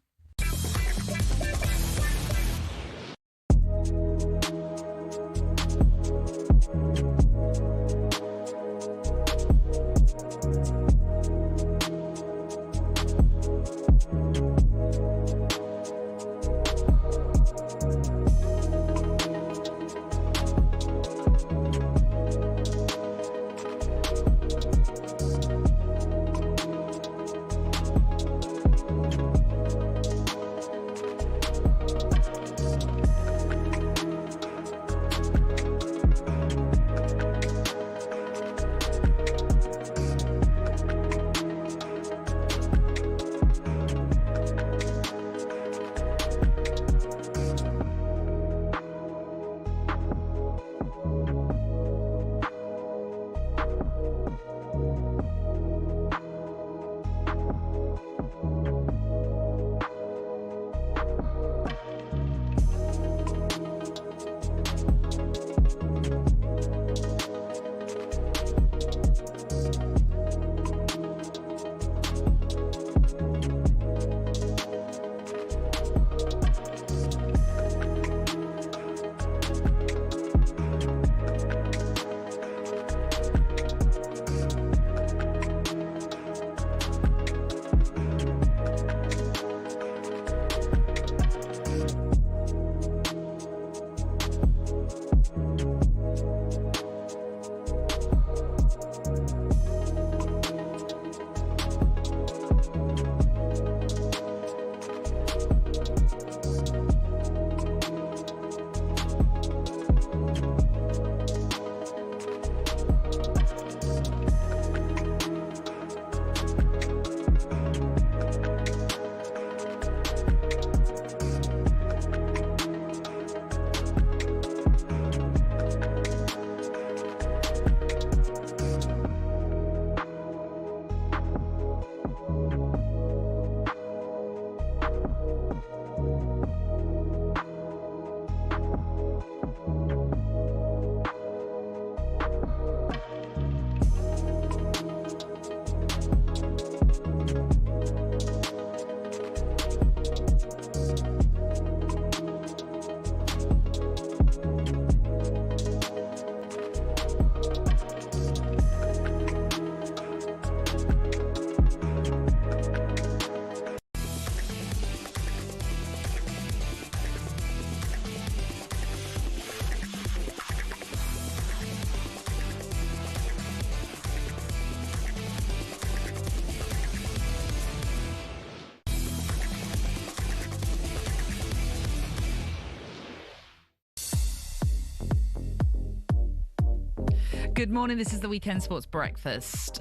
Speaker 2: Good morning, this is the Weekend Sports Breakfast.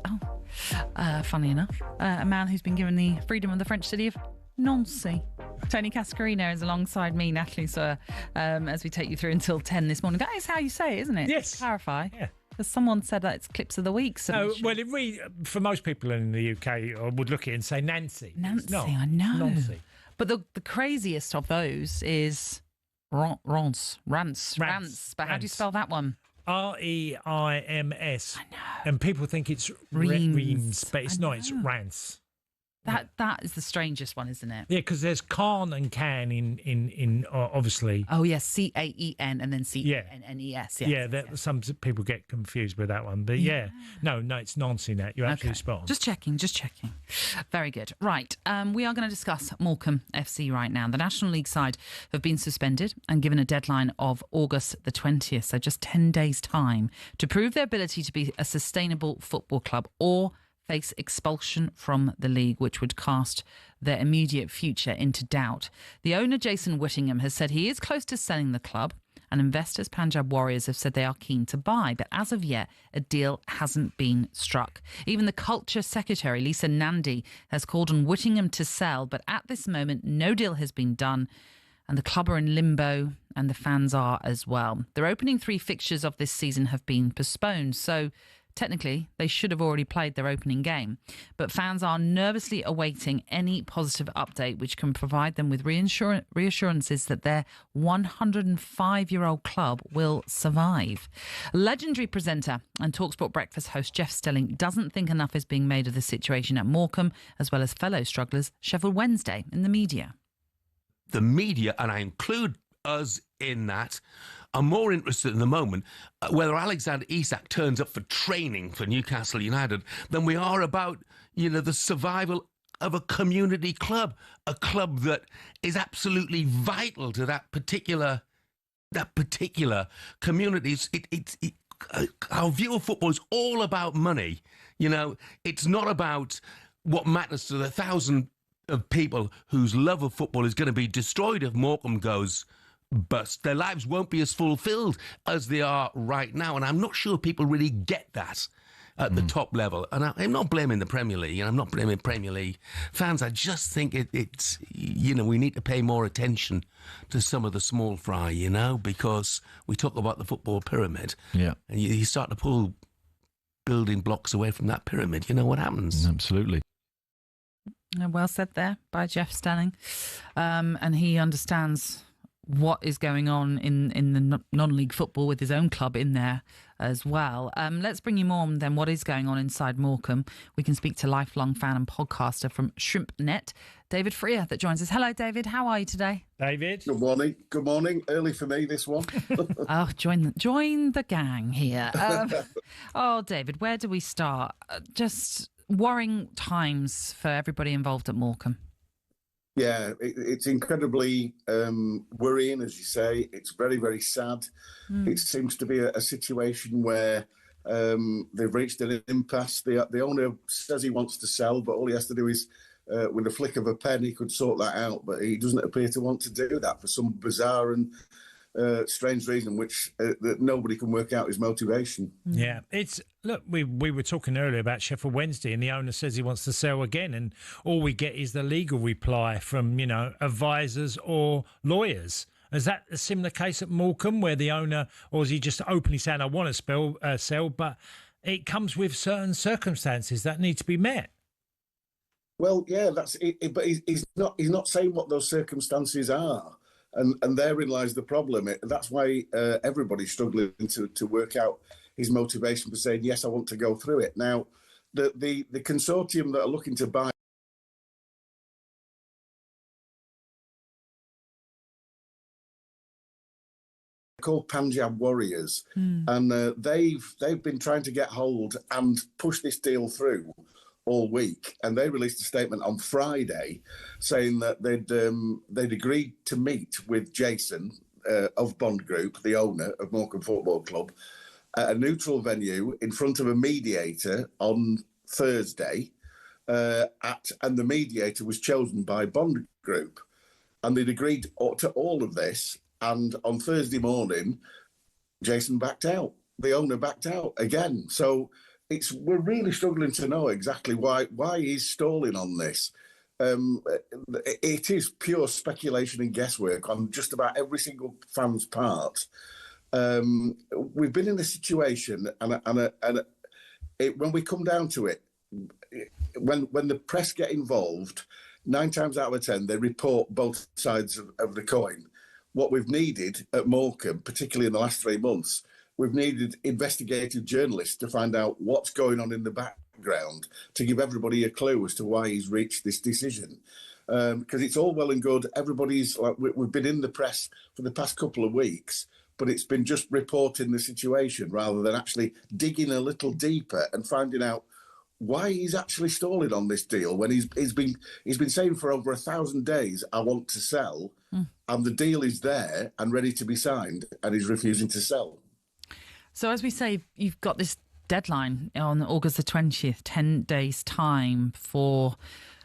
Speaker 2: Funny enough, a man who's been given the freedom of the French city of Nancy. Tony Cascarino is alongside me, Natalie Sawyer, as we take you through until 10 this morning. That is how you say it, isn't it?
Speaker 3: Yes.
Speaker 2: To clarify.
Speaker 3: Yeah.
Speaker 2: Because someone said that it's Clips of the Week.
Speaker 3: Well, for most people in the UK, would look at it and say Nancy.
Speaker 2: Nancy, I know. Nancy. But the craziest of those is Rance. But how do you spell that one?
Speaker 3: Reims.
Speaker 2: I know.
Speaker 3: And people think it's Reims, but it's not. It's Rance.
Speaker 2: That is the strangest one, isn't it?
Speaker 3: Yeah, because there's Caen and Can in obviously.
Speaker 2: Oh yes, Caen and then Cnnes.
Speaker 3: Yeah, some people get confused with that one, but no, it's Nancy. That you're absolutely spot on.
Speaker 2: Just checking. Very good. Right, we are going to discuss Morecambe FC right now. The National League side have been suspended and given a deadline of August the 20th, so just 10 days' time to prove their ability to be a sustainable football club or face expulsion from the league, which would cast their immediate future into doubt. The owner, Jason Whittingham, has said he is close to selling the club, and investors, Punjab Warriors, have said they are keen to buy. But as of yet, a deal hasn't been struck. Even the culture secretary, Lisa Nandi, has called on Whittingham to sell, but at this moment, no deal has been done. and the club are in limbo, and the fans are as well. Their opening 3 fixtures of this season have been postponed, so technically they should have already played their opening game. But fans are nervously awaiting any positive update which can provide them with reassurances that their 105-year-old club will survive. Legendary presenter and TalkSport breakfast host Jeff Stelling doesn't think enough is being made of the situation at Morecambe, as well as fellow strugglers Sheffield Wednesday in the media.
Speaker 6: The media, and I include us in that, are more interested in the moment whether Alexander Isak turns up for training for Newcastle United than we are about, the survival of a community club, a club that is absolutely vital to that particular community. Our view of football is all about money. It's not about what matters to the thousand of people whose love of football is going to be destroyed if Morecambe goes bust. Their lives won't be as fulfilled as they are right now, and I'm not sure people really get that at the top level. And I'm not blaming the Premier League, and I'm not blaming Premier League fans. I just think it's we need to pay more attention to some of the small fry, because we talk about the football pyramid, and you start to pull building blocks away from that pyramid. You know what happens?
Speaker 17: Absolutely.
Speaker 2: Well said there by Jeff Stelling, and he understands what is going on in the non-league football with his own club in there as well. Let's bring you more on then what is going on inside Morecambe. We can speak to lifelong fan and podcaster from Shrimpnet, David Freer, that joins us. Hello, David. How are you today?
Speaker 3: David.
Speaker 20: Good morning. Good morning. Early for me, this one.
Speaker 2: Oh, join the gang here. David, where do we start? Just worrying times for everybody involved at Morecambe.
Speaker 20: Yeah, it's incredibly worrying, as you say. It's very, very sad. It seems to be a situation where they've reached an impasse. The owner says he wants to sell, but all he has to do is, with a flick of a pen, he could sort that out. But he doesn't appear to want to do that for some bizarre and strange reason, which that nobody can work out his motivation.
Speaker 3: Yeah, look, we were talking earlier about Sheffield Wednesday, and the owner says he wants to sell again, and all we get is the legal reply from advisors or lawyers. Is that a similar case at Morecambe, where the owner, or is he just openly saying I want to sell, but it comes with certain circumstances that need to be met?
Speaker 20: Well, yeah, that's it, but he's not saying what those circumstances are. And therein lies the problem. That's why everybody's struggling to work out his motivation for saying, yes, I want to go through it. Now, the consortium that are looking to buy called Punjab Warriors, and they've been trying to get hold and push this deal through all week, and they released a statement on Friday saying that they'd agreed to meet with Jason of Bond Group, the owner of Morecambe Football Club, at a neutral venue in front of a mediator on Thursday, and the mediator was chosen by Bond Group, and they'd agreed to all of this. And on Thursday morning, Jason backed out. The owner backed out again. So we're really struggling to know exactly why he's stalling on this. It is pure speculation and guesswork on just about every single fan's part. We've been in a situation, and when we come down to it, when the press get involved, 9 times out of 10 they report both sides of the coin. What we've needed at Morecambe, particularly in the last 3 months, we've needed investigative journalists to find out what's going on in the background, to give everybody a clue as to why he's reached this decision. Because it's all well and good. Everybody's like, we've been in the press for the past couple of weeks, but it's been just reporting the situation rather than actually digging a little deeper and finding out why he's actually stalling on this deal when he's been saying for over 1,000 days, I want to sell, and the deal is there and ready to be signed, and he's refusing to sell.
Speaker 2: So as we say, you've got this deadline on August the 20th, 10 days' time for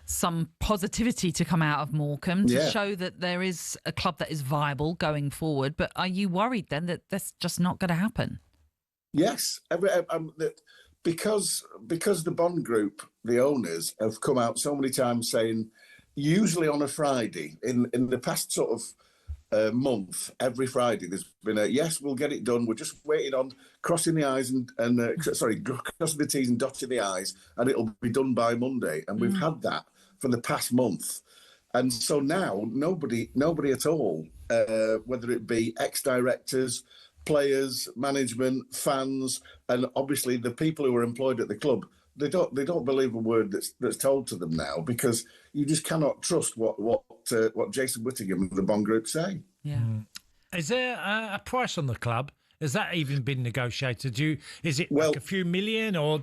Speaker 2: some positivity to come out of Morecambe to show that there is a club that is viable going forward. But are you worried then that that's just not going to happen?
Speaker 20: Yes. Because the Bond Group, the owners, have come out so many times saying, usually on a Friday, in the past sort of month, every Friday, there's been a yes, we'll get it done. We're just waiting on crossing the I's crossing the T's and dotting the I's, and it'll be done by Monday. And we've had that for the past month. And so now nobody at all, whether it be ex-directors, players, management, fans, and obviously the people who are employed at the club, they don't believe a word that's told to them now, because you just cannot trust what Jason Whittingham and the Bond Group say.
Speaker 2: Yeah.
Speaker 3: Is there a price on the club? Has that even been negotiated? Is it like a few million, or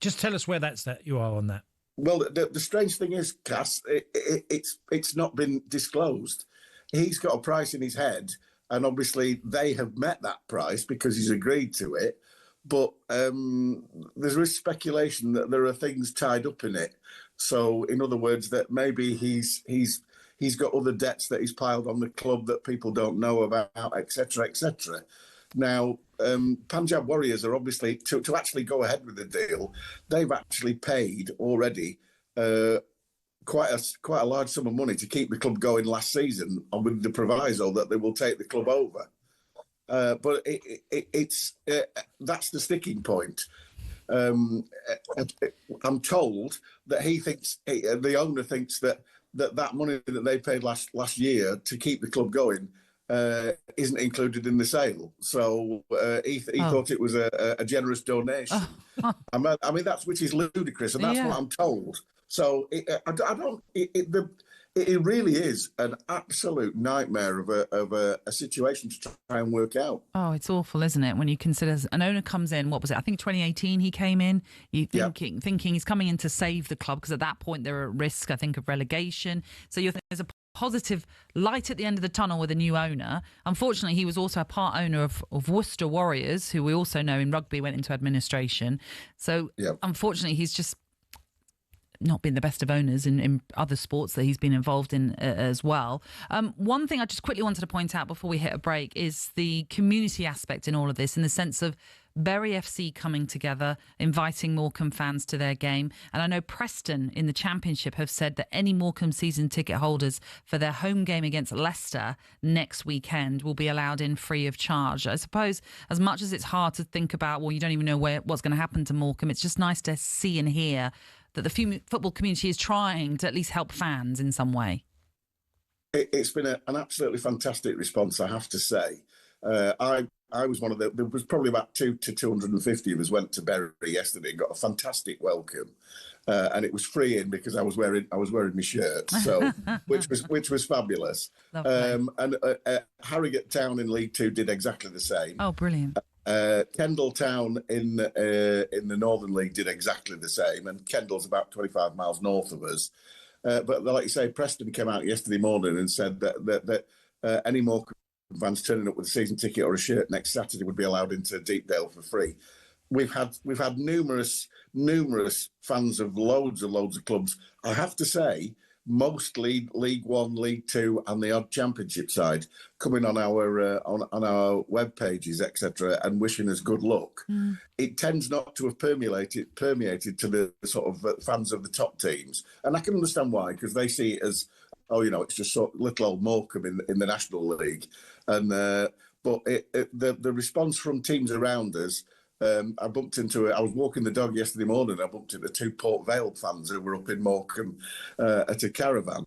Speaker 3: just tell us where you are on that?
Speaker 20: Well, the strange thing is, Cass, it's not been disclosed. He's got a price in his head, and obviously they have met that price because he's agreed to it. But there is speculation that there are things tied up in it. So, in other words, that maybe he's got other debts that he's piled on the club that people don't know about, etc., etc. Now, Punjab Warriors are obviously, to actually go ahead with the deal, they've actually paid already quite a large sum of money to keep the club going last season, and with the proviso that they will take the club over. But it's that's the sticking point. I'm told that he thinks, the owner thinks that money that they paid last year to keep the club going isn't included in the sale. So he thought it was a generous donation. I mean, which is ludicrous, and that's what I'm told. So it really is an absolute nightmare of a situation to try and work out.
Speaker 2: Oh, it's awful, isn't it? When you consider an owner comes in, what was it? I think 2018 he came in, thinking he's coming in to save the club, because at that point they're at risk, I think, of relegation. So there's a positive light at the end of the tunnel with a new owner. Unfortunately, he was also a part owner of Worcester Warriors, who we also know in rugby went into administration. So unfortunately, he's just not been the best of owners in other sports that he's been involved in as well. One thing I just quickly wanted to point out before we hit a break is the community aspect in all of this, in the sense of Bury FC coming together, inviting Morecambe fans to their game. And I know Preston in the Championship have said that any Morecambe season ticket holders for their home game against Leicester next weekend will be allowed in free of charge. I suppose, as much as it's hard to think about, well, you don't even know what's going to happen to Morecambe, it's just nice to see and hear that the football community is trying to at least help fans in some way.
Speaker 20: It's been an absolutely fantastic response, I have to say. I was one of there was probably about 200 to 250 of us went to Bury yesterday and got a fantastic welcome, and it was free in because I was wearing my shirt, so which was fabulous. And Harrogate Town in League Two did exactly the same.
Speaker 2: Oh, brilliant.
Speaker 20: Kendal Town in the Northern League did exactly the same, and Kendal's about 25 miles north of us. But like you say, Preston came out yesterday morning and said that any more fans turning up with a season ticket or a shirt next Saturday would be allowed into Deepdale for free. We've had numerous fans of loads of clubs. I have to say, mostly League One, League Two, and the odd Championship side coming on our web pages, etc., and wishing us good luck. It tends not to have permeated to the sort of fans of the top teams, and I can understand why, because they see it as, it's just sort of little old Morecambe in the National League, and but the response from teams around us. I bumped into I was walking the dog yesterday morning. I bumped into 2 Port Vale fans who were up in Morecambe at a caravan,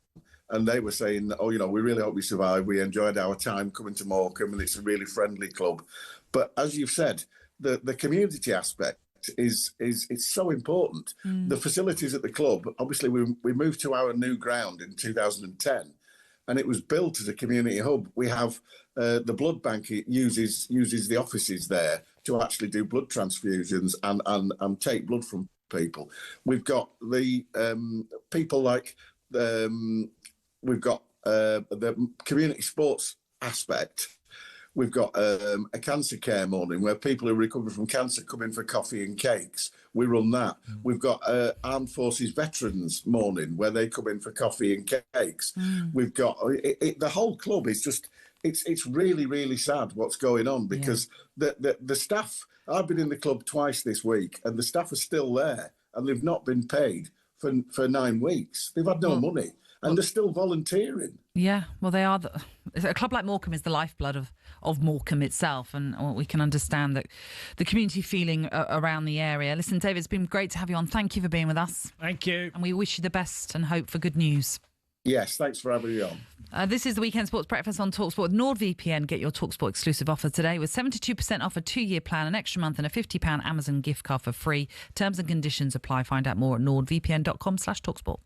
Speaker 20: and they were saying, we really hope we survive. We enjoyed our time coming to Morecambe, and it's a really friendly club. But as you've said, the community aspect is so important. The facilities at the club, obviously, we moved to our new ground in 2010. And it was built as a community hub. We have the blood bank. It uses the offices there to actually do blood transfusions and take blood from people. We've got the people like we've got the community sports aspect. We've got a cancer care morning where people who recover from cancer come in for coffee and cakes. We run that. We've got Armed Forces Veterans morning where they come in for coffee and cakes. We've got the whole club is just, it's really, really sad what's going on, because the staff, I've been in the club twice this week, and the staff are still there and they've not been paid for 9 weeks. They've had no money, and they're still volunteering.
Speaker 2: Yeah, well, they are. A club like Morecambe is the lifeblood of Morecambe itself, and we can understand that the community feeling around the area. Listen, David, it's been great to have you on. Thank you for being with us.
Speaker 3: Thank you.
Speaker 2: And we wish you the best and hope for good news.
Speaker 20: Yes, thanks for having me on.
Speaker 2: This is the Weekend Sports Breakfast on TalkSport. NordVPN, get your TalkSport exclusive offer today with 72% off a 2-year plan, an extra month and a £50 Amazon gift card for free. Terms and conditions apply. Find out more at nordvpn.com/TalkSport.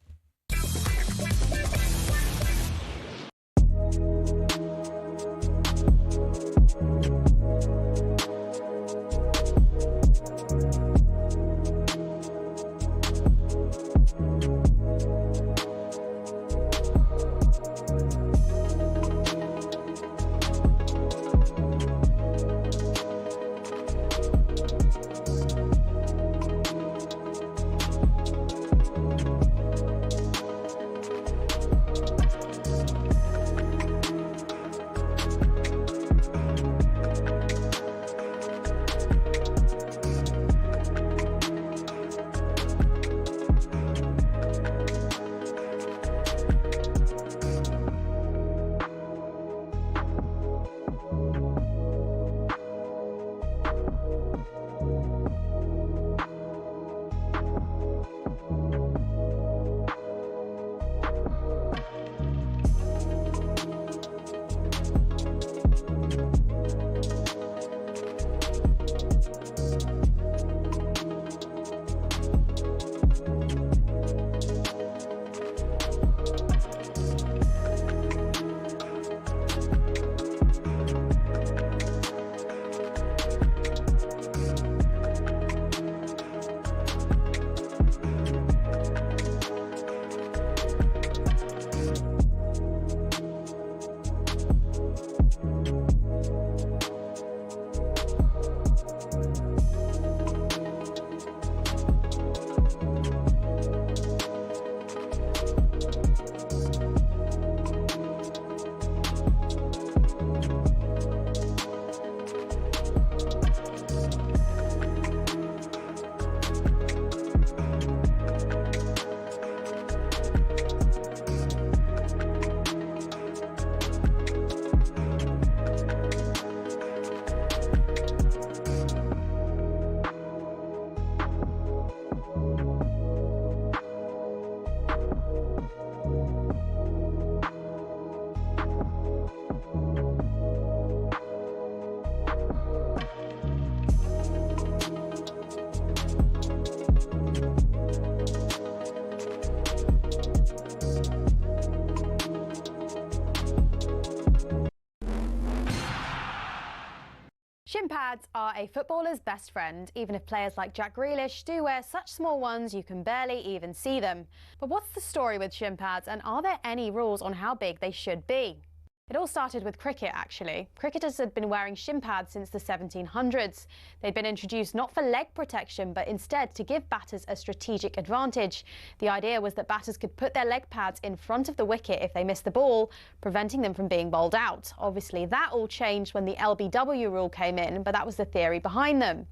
Speaker 1: Shin pads are a footballer's best friend, even if players like Jack Grealish do wear such small ones you can barely even see them. But what's the story with shin pads, and are there any rules on how big they should be? It all started with cricket, actually. Cricketers had been wearing shin pads since the 1700s. They'd been introduced not for leg protection, but instead to give batters a strategic advantage. The idea was that batters could put their leg pads in front of the wicket if they missed the ball, preventing them from being bowled out. Obviously, that all changed when the LBW rule came in, but that was the theory behind them.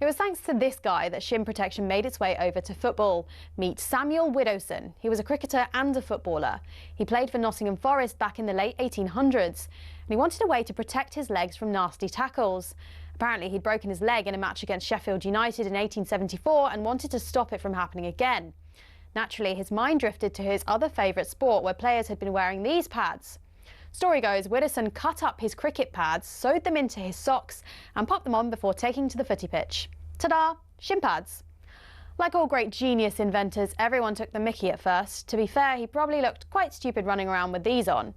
Speaker 1: It was thanks to this guy that shin protection made its way over to football. Meet Samuel Widdowson. He was a cricketer and a footballer. He played for Nottingham Forest back in the late 1800s, and he wanted a way to protect his legs from nasty tackles. Apparently, he'd broken his leg in a match against Sheffield United in 1874 and wanted to stop it from happening again. Naturally, his mind drifted to his other favourite sport, where players had been wearing these pads. Story goes, Widdowson cut up his cricket pads, sewed them into his socks and popped them on before taking to the footy pitch. Ta-da! Shin pads. Like all great genius inventors, everyone took the mickey at first. To be fair, he probably looked quite stupid running around with these on.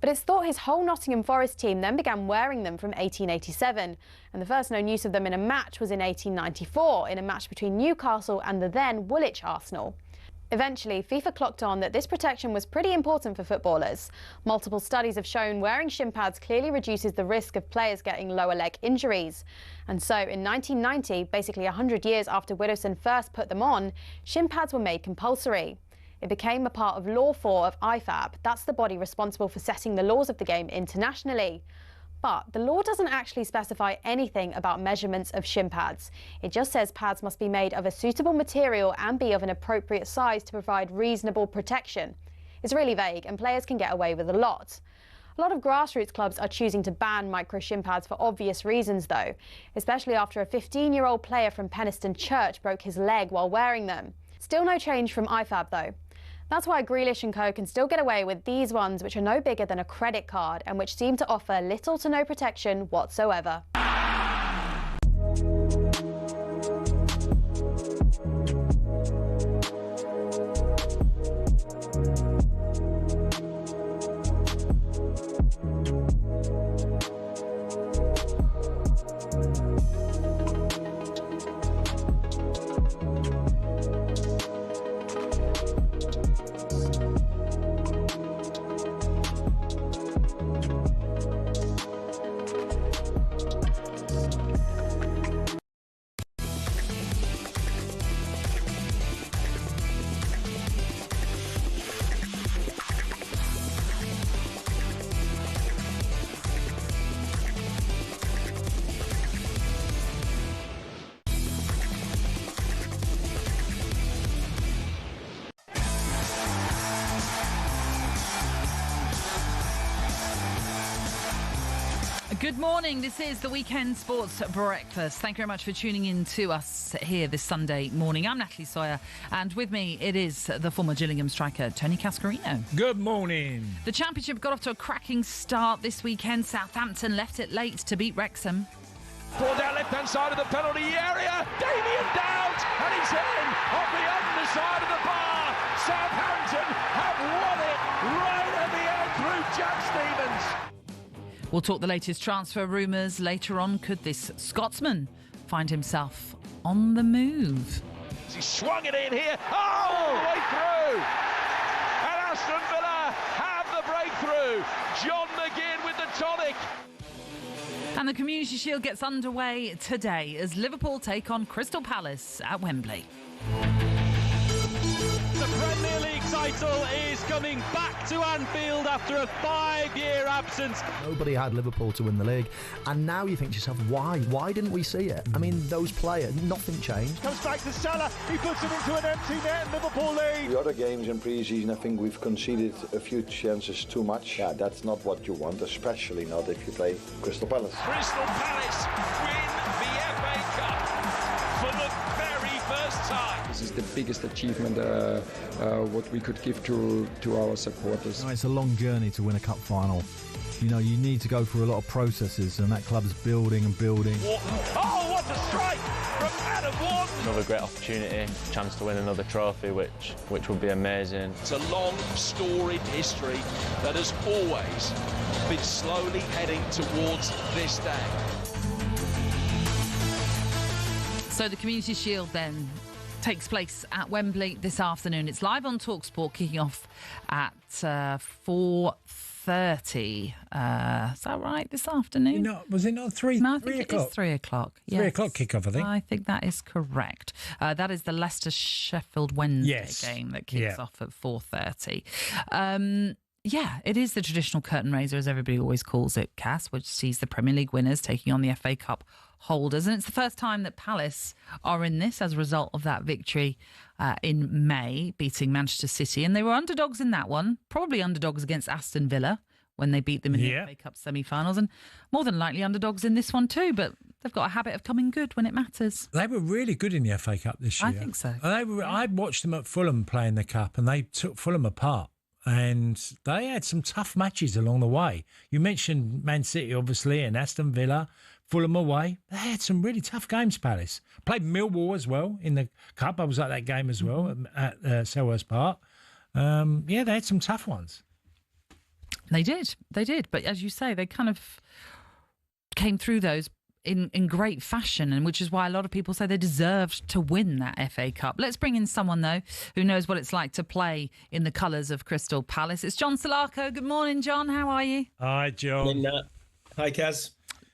Speaker 1: But it's thought his whole Nottingham Forest team then began wearing them from 1887, and the first known use of them in a match was in 1894, in a match between Newcastle and the then Woolwich Arsenal. Eventually, FIFA clocked on that this protection was pretty important for footballers. Multiple studies have shown wearing shin pads clearly reduces the risk of players getting lower leg injuries. And so in 1990, basically 100 years after Widdowson first put them on, shin pads were made compulsory. It became a part of Law 4 of IFAB. That's the body responsible for setting the laws of the game internationally. But the law doesn't actually specify anything about measurements of shin pads. It just says pads must be made of a suitable material and be of an appropriate size to provide reasonable protection. It's really vague, and players can get away with a lot. A lot of grassroots clubs are choosing to ban micro shin pads for obvious reasons though, especially after a 15-year-old player from Penistone Church broke his leg while wearing them. Still no change from IFAB though. That's why Grealish & Co can still get away with these ones, which are no bigger than a credit card and which seem to offer little to no protection whatsoever.
Speaker 2: Good morning. This is the Weekend Sports Breakfast. Thank you very much for tuning in to us here this Sunday morning. I'm Natalie Sawyer, and with me it is the former Gillingham striker, Tony Cascarino.
Speaker 3: Good morning.
Speaker 2: The Championship got off to a cracking start this weekend. Southampton left it late to beat Wrexham.
Speaker 4: Ball down left-hand side of the penalty area. Damien Downs, and he's in on the underside of the bar. Southampton have won it right at the end through Jack Stevens.
Speaker 2: We'll talk the latest transfer rumours later on. Could this Scotsman find himself on the move?
Speaker 4: He swung it in here. Oh, way through. And Aston Villa have the breakthrough. John McGinn with the tonic.
Speaker 2: And the Community Shield gets underway today as Liverpool take on Crystal Palace at Wembley.
Speaker 11: The Premier League title is coming back to Anfield after a 5-year absence.
Speaker 14: Nobody had Liverpool to win the league, and now you think to yourself, why? Why didn't we see it? I mean, those players, nothing changed.
Speaker 11: Comes back to Salah, he puts it into an empty net, and Liverpool lead.
Speaker 15: The other games in pre-season, I think we've conceded a few chances too much. Yeah, that's not what you want, especially not if you play Crystal Palace.
Speaker 4: Crystal Palace win the FA Cup for the very first time.
Speaker 16: This is the biggest achievement what we could give to our supporters.
Speaker 17: You know, it's a long journey to win a cup final. You know, you need to go through a lot of processes, and that club's building and building.
Speaker 4: Oh, what a strike from Adam Wharton!
Speaker 18: Another great opportunity, chance to win another trophy, which would be amazing.
Speaker 4: It's a long, storied history that has always been slowly heading towards this day.
Speaker 2: So the Community Shield then takes place at Wembley this afternoon. It's live on TalkSport, kicking off at 4:30. Is that right? This afternoon?
Speaker 3: Was it not 3
Speaker 2: No, I think
Speaker 3: 3
Speaker 2: it
Speaker 3: o'clock?
Speaker 2: is 3 o'clock.
Speaker 3: 3 o'clock kick-off, I think.
Speaker 2: I think that is correct. That is the Leicester Sheffield Wednesday game that kicks off at 4:30. Yeah, it is the traditional curtain raiser, as everybody always calls it, Cass, which sees the Premier League winners taking on the FA Cup holders. And it's the first time that Palace are in this as a result of that victory in May, beating Manchester City. And they were underdogs in that one, probably underdogs against Aston Villa when they beat them in the FA Cup semi-finals, and more than likely underdogs in this one too. But they've got a habit of coming good when it matters.
Speaker 3: They were really good in the FA Cup this year.
Speaker 2: I think so.
Speaker 3: I watched them at Fulham playing the Cup, and they took Fulham apart. And they had some tough matches along the way. You mentioned Man City, obviously, and Aston Villa, Fulham away. They had some really tough games, Palace. Played Millwall as well in the Cup. I was at that game as well at Selhurst Park. They had some tough ones.
Speaker 2: They did. But as you say, they kind of came through those in great fashion, and which is why a lot of people say they deserved to win that FA Cup. Let's bring in someone, though, who knows what it's like to play in the colours of Crystal Palace. It's John Salako. Good morning, John. How are you?
Speaker 3: Hi, John.
Speaker 21: Hi, Kaz.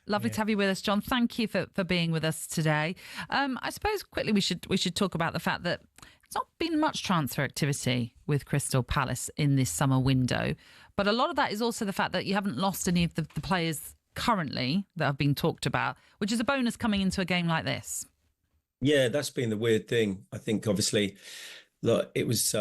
Speaker 2: Lovely to have you with us, John. Thank you for being with us today. I suppose quickly we should talk about the fact that it's not been much transfer activity with Crystal Palace in this summer window, but a lot of that is also the fact that you haven't lost any of the players currently that have been talked about, which is a bonus coming into a game like this.
Speaker 21: Yeah, that's been the weird thing. I think, obviously, look, it was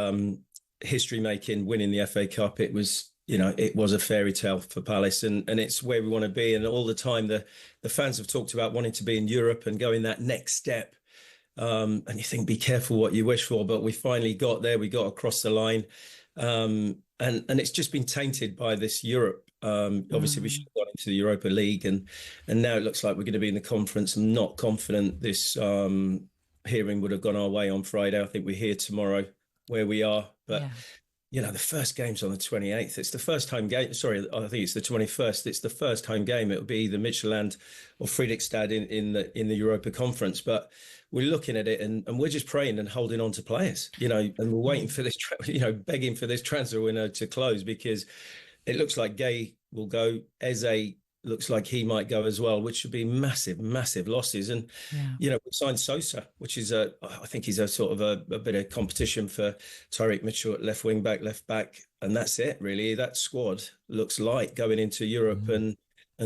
Speaker 21: history making, winning the FA Cup. It was, it was a fairy tale for Palace, and it's where we want to be. And all the time, the fans have talked about wanting to be in Europe and going that next step. And you think, be careful what you wish for. But we finally got there. We got across the line. And it's just been tainted by this Europe. Obviously, we should have gone into the Europa League, and now it looks like we're going to be in the conference. I'm not confident this hearing would have gone our way on Friday. I think we're here tomorrow where we are. But, the first game's on the 28th. It's the first home game. Sorry, I think it's the 21st. It's the first home game. It'll be either Midtjylland or Fredrikstad in the Europa Conference. But we're looking at it and we're just praying and holding on to players, and we're waiting for this, begging for this transfer window to close, because it looks like Gay will go. Eze looks like he might go as well, which would be massive, massive losses. And, we signed Sosa, which is I think he's a sort of a bit of competition for Tyreek Mitchell at left back. And that's it, really. That squad looks light going into Europe and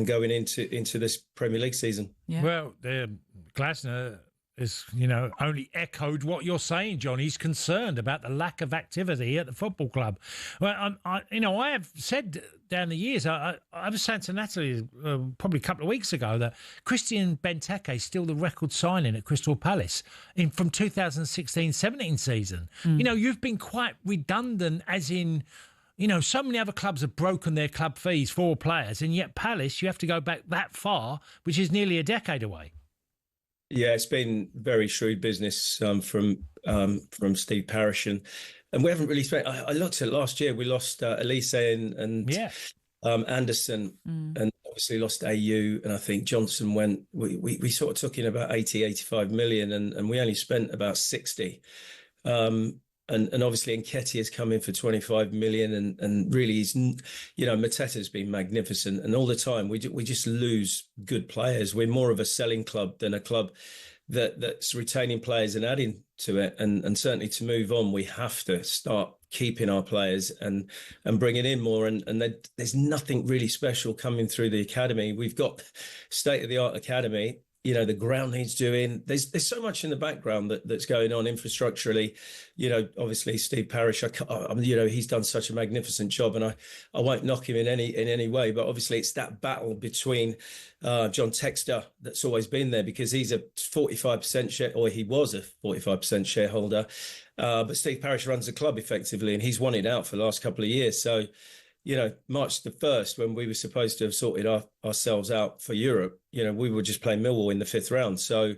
Speaker 21: going into this Premier League season.
Speaker 3: Yeah. Well, Glasner has, only echoed what you're saying, John. He's concerned about the lack of activity at the football club. Well, I have said down the years, I was saying to Natalie probably a couple of weeks ago that Christian Benteke is still the record signing at Crystal Palace from 2016-17 season. You've been quite redundant, as in, so many other clubs have broken their club fees for players, and yet Palace, you have to go back that far, which is nearly a decade away.
Speaker 21: Yeah, it's been very shrewd business from Steve Parish, and we haven't really spent. I looked at last year. We lost Elise and Anderson, and obviously lost AU, and I think Johnson went. We sort of took in about 85 million, and we only spent about 60. And obviously Nketiah has come in for 25 million, and really he's, Mateta's been magnificent, and all the time we just lose good players. We're more of a selling club than a club that's retaining players and adding to it, and certainly to move on we have to start keeping our players and bringing in more, and there's nothing really special coming through the academy. We've got state-of-the-art academy. The ground needs doing. There's so much in the background that's going on infrastructurally. Obviously Steve Parish, he's done such a magnificent job, and I won't knock him in any way. But obviously it's that battle between John Textor that's always been there, because he's a 45% share, or he was a 45% shareholder. But Steve Parish runs the club effectively, and he's won it out for the last couple of years. So, March the 1st, when we were supposed to have sorted ourselves out for Europe, we were just playing Millwall in the 5th round. So,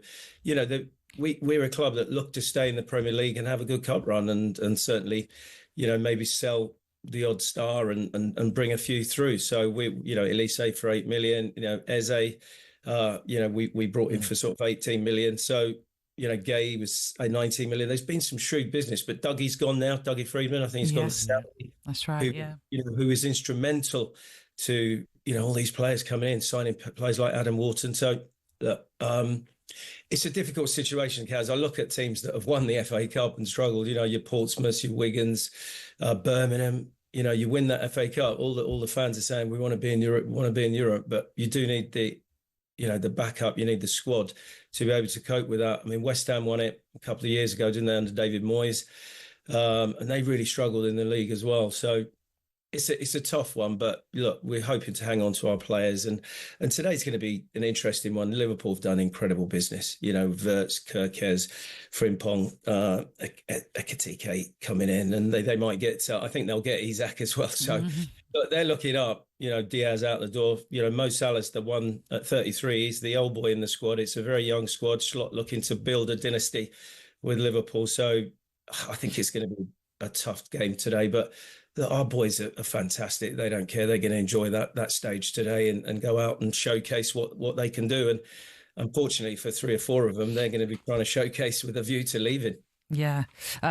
Speaker 21: we're a club that look to stay in the Premier League and have a good cup run, and certainly, maybe sell the odd star and bring a few through. So Elise for 8 million, Eze, we brought in for sort of 18 million. So, Gay was 19 million. There's been some shrewd business, but Dougie's gone now. Dougie Friedman, I think he's gone to Saudi.
Speaker 2: That's right,
Speaker 21: who is instrumental to, all these players coming in, signing players like Adam Wharton. So, look, it's a difficult situation, Kaz. I look at teams that have won the FA Cup and struggled, your Portsmouth, your Wiggins, Birmingham. You win that FA Cup, all the fans are saying, we want to be in Europe, but you do need the backup, you need the squad to be able to cope with that. I mean, West Ham won it a couple of years ago, didn't they, under David Moyes? And they really struggled in the league as well. So it's a tough one, but look, we're hoping to hang on to our players. And today's going to be an interesting one. Liverpool have done incredible business. Wirtz, Kerkez, Frimpong, Ekitike coming in, and they might get, I think they'll get Isak as well. So but they're looking up, Diaz out the door. Mo Salah's the one at 33. He's the old boy in the squad. It's a very young squad. Slot looking to build a dynasty with Liverpool. So I think it's going to be a tough game today. But our boys are fantastic. They don't care. They're going to enjoy that stage today and go out and showcase what they can do. And unfortunately for 3 or 4 of them, they're going to be trying to showcase with a view to leaving.
Speaker 2: Yeah.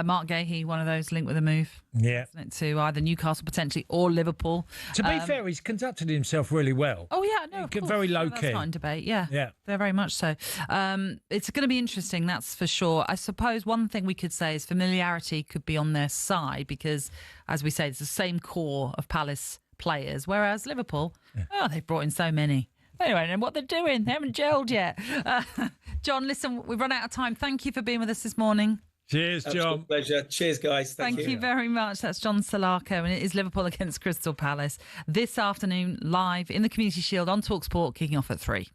Speaker 2: Mark Gahey, one of those linked with a move.
Speaker 3: Yeah.
Speaker 2: Isn't it, to either Newcastle potentially or Liverpool.
Speaker 3: To be fair, he's conducted himself really well.
Speaker 2: Oh, yeah. No, of course.
Speaker 3: Very low
Speaker 2: That's
Speaker 3: key.
Speaker 2: not in debate. Yeah.
Speaker 3: Yeah.
Speaker 2: They're very much so. It's going to be interesting, that's for sure. I suppose one thing we could say is familiarity could be on their side because, as we say, it's the same core of Palace players, whereas Liverpool, they've brought in so many. Anyway, and what they're doing, they haven't gelled yet. John, listen, we've run out of time. Thank you for being with us this morning.
Speaker 3: Cheers, John.
Speaker 21: Absolute pleasure. Cheers, guys.
Speaker 2: Thank you very much. That's John Salako, and it is Liverpool against Crystal Palace this afternoon, live in the Community Shield on TalkSport, kicking off at 3.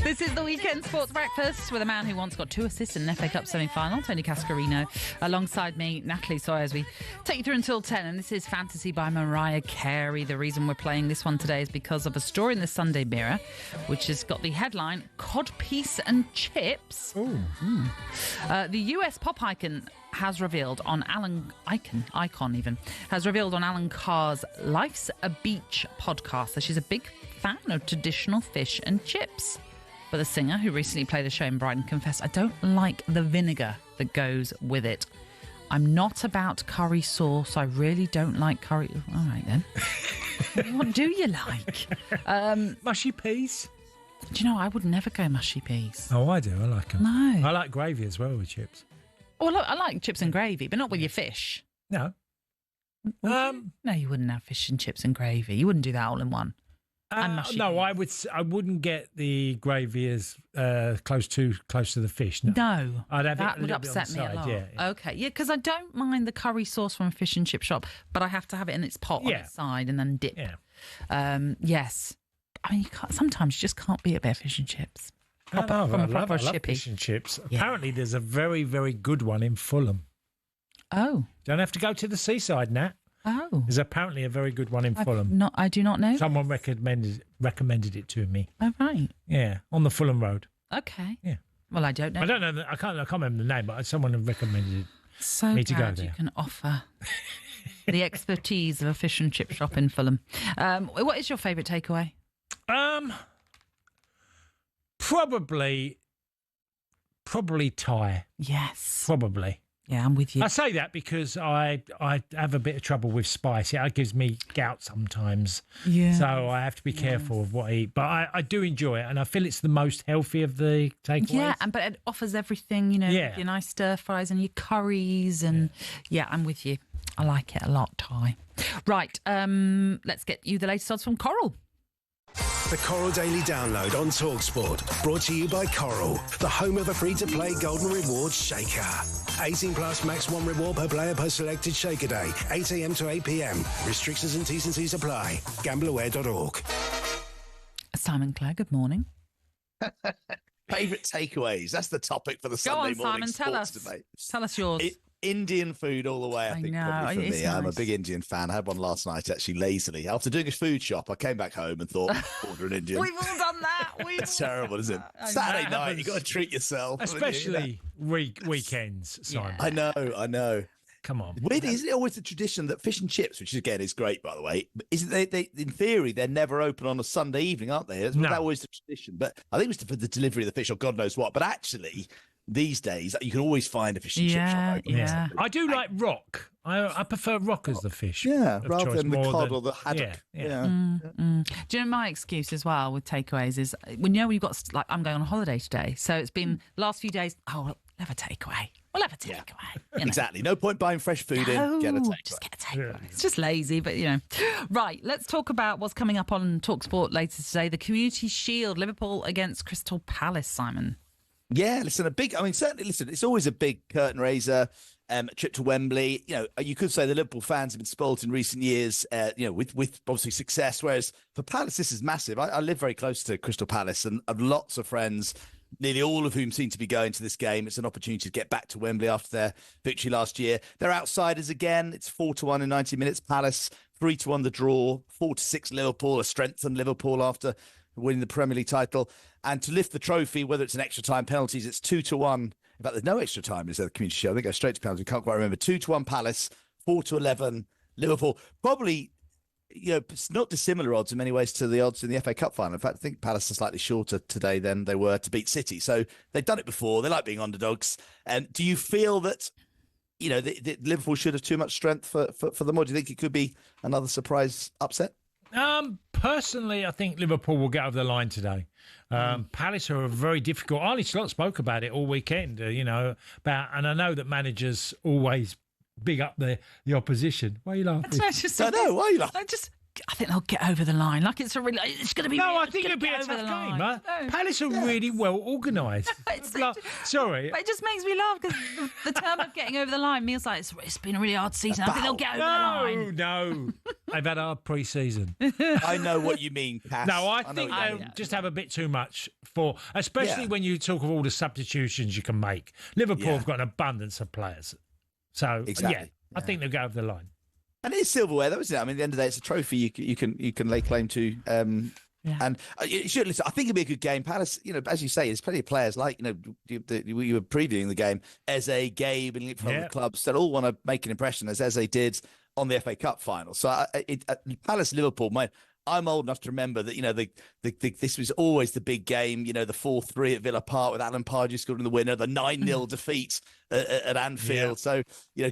Speaker 2: This is the Weekend Sports Breakfast with a man who once got 2 assists in an FA Cup semi-final, Tony Cascarino, alongside me, Natalie Sawyer, as we take you through until 10. And this is Fantasy by Mariah Carey. The reason we're playing this one today is because of a story in the Sunday Mirror, which has got the headline, Codpiece and Chips. The US pop icon has revealed on Alan Carr's Life's a Beach podcast that she's a big fan of traditional fish and chips. But the singer, who recently played a show in Brighton, confessed, I don't like the vinegar that goes with it. I'm not about curry sauce. I really don't like curry. All right, then. What do you like?
Speaker 3: Mushy peas.
Speaker 2: Do you know, I would never go mushy peas.
Speaker 3: Oh, I do. I like them.
Speaker 2: No.
Speaker 3: I like gravy as well with chips.
Speaker 2: Well, I like chips and gravy, but not with your fish.
Speaker 3: No.
Speaker 2: No, you wouldn't have fish and chips and gravy. You wouldn't do that all in one.
Speaker 3: No, I wouldn't get the gravy as close to the fish. No, I'd have
Speaker 2: that
Speaker 3: it
Speaker 2: would
Speaker 3: a little bit on
Speaker 2: upset
Speaker 3: the
Speaker 2: me a
Speaker 3: side,
Speaker 2: lot.
Speaker 3: Yeah.
Speaker 2: Okay, yeah, because I don't mind the curry sauce from a fish and chip shop, but I have to have it in its pot on its side and then dip.
Speaker 3: Yeah.
Speaker 2: Yes, I mean sometimes you just can't beat a bit of fish and chips.
Speaker 3: I love
Speaker 2: chippy.
Speaker 3: fish and chips. Yeah. Apparently, there's a very, very good one in Fulham.
Speaker 2: Oh,
Speaker 3: don't have to go to the seaside, Nat.
Speaker 2: Oh,
Speaker 3: there's apparently a very good one in Fulham.
Speaker 2: I do not know.
Speaker 3: Someone recommended it to me.
Speaker 2: Oh, right.
Speaker 3: Yeah, on the Fulham Road.
Speaker 2: Okay.
Speaker 3: Yeah.
Speaker 2: Well, I don't know.
Speaker 3: I don't know. I can't remember the name, but someone had recommended
Speaker 2: so
Speaker 3: me to go
Speaker 2: glad
Speaker 3: there.
Speaker 2: You can offer the expertise of a fish and chip shop in Fulham. What is your favourite takeaway?
Speaker 3: Probably Thai.
Speaker 2: Yes.
Speaker 3: Probably.
Speaker 2: Yeah, I'm with you.
Speaker 3: I say that because I have a bit of trouble with spice. It gives me gout sometimes.
Speaker 2: Yeah.
Speaker 3: So I have to be careful of what I eat. But I do enjoy it, and I feel it's the most healthy of the takeaways.
Speaker 2: Yeah, but it offers everything, your nice stir fries and your curries. And yeah, I'm with you. I like it a lot, Thai. Right, let's get you the latest odds from Coral.
Speaker 5: The Coral Daily Download on TalkSport. Brought to you by Coral, the home of the free-to-play Golden Rewards Shaker. 18 plus max 1 reward per player per selected Shaker day. 8 a.m. to 8 p.m. Restrictions and T's and C's apply. Gambleaware.org.
Speaker 2: Simon Clare, good morning.
Speaker 22: Favourite takeaways. That's the topic for the Sunday morning sports debate.
Speaker 2: Tell us yours.
Speaker 22: Indian food all the way, I think, probably for me. I'm a big Indian fan. I had one last night, actually, lazily. After doing a food shop, I came back home and thought, order an Indian.
Speaker 2: We've all done that.
Speaker 22: It's terrible, isn't it? Saturday night, you've got to treat yourself.
Speaker 3: Especially weekends, Simon.
Speaker 22: I know.
Speaker 3: Come on.
Speaker 22: Weird, isn't it always the tradition that fish and chips, which again is great, by the way, isn't they in theory, they're never open on a Sunday evening, aren't they? That's always the tradition. But I think it was for the delivery of the fish or God knows what. But actually, these days, you can always find a fish and chip shop open.
Speaker 2: Yeah.
Speaker 3: I do like rock. I prefer rock as the fish.
Speaker 22: Yeah, rather than the cod or the haddock.
Speaker 3: Yeah.
Speaker 2: Do you know my excuse as well with takeaways is when we've got, like, I'm going on holiday today. So it's been last few days, we'll have a takeaway. We'll have a takeaway.
Speaker 22: Exactly. No point buying fresh food in. Get a takeaway.
Speaker 2: Just get a takeaway. It's just lazy, but Right, let's talk about what's coming up on TalkSport later today. The Community Shield, Liverpool against Crystal Palace, Simon.
Speaker 22: Yeah, certainly, it's always a big curtain raiser, trip to Wembley. You could say the Liverpool fans have been spoilt in recent years, with obviously success, whereas for Palace, this is massive. I live very close to Crystal Palace and have lots of friends, nearly all of whom seem to be going to this game. It's an opportunity to get back to Wembley after their victory last year. They're outsiders again. It's 4-1 in 90 minutes. Palace, 3-1 the draw, 4-6 Liverpool, a strengthened Liverpool after winning the Premier League title. And to lift the trophy, whether it's an extra time penalties, it's 2-1. In fact, there's no extra time. Is there the Community Shield? I think it goes straight to penalties. We can't quite remember. 2-1 Palace, 4-11 Liverpool. Probably, it's not dissimilar odds in many ways to the odds in the FA Cup final. In fact, I think Palace are slightly shorter today than they were to beat City. So they've done it before. They like being underdogs. And do you feel that, Liverpool should have too much strength for them, or do you think it could be another surprise upset?
Speaker 3: Personally, I think Liverpool will get over the line today. Palace are a very difficult. Arnie Slot spoke about it all weekend, and I know that managers always big up the opposition. Why are you laughing?
Speaker 22: I know, why are you laughing?
Speaker 2: I think they'll get over the line. Like it's going to be.
Speaker 3: No, I think it'll be a tough game. Palace are really well organised. Sorry,
Speaker 2: but it just makes me laugh because the term of getting over the line feels like it's been a really hard season. I think they'll get over the line.
Speaker 3: No, they've had our pre-season.
Speaker 22: I know what you mean, Cass.
Speaker 3: No, I think they'll just have a bit too much especially when you talk of all the substitutions you can make. Liverpool have got an abundance of players, so I think they'll go over the line.
Speaker 22: And it is silverware, though, isn't it? I mean, at the end of the day, it's a trophy you can lay claim to. And you should listen. I think it'll be a good game. Palace, as you say, there's plenty of players like you were previewing the game. Eze, Gabe, and from the clubs that all want to make an impression, as Eze did on the FA Cup final. So Palace, Liverpool. I'm old enough to remember that, this was always the big game, the 4-3 at Villa Park with Alan Pardew scoring the winner, the 9-0 defeat at Anfield. So,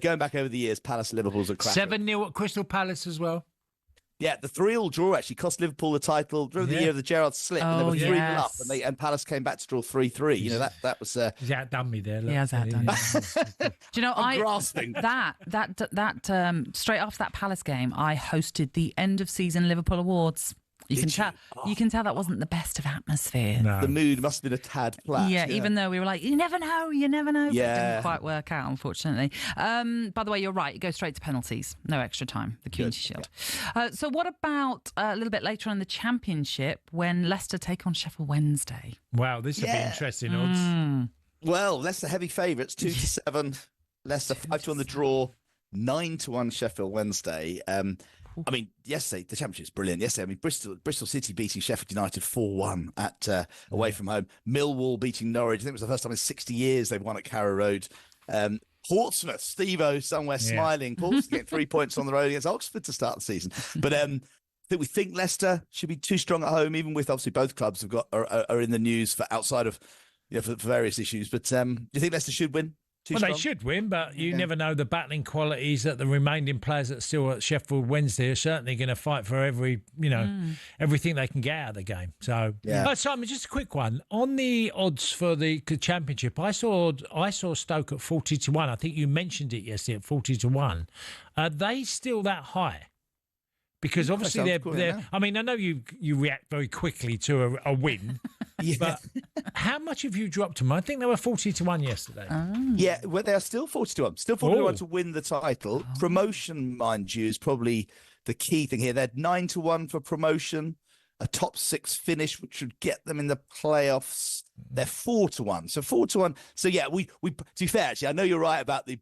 Speaker 22: going back over the years, Palace Liverpool's a cracker.
Speaker 3: 7-0 at Crystal Palace as well.
Speaker 22: Yeah, the 3-3 draw actually cost Liverpool the title. Remember the year of the Gerrard slip, and they were 3-0 up, and Palace came back to draw 3-3. That was.
Speaker 3: He's outdone me there. Look.
Speaker 2: He has outdone me. Do you know,
Speaker 22: I'm grasping.
Speaker 2: That straight after that Palace game, I hosted the end of season Liverpool Awards. You can tell that wasn't the best of atmosphere.
Speaker 22: No. The mood must have been a tad flat.
Speaker 2: Yeah, even though we were like, you never know. But it didn't quite work out, unfortunately. By the way, you're right. It goes straight to penalties. No extra time, the Community Shield. So what about a little bit later on in the Championship when Leicester take on Sheffield Wednesday?
Speaker 3: Wow, this will be interesting odds.
Speaker 22: Well, Leicester heavy favourites, 2-7. Leicester 5-2 on the draw, 9-1 Sheffield Wednesday. Yesterday, the Championship's brilliant. Yesterday, Bristol City beating Sheffield United 4-1 at away from home. Millwall beating Norwich. I think it was the first time in 60 years they've won at Carrow Road. Portsmouth, Steve-O somewhere smiling. Portsmouth get 3 points on the road against Oxford to start the season. But we think Leicester should be too strong at home, even with obviously both clubs are in the news for outside of for various issues. But do you think Leicester should win?
Speaker 3: They should win, but you never know the battling qualities that the remaining players that are still at Sheffield Wednesday are certainly going to fight for everything they can get out of the game. So, Simon, just a quick one on the odds for the Championship. I saw Stoke at 40-1. I think you mentioned it yesterday at 40-1. Are they still that high? Because obviously they're. I mean, I know you react very quickly to a win. But how much have you dropped them? I think they were 40-1 yesterday.
Speaker 22: Yeah, well, they are still 40-1. Still 40-1 to win the title. Promotion, mind you, is probably the key thing here. They're 9-1 for promotion, a top 6 finish, which would get them in the playoffs. They're 4-1. So 4-1. So yeah, we to be fair, actually, I know you're right about the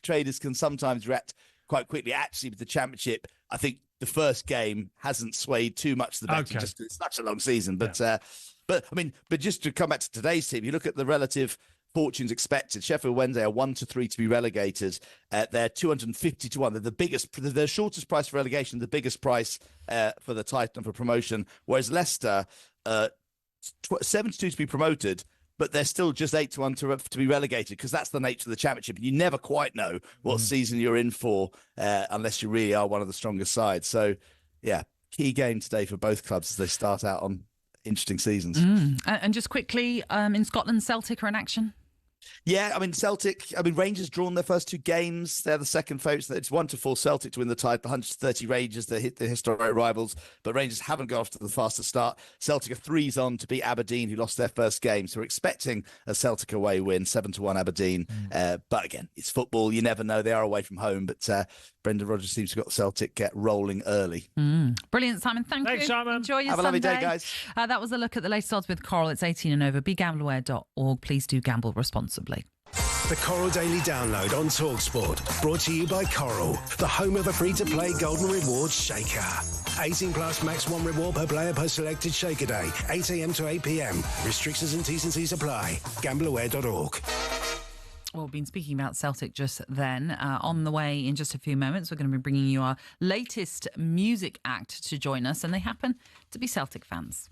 Speaker 22: traders can sometimes react quite quickly. Actually, with the Championship, I think the first game hasn't swayed too much the betting just because it's such a long season. But just to come back to today's team, you look at the relative fortunes expected. Sheffield Wednesday are 1-3 to be relegated. They're 250-1. They're the biggest, the shortest price for relegation, the biggest price for the title and for promotion. Whereas Leicester, 7-2 to be promoted, but they're still just 8-1 to be relegated because that's the nature of the Championship. You never quite know what season you're in for unless you really are one of the strongest sides. So, yeah, key game today for both clubs as they start out on interesting seasons.
Speaker 2: And just quickly, in Scotland, Celtic are in action?
Speaker 22: Yeah, Rangers drawn their first 2 games. They're the second favourites. It's 1-4 Celtic to win the title, 130 Rangers, they hit the historic rivals. But Rangers haven't got off to the fastest start. Celtic are 3s on to beat Aberdeen, who lost their first game. So we're expecting a Celtic away win, 7-1 Aberdeen. But again, it's football. You never know. They are away from home. But Brendan Rodgers seems to have got Celtic rolling early.
Speaker 2: Brilliant, Simon. Thanks you.
Speaker 3: Simon.
Speaker 2: Enjoy your
Speaker 22: Have a lovely day, guys.
Speaker 2: That was a look at the latest odds with Coral. It's 18 and over. BeGambleAware.org. Please do gamble responsibly.
Speaker 5: The Coral Daily Download on TalkSport. Brought to you by Coral, the home of a free-to-play Golden Rewards Shaker. 18 plus max 1 reward per player per selected Shaker day. 8 a.m. to 8 p.m. Restrictions and T's and C's apply. GambleAware.org.
Speaker 2: Well, we've been speaking about Celtic just then. On the way in just a few moments, we're going to be bringing you our latest music act to join us, and they happen to be Celtic fans.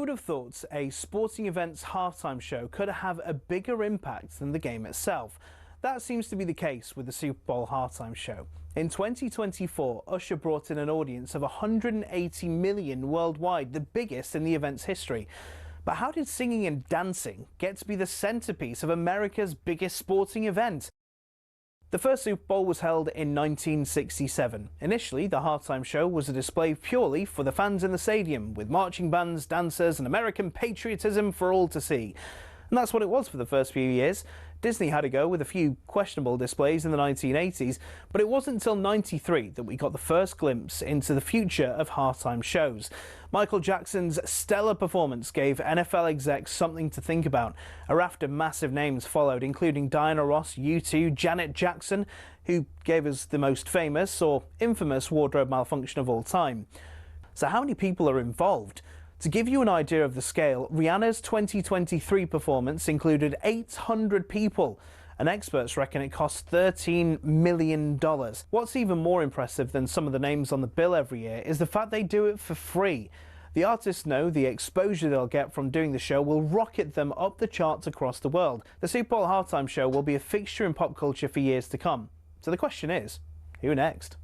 Speaker 7: would have thought a sporting events halftime show could have a bigger impact than the game itself? That seems to be the case with the Super Bowl halftime show. In 2024, Usher brought in an audience of 180 million worldwide, the biggest in the event's history. But how did singing and dancing get to be the centrepiece of America's biggest sporting event? The first Super Bowl was held in 1967. Initially, the halftime show was a display purely for the fans in the stadium, with marching bands, dancers and American patriotism for all to see. And that's what it was for the first few years. Disney had a go with a few questionable displays in the 1980s, but it wasn't until 93 that we got the first glimpse into the future of halftime shows. Michael Jackson's stellar performance gave NFL execs something to think about. A raft of massive names followed, including Diana Ross, U2, Janet Jackson, who gave us the most famous or infamous wardrobe malfunction of all time. So how many people are involved? To give you an idea of the scale, Rihanna's 2023 performance included 800 people, and experts reckon it cost $13 million. What's even more impressive than some of the names on the bill every year is the fact they do it for free. The artists know the exposure they'll get from doing the show will rocket them up the charts across the world. The Super Bowl halftime show will be a fixture in pop culture for years to come. So the question is, who next?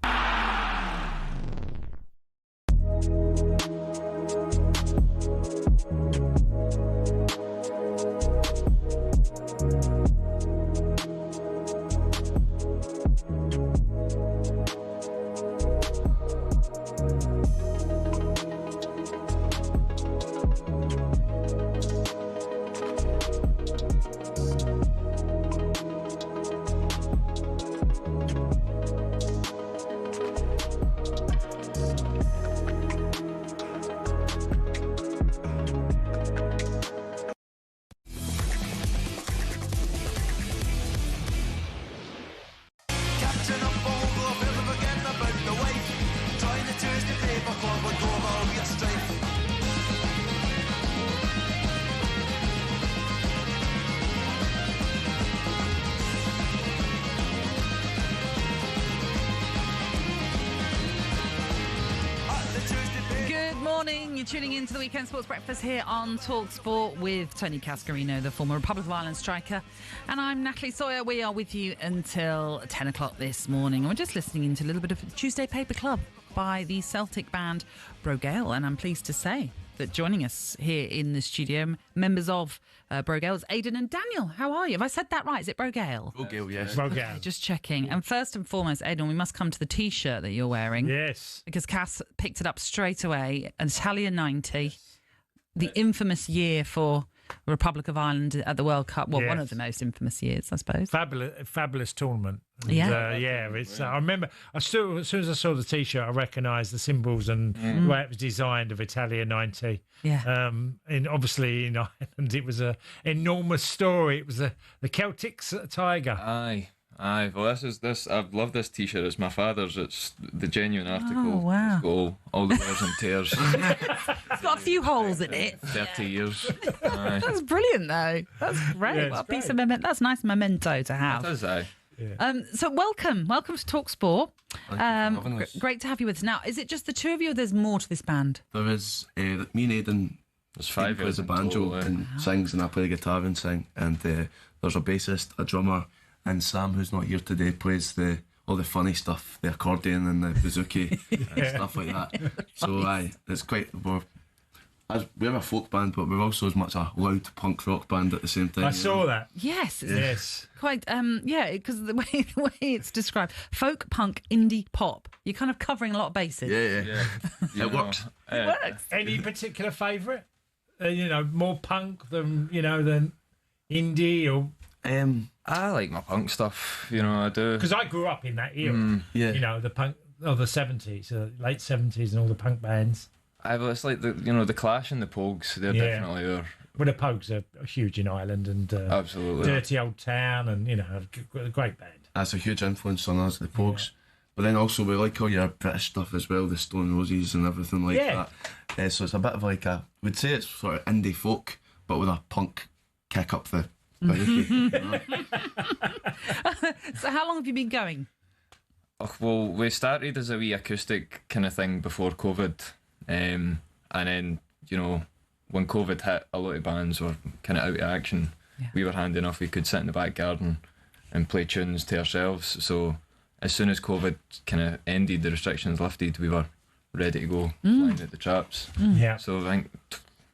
Speaker 2: Tuning into the Weekend Sports Breakfast here on TalkSport with Tony Cascarino, the former Republic of Ireland striker. And I'm Natalie Sawyer. We are with you until 10 o'clock this morning. We're just listening into a little bit of Tuesday Paper Club by the Celtic band Rogale. And I'm pleased to say that joining us here in the studio, members of Rogale, is Aidan and Daniel. How are you? Have I said that right? Is it Rogale?
Speaker 6: Rogale, yes.
Speaker 3: Rogale.
Speaker 2: Just checking. And first and foremost, Aidan, we must come to the T-shirt that you're wearing.
Speaker 3: Yes.
Speaker 2: Because Cass picked it up straight away. An Italian 90, the infamous year for the Republic of Ireland at the World Cup. Well,
Speaker 3: Yes.
Speaker 2: one of the most infamous years, I suppose.
Speaker 3: Fabulous tournament. And,
Speaker 2: Yeah.
Speaker 3: It's. I remember. As soon as I saw the T-shirt, I recognised the symbols and the way it was designed of Italia 90.
Speaker 2: Yeah.
Speaker 3: And obviously in Ireland, it was a enormous story. It was the Celtic tiger.
Speaker 8: Aye. Well, this. I've loved this T-shirt. It's my father's. It's the genuine article.
Speaker 2: Oh, wow.
Speaker 8: It's got all the wears and tears.
Speaker 2: It's got a few holes in it.
Speaker 8: 30 years. Aye.
Speaker 2: That's brilliant, though. That's great.
Speaker 3: Yeah, it's
Speaker 2: what a piece
Speaker 3: great.
Speaker 2: of memento. That's a nice memento to have.
Speaker 8: That is aye.
Speaker 2: So welcome to TalkSport.
Speaker 8: Thank you for having us.
Speaker 2: Great to have you with us. Now, is it just the two of you, or there's more to this band?
Speaker 9: There is me and Aidan.
Speaker 8: There's five
Speaker 9: plays the
Speaker 8: of us in
Speaker 9: banjo
Speaker 8: total,
Speaker 9: and sings, and I play the guitar and sing. And there's a bassist, a drummer, and Sam, who's not here today, plays all the funny stuff, the accordion and the bouzouki and stuff like that. So it's quite. We have a folk band, but we're also as much a loud punk rock band at the same time.
Speaker 3: I saw that.
Speaker 2: Yes.
Speaker 3: Yes.
Speaker 2: Quite, because the way it's described, folk, punk, indie, pop. You're kind of covering a lot of bases.
Speaker 9: Yeah. It works.
Speaker 2: It works.
Speaker 3: Any particular favourite? More punk than indie or.
Speaker 8: I like my punk stuff. I do.
Speaker 3: Because I grew up in that era.
Speaker 9: Yeah.
Speaker 3: The punk of the 70s, late 70s, and all the punk bands.
Speaker 8: Well, it's like the Clash and the Pogues. They're definitely there.
Speaker 3: Well, the Pogues are huge in Ireland, and
Speaker 8: Absolutely.
Speaker 3: Dirty Old Town, and a great band.
Speaker 9: That's a huge influence on us, the Pogues. But then also we like all your British stuff as well, the Stone Roses and everything like that. So it's a bit of like we'd say it's sort of indie folk, but with a punk kick up the
Speaker 2: So how long have you been going?
Speaker 8: Well, we started as a wee acoustic kind of thing before COVID, and then when COVID hit, a lot of bands were kind of out of action. We were handy enough we could sit in the back garden and play tunes to ourselves. So as soon as COVID kind of ended, the restrictions lifted, we were ready to go flying at the traps.
Speaker 3: Yeah.
Speaker 8: So I think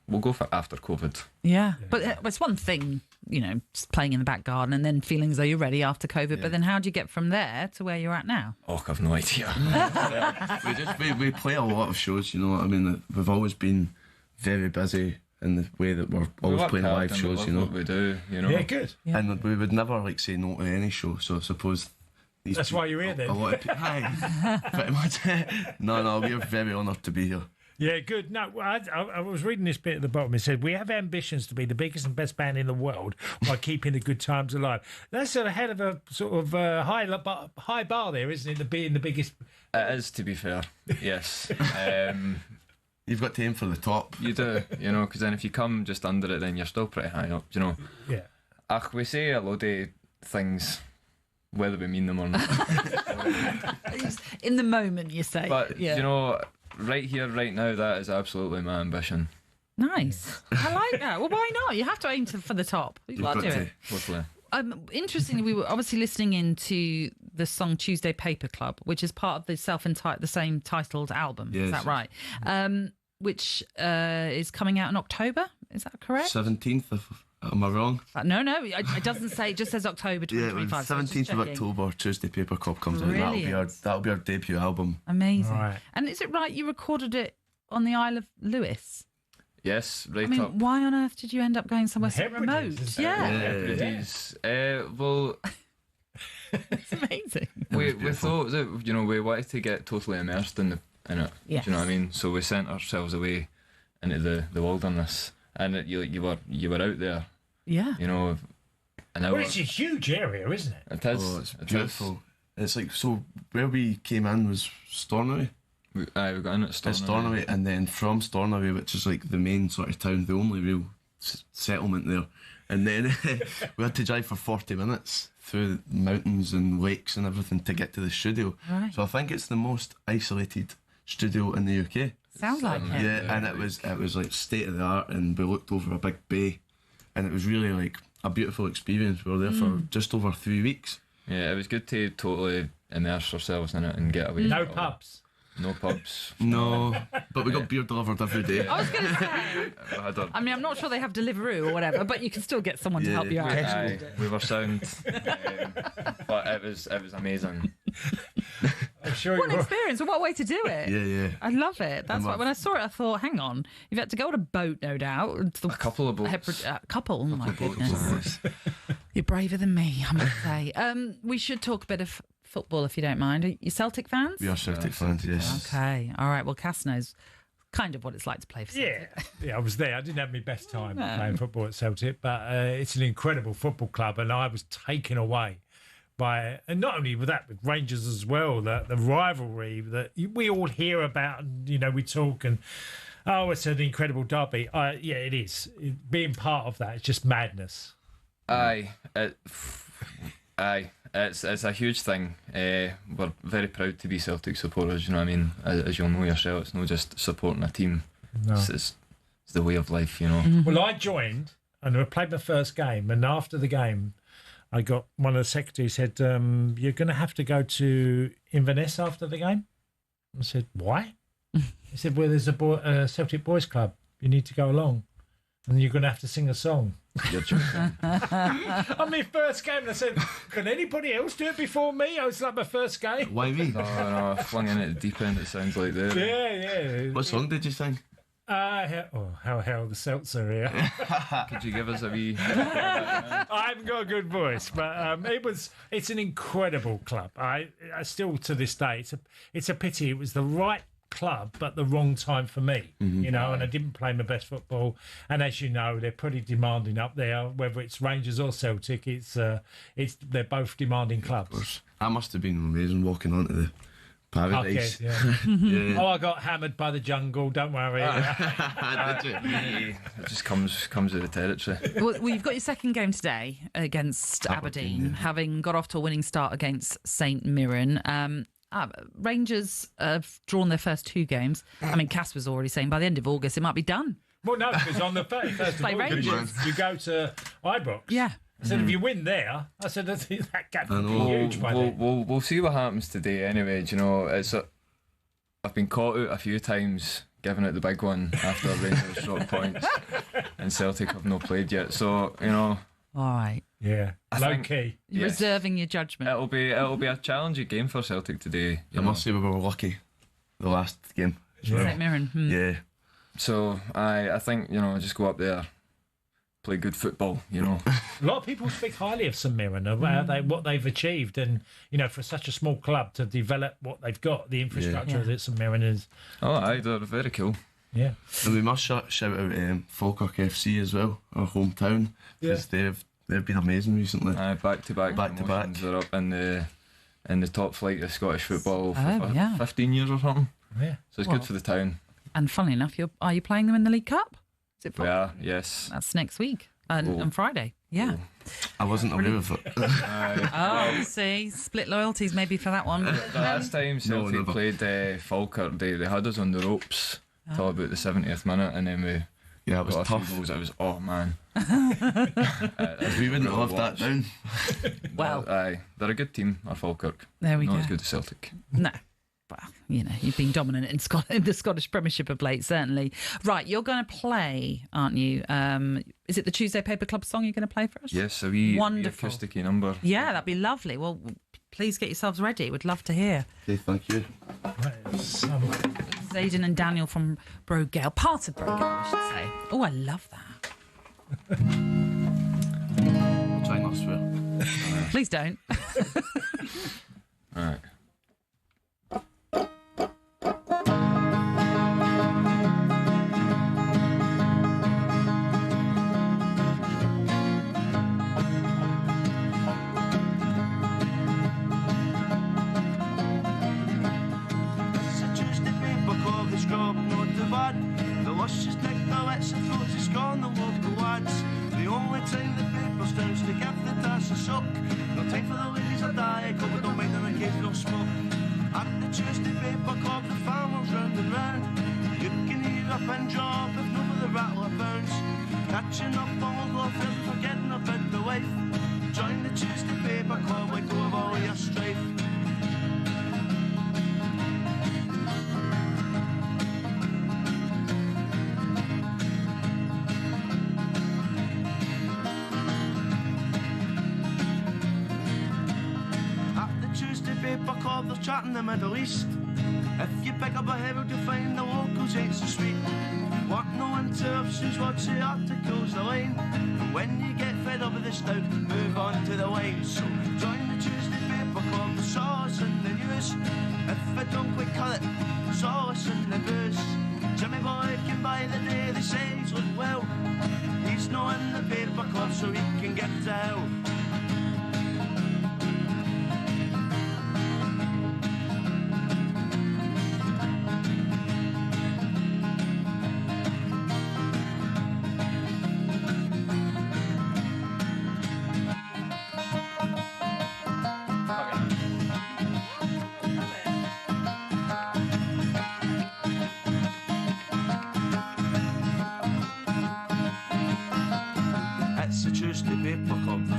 Speaker 8: we'll go for after COVID.
Speaker 2: Yeah, but it's one thing, you know, just playing in the back garden and then feeling as though you're ready after COVID. But then how do you get from there to where you're at now?
Speaker 8: Oh, I've no idea.
Speaker 9: we play a lot of shows, you know what I mean? We've always been very busy in the way that we're always playing live shows, you know.
Speaker 8: What we do, you know.
Speaker 3: Yeah, good. Yeah.
Speaker 9: And we would never like say no to any show. So I suppose
Speaker 3: that's why you're here then.
Speaker 9: A lot of people, pretty much. No, we're very honoured to be here.
Speaker 3: Yeah, good. No, I was reading this bit at the bottom. It said, we have ambitions to be the biggest and best band in the world while keeping the good times alive. That's a hell of a sort of high bar there, isn't it, to being the biggest?
Speaker 8: It is, to be fair, yes.
Speaker 9: You've got to aim for the top.
Speaker 8: You do, you know, because then if you come just under it, then you're still pretty high up, you know.
Speaker 3: Yeah.
Speaker 8: We say a load of things, whether we mean them or not.
Speaker 2: In the moment, you say.
Speaker 8: But, you know, right here, right now, that is absolutely my ambition.
Speaker 2: Nice. I like that. Well, why not? You have to aim for the top. You've got to do it.
Speaker 8: Hopefully.
Speaker 2: Interestingly, we were obviously listening into the song Tuesday Paper Club, which is part of the same titled album.
Speaker 9: Yes.
Speaker 2: Is that right? Which is coming out in October. Is that correct?
Speaker 9: 17th am I wrong?
Speaker 2: No, it doesn't say. It just says October 2025.
Speaker 9: 17th of October, Tuesday Paper Club comes out. That'll be our debut album.
Speaker 2: Amazing. Right. And is it right you recorded it on the Isle of Lewis?
Speaker 8: Yes, right.
Speaker 2: I mean, why on earth did you end up going somewhere so remote?
Speaker 8: Well,
Speaker 2: it's amazing.
Speaker 8: We thought that, you know, we wanted to get totally immersed in it.
Speaker 2: Yes.
Speaker 8: Do you know what I mean? So we sent ourselves away into the wilderness, and you were out there.
Speaker 2: Yeah.
Speaker 8: You know, an hour.
Speaker 3: Well, it's a huge area, isn't it?
Speaker 8: It is.
Speaker 9: Oh, it's beautiful. It's like, so where we came in was Stornoway.
Speaker 8: We got in at
Speaker 9: Stornoway, and then from Stornoway, which is like the main sort of town, the only real settlement there, and then we had to drive for 40 minutes through mountains and lakes and everything to get to the studio.
Speaker 2: Right.
Speaker 9: So I think it's the most isolated studio in the UK.
Speaker 2: Sounds like it.
Speaker 9: Yeah, and it was like state of the art, and we looked over a big bay, and it was really like a beautiful experience. We were there for just over 3 weeks.
Speaker 8: Yeah, it was good to totally immerse ourselves in it and get away.
Speaker 3: No pubs.
Speaker 8: No pubs.
Speaker 9: No, but we got beer delivered every day.
Speaker 2: I was going to say, I mean, I'm not sure they have Deliveroo or whatever, but you can still get someone to help you out.
Speaker 8: We were sound, but it was amazing.
Speaker 3: I'm sure
Speaker 2: what an experience! What a way to do it!
Speaker 9: Yeah.
Speaker 2: I love it. That's why when I saw it, I thought, "Hang on, you've had to go on a boat, no doubt."
Speaker 8: A couple of boats.
Speaker 2: A couple. Oh my goodness! You're braver than me, I must say. We should talk a bit of football, if you don't mind. Are you Celtic fans?
Speaker 9: We are Celtic fans, yes.
Speaker 2: Okay, all right. Well, Cass knows kind of what it's like to play for Celtic.
Speaker 3: Yeah, I was there. I didn't have my best time playing football at Celtic, but it's an incredible football club, and I was taken away by, and not only with that, with Rangers as well, the rivalry that we all hear about, and, you know, we talk, and it's an incredible derby. Yeah, it is. Being part of that, it's just madness.
Speaker 8: Aye. It's a huge thing. We're very proud to be Celtic supporters, you know what I mean? As you'll know yourself, it's not just supporting a team.
Speaker 3: No.
Speaker 8: It's the way of life, you know.
Speaker 3: Well, I joined and I played my first game, and after the game I got one of the secretaries said, you're going to have to go to Inverness after the game. I said, why? He said, well, there's a Celtic boys club, you need to go along, and you're going to have to sing a song. On my first game, and I said, can anybody else do it before me? I was like, my first game.
Speaker 9: Why me?
Speaker 8: No, I flung in at the deep end, it sounds like there.
Speaker 3: Yeah.
Speaker 9: What song did you sing?
Speaker 3: How hell the Celts are here.
Speaker 8: Could you give us a wee...
Speaker 3: I haven't got a good voice, but it's an incredible club. I still, to this day, it's a pity. It was the right club but the wrong time for me, you know, and I didn't play my best football, and as you know, they're pretty demanding up there, whether it's Rangers or Celtic. They're both demanding clubs.
Speaker 9: That must have been amazing walking onto the paradise.
Speaker 3: Yeah. Oh, I got hammered by the jungle, don't worry.
Speaker 8: Did you? It just comes with the territory.
Speaker 2: Well, you've got your second game today against Aberdeen, having got off to a winning start against St Mirren. Rangers have drawn their first two games. I mean, Cass was already saying by the end of August it might be done.
Speaker 3: Well, no, because on the 31st of
Speaker 2: Play
Speaker 3: August,
Speaker 2: Rangers.
Speaker 3: you go to Ibrox.
Speaker 2: Yeah.
Speaker 3: I said, if you win there, I said, that gap would be huge by then.
Speaker 8: We'll see what happens today anyway. Do you know, I've been caught out a few times giving it the big one after Rangers dropped points and Celtic have not played yet. So, you know...
Speaker 2: All right.
Speaker 3: Yeah, low key.
Speaker 2: You're reserving your judgment.
Speaker 8: It'll be a challenging game for Celtic today.
Speaker 9: I must say we were lucky the last game.
Speaker 2: St Mirren.
Speaker 9: Yeah.
Speaker 8: So I think, you know, just go up there, play good football, you know.
Speaker 3: A lot of people speak highly of St Mirren, about what they've achieved, and you know, for such a small club to develop what they've got, the infrastructure that St Mirren is.
Speaker 8: Oh, aye, they're very cool.
Speaker 3: Yeah,
Speaker 9: and we must shout out Falkirk FC as well, our hometown, because they've been amazing recently.
Speaker 8: Back to back. They're up in the top flight of Scottish football for 15 years or something.
Speaker 3: Yeah,
Speaker 8: so it's good for the town.
Speaker 2: And funnily enough, are you playing them in the League Cup? Is it?
Speaker 8: We are, yes.
Speaker 2: That's next week on Friday. Yeah.
Speaker 9: I wasn't aware of it.
Speaker 2: Oh, see, split loyalties maybe for that one.
Speaker 8: The last time Celtic played Falkirk, they had us on the ropes till about the 70th minute, and then we
Speaker 9: it was tough.
Speaker 8: Goals. It was, oh man.
Speaker 9: We wouldn't have that down.
Speaker 2: Well,
Speaker 8: they're a good team, our Falkirk.
Speaker 2: There we go.
Speaker 8: Not as good as Celtic.
Speaker 2: No. Well, you know, you've been dominant in the Scottish Premiership of late, certainly. Right, you're going to play, aren't you? Is it the Tuesday Paper Club song you're going to play for us?
Speaker 8: Yes, a wee
Speaker 2: wonderful
Speaker 8: acoustic number.
Speaker 2: Yeah, that'd be lovely. Well, please get yourselves ready. We'd love to hear.
Speaker 9: Okay, thank you.
Speaker 2: Zayden and Daniel from Rogale. Part of Rogale, I should say. Oh, I love that.
Speaker 9: I'll try not to swear.
Speaker 2: Please don't.
Speaker 8: All right.
Speaker 10: Catching up on all the film, forgetting about the wife. Join the Tuesday Paper Club, let go of all your strife. At the Tuesday Paper Club, they're chatting the Middle East. If you pick up a herald, you'll find the locals ain't so sweet. Want no interruptions, watch the articles, the line. And when you get fed up with the stout, move on to the wine. So join the Tuesday Paper Club, the sauce and the news. If I don't quite cut it, sauce and the booze. Jimmy boy can buy the day, they say he's looking well. He's not in the paper club, so he can get to hell.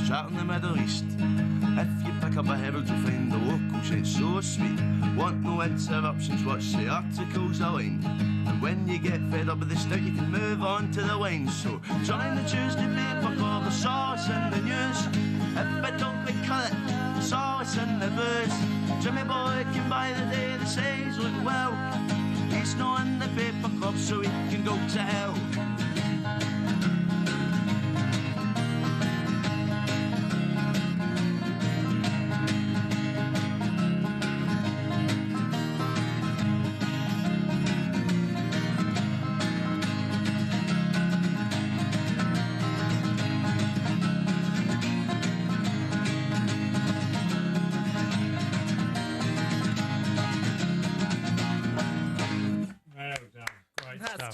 Speaker 10: Chat in the Middle East. If you pick up a herald, you'll find the locals ain't so sweet. Want no interruptions, watch the articles align. And when you get fed up with the stout, you can move on to the wine. So join the Tuesday Paper Club, the sauce and the news. If I don't quite cut it, the sauce and the booze. Jimmy boy can buy the day, the says look well. He's not in the paper club, so he can go to hell.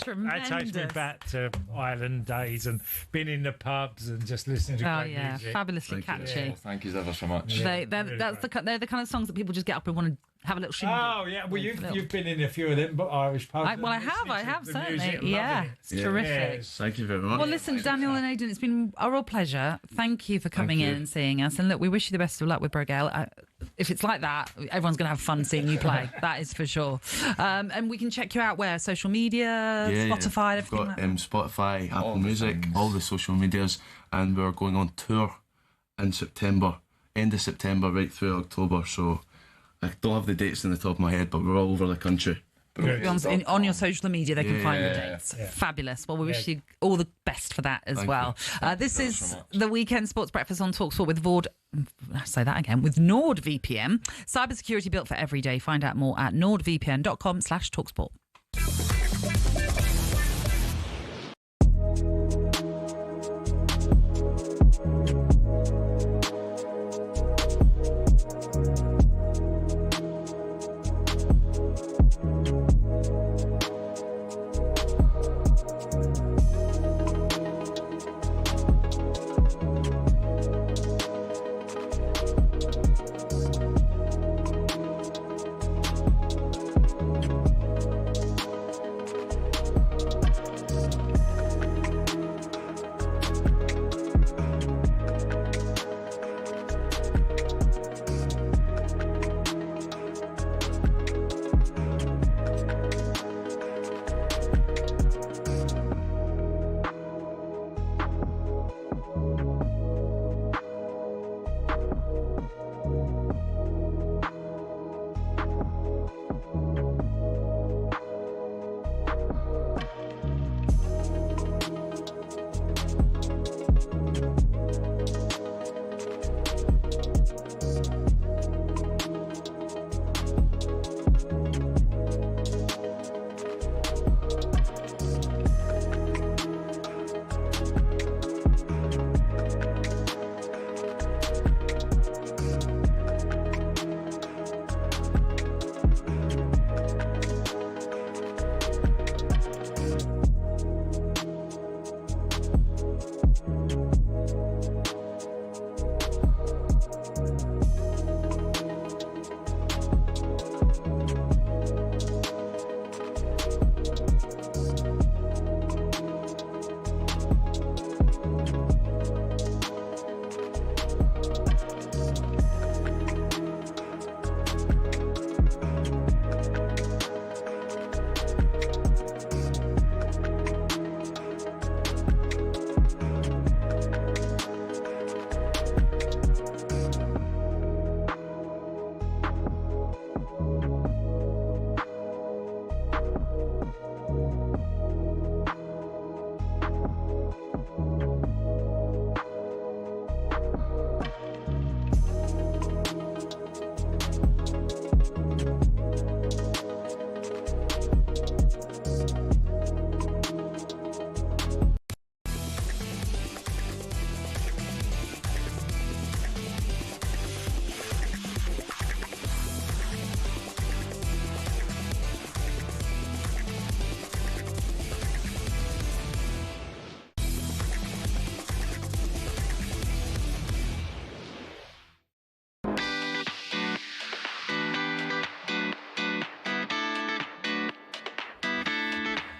Speaker 2: Tremendous.
Speaker 3: That takes me back to Ireland days and being in the pubs and just listening to great music.
Speaker 2: Fabulously catchy.
Speaker 8: Thank you ever so much.
Speaker 2: They're the kind of songs that people just get up and want to have a little shindig.
Speaker 3: Oh yeah, well you've been in a few of them, but Irish pubs.
Speaker 2: I have certainly. Yeah, it's terrific.
Speaker 3: Yes.
Speaker 9: Thank you very much.
Speaker 2: Well, listen, Daniel and Aidan, it's been a real pleasure. Thank you for coming in and seeing us. And look, we wish you the best of luck with Rogale. If it's like that, everyone's going to have fun seeing you play. That is for sure. And we can check you out where? Social media, Spotify, everything
Speaker 9: We've
Speaker 2: like
Speaker 9: got
Speaker 2: that?
Speaker 9: Spotify, Apple Music, all the social medias, and we're going on tour in September, end of September, right through October. So I don't have the dates in the top of my head, but we're all over the country.
Speaker 2: On your social media, they can find the dates.
Speaker 9: Yeah.
Speaker 2: Fabulous. Well, we wish you all the best for that as well. This is the Weekend Sports Breakfast on TalkSport with with NordVPN. Cybersecurity built for every day. Find out more at nordvpn.com/TalkSport.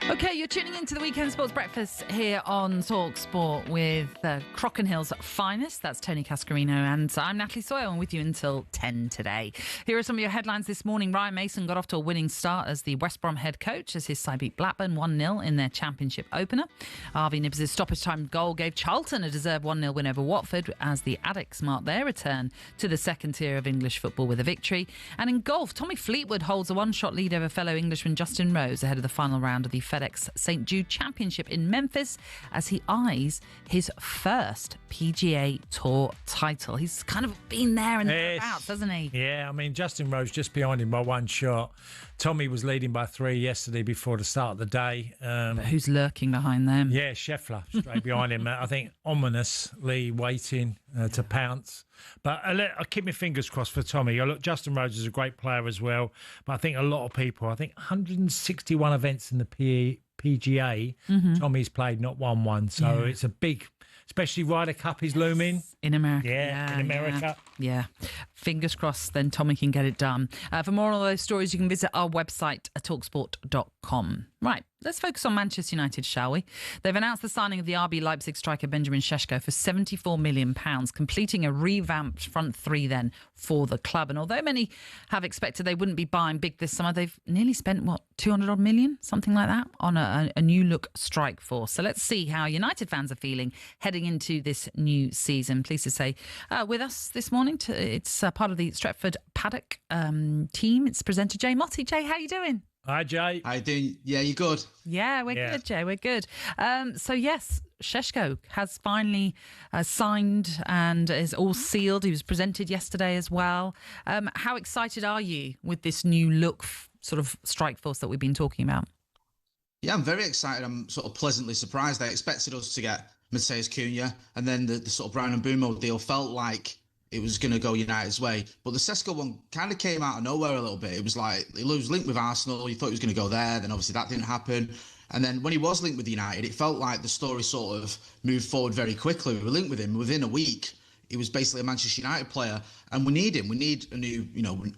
Speaker 2: Okay, you're tuning into the Weekend Sports Breakfast here on TalkSport with Crockenhill's finest. That's Tony Cascarino, and I'm Natalie Sawyer. I'm with you until 10 today. Here are some of your headlines this morning. Ryan Mason got off to a winning start as the West Brom head coach as his side beat Blackburn 1-0 in their Championship opener. Harvey Nibbs' stoppage time goal gave Charlton a deserved 1-0 win over Watford as the Addicts mark their return to the second tier of English football with a victory. And in golf, Tommy Fleetwood holds a one-shot lead over fellow Englishman Justin Rose ahead of the final round of the FedEx St. Jude Championship in Memphis as he eyes his first PGA Tour title. He's kind of been there and thereabouts, hasn't he?
Speaker 3: Yeah, I mean, Justin Rose just behind him by one shot. Tommy was leading by 3 yesterday before the start of the day.
Speaker 2: But who's lurking behind them?
Speaker 3: Yeah, Scheffler straight behind him. I think ominously waiting to pounce. But I keep my fingers crossed for Tommy. Look, Justin Rose is a great player as well. But I think a lot of people, 161 events in the PGA, Tommy's played, not won one. So it's a big especially Ryder Cup is looming.
Speaker 2: In America.
Speaker 3: Yeah, in America.
Speaker 2: Yeah. Fingers crossed then Tommy can get it done. For more on all those stories, you can visit our website at talksport.com. Right, let's focus on Manchester United, shall we? They've announced the signing of the RB Leipzig striker Benjamin Šeško for £74 million, completing a revamped front three then for the club. And although many have expected they wouldn't be buying big this summer, they've nearly spent, 200 odd million, something like that, on a new look strike force. So let's see how United fans are feeling heading into this new season. Pleased to say with us this morning, it's part of the Stretford Paddock team. It's presenter Jay Motti. Jay, how you doing?
Speaker 3: Hi, Jay.
Speaker 12: How you doing? Yeah, you good?
Speaker 2: Yeah, we're good, Jay. We're good. So, yes, Šeško has finally signed and is all sealed. He was presented yesterday as well. How excited are you with this new look sort of strike force that we've been talking about?
Speaker 12: Yeah, I'm very excited. I'm sort of pleasantly surprised. I expected us to get Matheus Cunha, and then the sort of Brown and Mbeumo deal felt like it was going to go United's way. But the Šeško one kind of came out of nowhere a little bit. It was like, he was linked with Arsenal. You thought he was going to go there. Then obviously that didn't happen. And then when he was linked with United, it felt like the story sort of moved forward very quickly. We were linked with him within a week. He was basically a Manchester United player, and we need him. We need a new,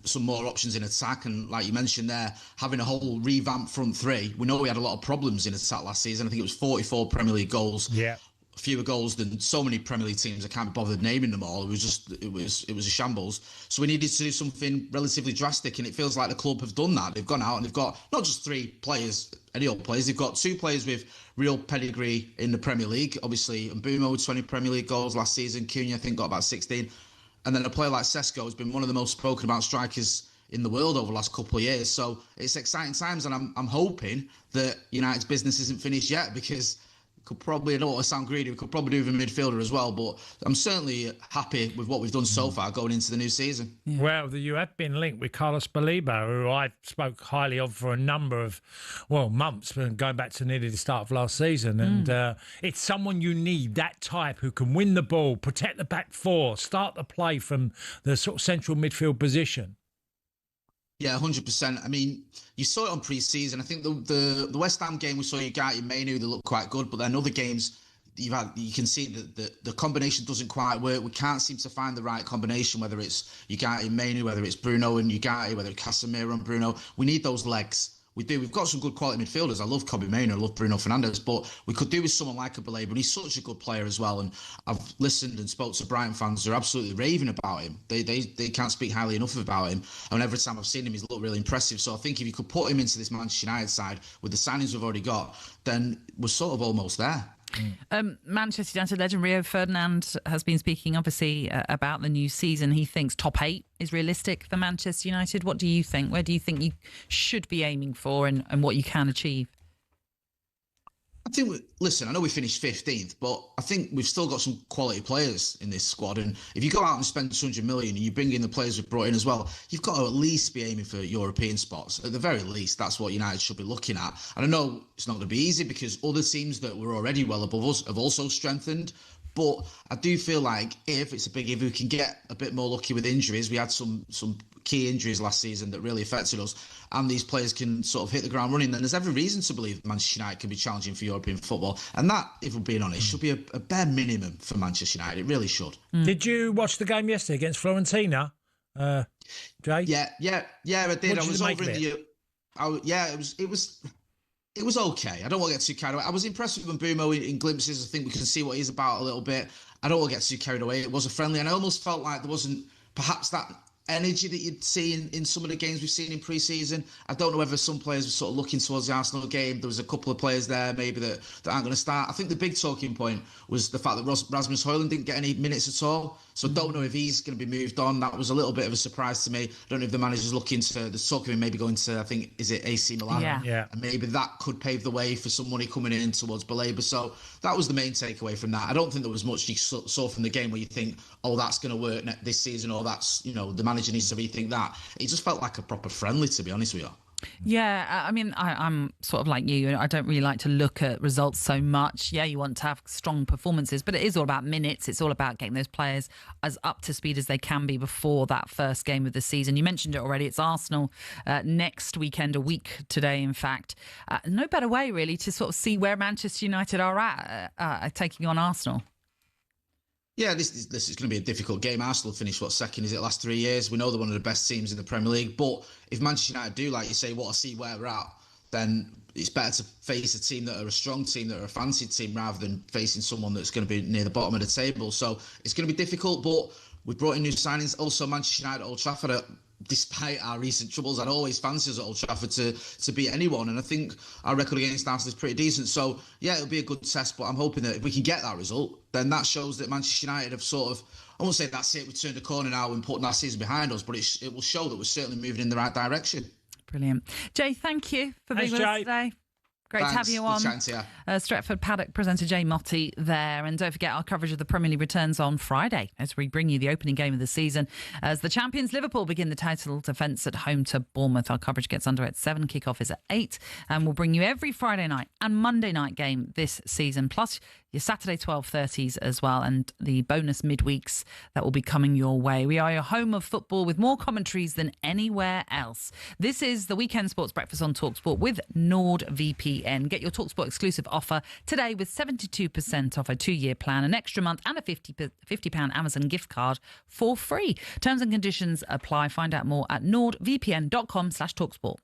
Speaker 12: some more options in attack. And like you mentioned there, having a whole revamped front three. We know we had a lot of problems in attack last season. I think it was 44 Premier League goals.
Speaker 3: Yeah.
Speaker 12: Fewer goals than so many Premier League teams. I can't be bothered naming them all. It was a shambles. So we needed to do something relatively drastic, and it feels like the club have done that. They've gone out and they've got not just 3 players, any old players. They've got 2 players with real pedigree in the Premier League. Obviously, Mbeumo with 20 Premier League goals last season. Cunha, I think, got about 16. And then a player like Šeško has been one of the most spoken about strikers in the world over the last couple of years. So it's exciting times, and I'm hoping that United's business isn't finished yet, because could probably, I don't want to sound greedy, we could probably do with a midfielder as well, but I'm certainly happy with what we've done so far going into the new season.
Speaker 3: Yeah. Well, you have been linked with Carlos Baleba, who I spoke highly of for a number of, months, going back to nearly the start of last season. And it's someone you need, that type who can win the ball, protect the back four, start the play from the sort of central midfield position.
Speaker 12: Yeah, 100%. I mean, you saw it on pre-season. I think the West Ham game, we saw Ugarte and Mainu, they looked quite good, but then other games you can see that the combination doesn't quite work. We can't seem to find the right combination, whether it's Ugarte and Mainu, whether it's Bruno and Ugarte, whether it's Casemiro and Bruno. We need those legs. We do. We've got some good quality midfielders. I love Kobbie Mainoo, I love Bruno Fernandes, but we could do with someone like a Baleba, and he's such a good player as well. And I've listened and spoke to Brighton fans who are absolutely raving about him. They can't speak highly enough about him. And every time I've seen him, he's looked really impressive. So I think if you could put him into this Manchester United side with the signings we've already got, then we're sort of almost there.
Speaker 2: Manchester United legend Rio Ferdinand has been speaking obviously about the new season. He thinks top 8 is realistic for Manchester United. What do you think? Where do you think you should be aiming for, and what you can achieve?
Speaker 12: I think, listen, I know we finished 15th, but I think we've still got some quality players in this squad. And if you go out and spend 200 million and you bring in the players we've brought in as well, you've got to at least be aiming for European spots. At the very least, that's what United should be looking at. And I know it's not going to be easy, because other teams that were already well above us have also strengthened. But I do feel like if we can get a bit more lucky with injuries, we had some key injuries last season that really affected us, and these players can sort of hit the ground running, then there's every reason to believe Manchester United can be challenging for European football. And that, if we're being honest, should be a bare minimum for Manchester United. It really should.
Speaker 3: Did you watch the game yesterday against Fiorentina, Jay?
Speaker 12: Yeah, I did. I was over in the... It was okay. I don't want to get too carried away. I was impressed with Mbeumo in glimpses. I think we can see what he's about a little bit. I don't want to get too carried away. It was a friendly, and I almost felt like there wasn't perhaps that energy that you'd see in some of the games we've seen in pre-season. I don't know whether some players were sort of looking towards the Arsenal game. There was a couple of players there maybe that aren't going to start. I think the big talking point was the fact that Rasmus Højlund didn't get any minutes at all. So I don't know if he's going to be moved on. That was a little bit of a surprise to me. I don't know if the manager's looking to, there's talk of him maybe going to, I think, is it AC Milan?
Speaker 2: Yeah.
Speaker 12: And maybe that could pave the way for some money coming in towards Baleba. So that was the main takeaway from that. I don't think there was much you saw from the game where you think, oh, that's going to work this season, or that's, the manager needs to rethink that. It just felt like a proper friendly, to be honest with you.
Speaker 2: Yeah, I mean, I'm sort of like you. I don't really like to look at results so much. Yeah, you want to have strong performances, but it is all about minutes. It's all about getting those players as up to speed as they can be before that first game of the season. You mentioned it already. It's Arsenal next weekend, a week today, in fact. No better way, really, to sort of see where Manchester United are at taking on Arsenal.
Speaker 12: Yeah, this is going to be a difficult game. Arsenal finished, second? Is it last 3 years? We know they're one of the best teams in the Premier League. But if Manchester United do, like you say, want to see where we're at, then it's better to face a team that are a strong team, that are a fancied team, rather than facing someone that's going to be near the bottom of the table. So it's going to be difficult, but we've brought in new signings. Also, Manchester United at Old Trafford, despite our recent troubles, I'd always fancy us at Old Trafford to beat anyone. And I think our record against Arsenal is pretty decent. So, yeah, it'll be a good test, but I'm hoping that if we can get that result, then that shows that Manchester United have sort of, I won't say that's it, we've turned the corner now and putting that season behind us, but it will show that we're certainly moving in the right direction.
Speaker 2: Brilliant. Jay, thank you for being with us today. Great to have you on. Stretford Paddock presenter Jay Motti there. And don't forget, our coverage of the Premier League returns on Friday as we bring you the opening game of the season as the champions Liverpool begin the title defence at home to Bournemouth. Our coverage gets underway at 7, kick-off is at 8, and we'll bring you every Friday night and Monday night game this season, plus your Saturday 12:30s as well, and the bonus midweeks that will be coming your way. We are your home of football with more commentaries than anywhere else. This is the Weekend Sports Breakfast on TalkSport with NordVPN. Get your TalkSport exclusive offer today with 72% off a 2-year plan, an extra month and a £50 Amazon gift card for free. Terms and conditions apply. Find out more at nordvpn.com/TalkSport.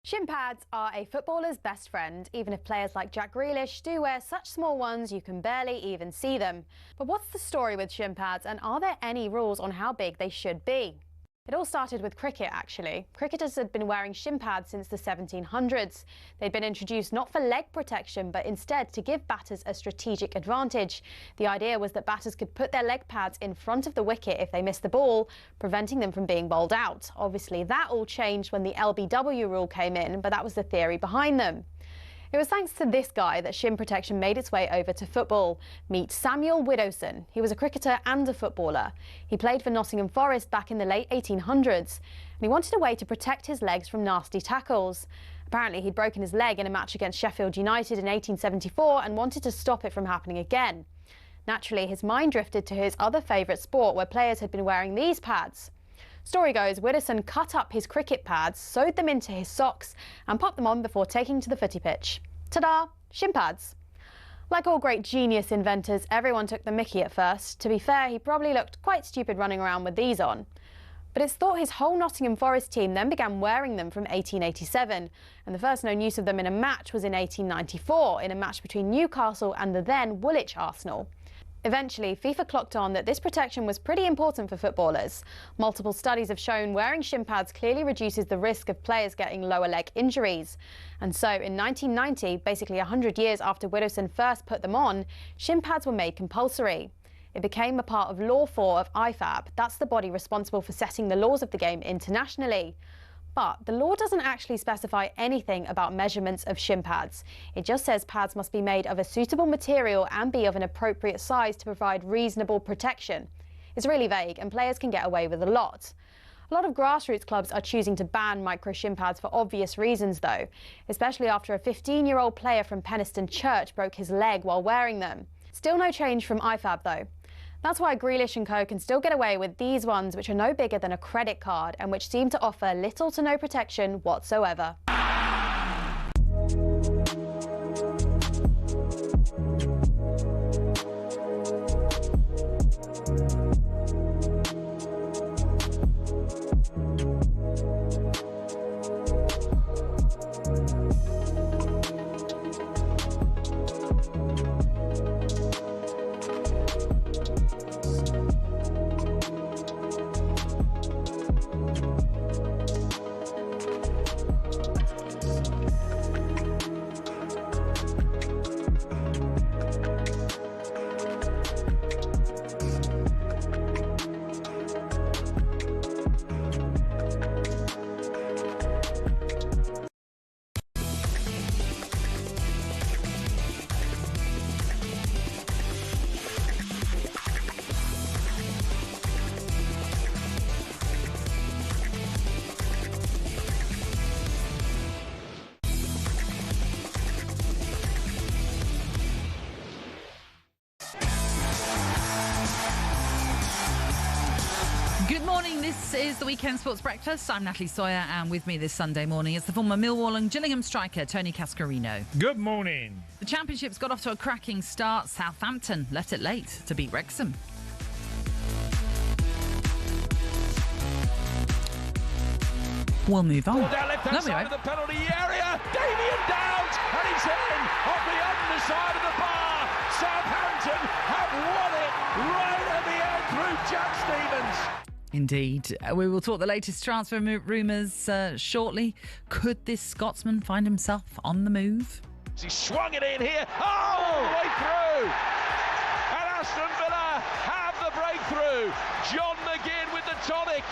Speaker 1: Shin pads are a footballer's best friend, even if players like Jack Grealish do wear such small ones you can barely even see them. But what's the story with shin pads, and are there any rules on how big they should be? It all started with cricket, actually. Cricketers had been wearing shin pads since the 1700s. They'd been introduced not for leg protection, but instead to give batters a strategic advantage. The idea was that batters could put their leg pads in front of the wicket if they missed the ball, preventing them from being bowled out. Obviously, that all changed when the LBW rule came in, but that was the theory behind them. It was thanks to this guy that shin protection made its way over to football. Meet Samuel Widdowson. He was a cricketer and a footballer. He played for Nottingham Forest back in the late 1800s, and he wanted a way to protect his legs from nasty tackles. Apparently, he'd broken his leg in a match against Sheffield United in 1874 and wanted to stop it from happening again. Naturally, his mind drifted to his other favourite sport, where players had been wearing these pads. Story goes, Widdowson cut up his cricket pads, sewed them into his socks and popped them on before taking to the footy pitch. Ta-da! Shin pads. Like all great genius inventors, everyone took the mickey at first. To be fair, he probably looked quite stupid running around with these on. But it's thought his whole Nottingham Forest team then began wearing them from 1887, and the first known use of them in a match was in 1894, in a match between Newcastle and the then Woolwich Arsenal. Eventually, FIFA clocked on that this protection was pretty important for footballers. Multiple studies have shown wearing shin pads clearly reduces the risk of players getting lower leg injuries. And so in 1990, basically 100 years after Widdowson first put them on, shin pads were made compulsory. It became a part of Law 4 of IFAB. That's the body responsible for setting the laws of the game internationally. But the law doesn't actually specify anything about measurements of shin pads. It just says pads must be made of a suitable material and be of an appropriate size to provide reasonable protection. It's really vague and players can get away with a lot. A lot of grassroots clubs are choosing to ban micro shin pads for obvious reasons though, especially after a 15-year-old player from Penistone Church broke his leg while wearing them. Still no change from IFAB though. That's why Grealish & Co can still get away with these ones, which are no bigger than a credit card and which seem to offer little to no protection whatsoever.
Speaker 2: Good morning, this is the Weekend Sports Breakfast. I'm Natalie Sawyer, and with me this Sunday morning is the former Millwall and Gillingham striker, Tony Cascarino.
Speaker 3: Good morning.
Speaker 2: The Championship's got off to a cracking start. Southampton left it late to beat Wrexham. We'll move on.
Speaker 4: Down left-hand side of the penalty area, Damien Downs, and he's in off the underside of the bar. Southampton have won it right at the end through Jack Stevens.
Speaker 2: Indeed. We will talk the latest transfer rumours shortly. Could this Scotsman find himself on the move?
Speaker 4: He swung it in here, all the way through. And Aston Villa have the breakthrough. John McGinn with the tonic.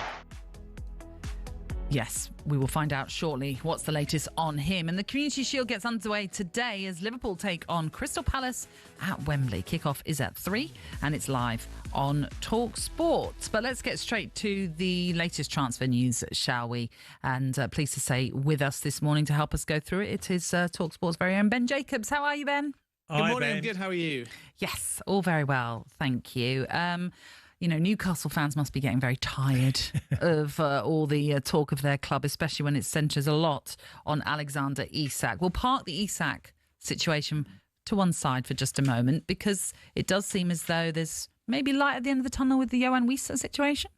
Speaker 2: Yes, we will find out shortly what's the latest on him. And the Community Shield gets underway today as Liverpool take on Crystal Palace at Wembley. Kickoff is at 3 and it's live on TalkSport. But let's get straight to the latest transfer news, shall we? And pleased to say with us this morning to help us go through it, it is TalkSport's very own Ben Jacobs. How are you, Ben?
Speaker 13: Good morning, I'm good. How are you?
Speaker 2: Yes, all very well, thank you. You know, Newcastle fans must be getting very tired of all the talk of their club, especially when it centres a lot on Alexander Isak. We'll park the Isak situation to one side for just a moment because it does seem as though there's maybe light at the end of the tunnel with the Yohan Wissa situation.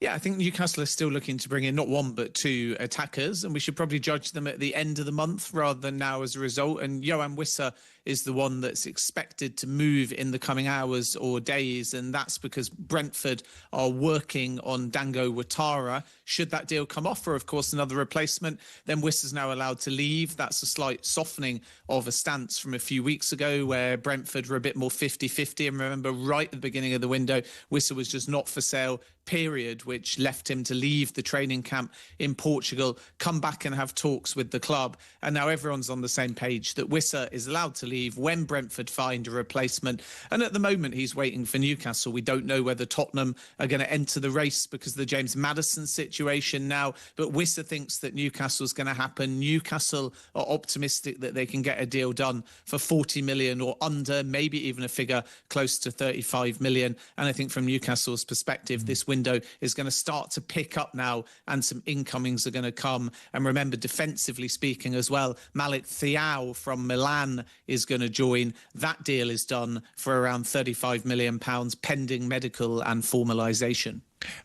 Speaker 13: Yeah, I think Newcastle are still looking to bring in not one but two attackers, and we should probably judge them at the end of the month rather than now as a result. And Yohan Wissa is the one that's expected to move in the coming hours or days, and that's because Brentford are working on Dango Ouattara. Should that deal come off, or of course another replacement, then Wissa's now allowed to leave. That's a slight softening of a stance from a few weeks ago where Brentford were a bit more 50-50. And remember, right at the beginning of the window, Wissa was just not for sale, period, which left him to leave the training camp in Portugal, come back and have talks with the club. And now everyone's on the same page that Wissa is allowed to leave leave, when Brentford find a replacement. And at the moment, he's waiting for Newcastle. We don't know whether Tottenham are going to enter the race because of the James Maddison situation now. But Wisser thinks that Newcastle's going to happen. Newcastle are optimistic that they can get a deal done for 40 million or under, maybe even a figure close to 35 million. And I think from Newcastle's perspective, this window is going to start to pick up now, and some incomings are going to come. And remember, defensively speaking as well, Malik Thiaw from Milan is going to join. That deal is done for around £35 million, pending medical and formalisation.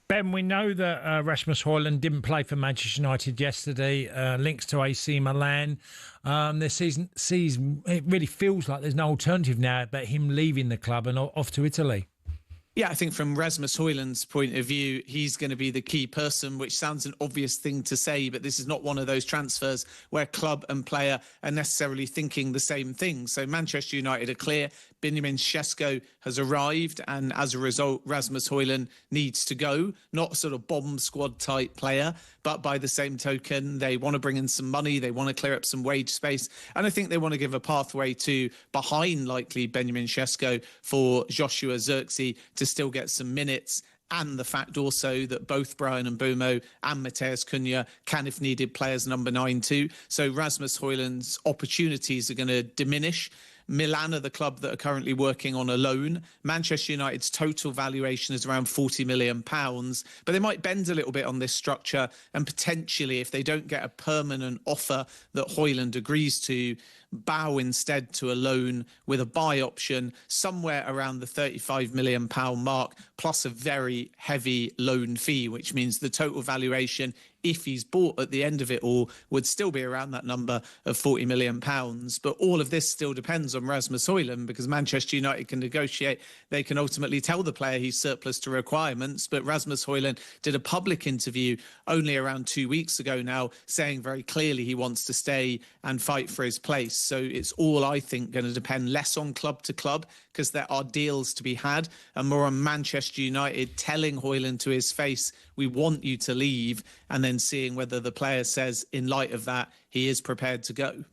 Speaker 3: Ben, we know that Rasmus Højlund didn't play for Manchester United yesterday. Links to AC Milan. This season, it really feels like there's no alternative now but him leaving the club and off to Italy.
Speaker 13: Yeah, I think from Rasmus Højlund's point of view, he's going to be the key person, which sounds an obvious thing to say, but this is not one of those transfers where club and player are necessarily thinking the same thing. So Manchester United are clear. Benjamin Sesko has arrived, and as a result, Rasmus Højlund needs to go. Not a sort of bomb squad type player, but by the same token, they want to bring in some money. They want to clear up some wage space. And I think they want to give a pathway to, behind likely Benjamin Sesko, for Joshua Zirkzee to still get some minutes. And the fact also that both Brian Mbeumo and Matheus Cunha can, if needed, play as number 9 too. So Rasmus Højlund's opportunities are going to diminish. Milan are the club that are currently working on a loan. Manchester United's total valuation is around £40 million, but they might bend a little bit on this structure, and potentially, if they don't get a permanent offer that Højlund agrees to, bow instead to a loan with a buy option somewhere around the £35 million mark, plus a very heavy loan fee, which means the total valuation, if he's bought at the end of it all, would still be around that number of £40 million. But all of this still depends on Rasmus Højlund, because Manchester United can negotiate. They can ultimately tell the player he's surplus to requirements. But Rasmus Højlund did a public interview only around 2 weeks ago now, saying very clearly he wants to stay and fight for his place. So it's all, I think, going to depend less on club to club, because there are deals to be had, and more on Manchester United telling Højlund to his face, we want you to leave, and then seeing whether the player says, in light of that, he is prepared to go.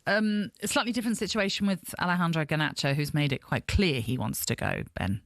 Speaker 2: A slightly different situation with Alejandro Garnacho, who's made it quite clear he wants to go, Ben.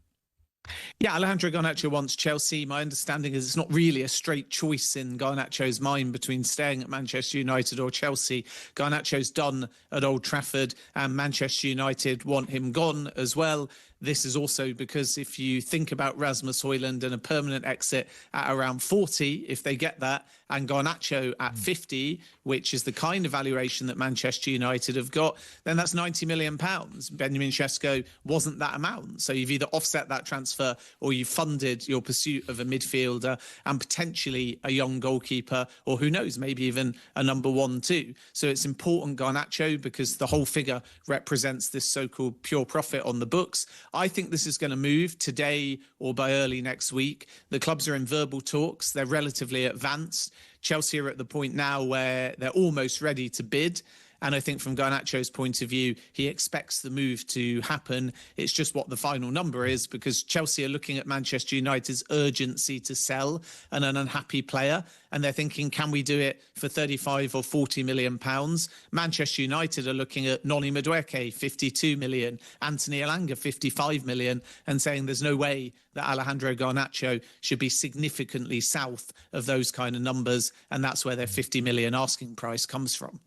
Speaker 13: Yeah, Alejandro Garnacho wants Chelsea. My understanding is it's not really a straight choice in Garnacho's mind between staying at Manchester United or Chelsea. Garnacho's done at Old Trafford, and Manchester United want him gone as well. This is also because if you think about Rasmus Højlund and a permanent exit at around 40, if they get that, and Garnacho at 50, which is the kind of valuation that Manchester United have got, then that's £90 million. Benjamin Sesko wasn't that amount. So you've either offset that transfer or you funded your pursuit of a midfielder and potentially a young goalkeeper, or who knows, maybe even a number 1 too. So it's important, Garnacho, because the whole figure represents this so-called pure profit on the books. I think this is going to move today or by early next week. The clubs are in verbal talks. They're relatively advanced. Chelsea are at the point now where they're almost ready to bid. And I think from Garnacho's point of view, he expects the move to happen. It's just what the final number is, because Chelsea are looking at Manchester United's urgency to sell and an unhappy player. And they're thinking, can we do it for 35 or 40 million pounds? Manchester United are looking at Noni Madueke, 52 million, Anthony Elanga, 55 million, and saying there's no way that Alejandro Garnacho should be significantly south of those kind of numbers. And that's where their 50 million asking price comes from.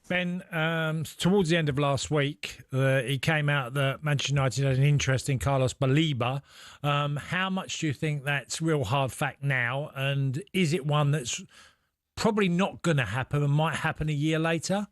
Speaker 3: Ben, towards the end of last week, he came out that Manchester United had an interest in Carlos Baleba. How much do you think that's real hard fact now? And is it one that's probably not going to happen and might happen a year later?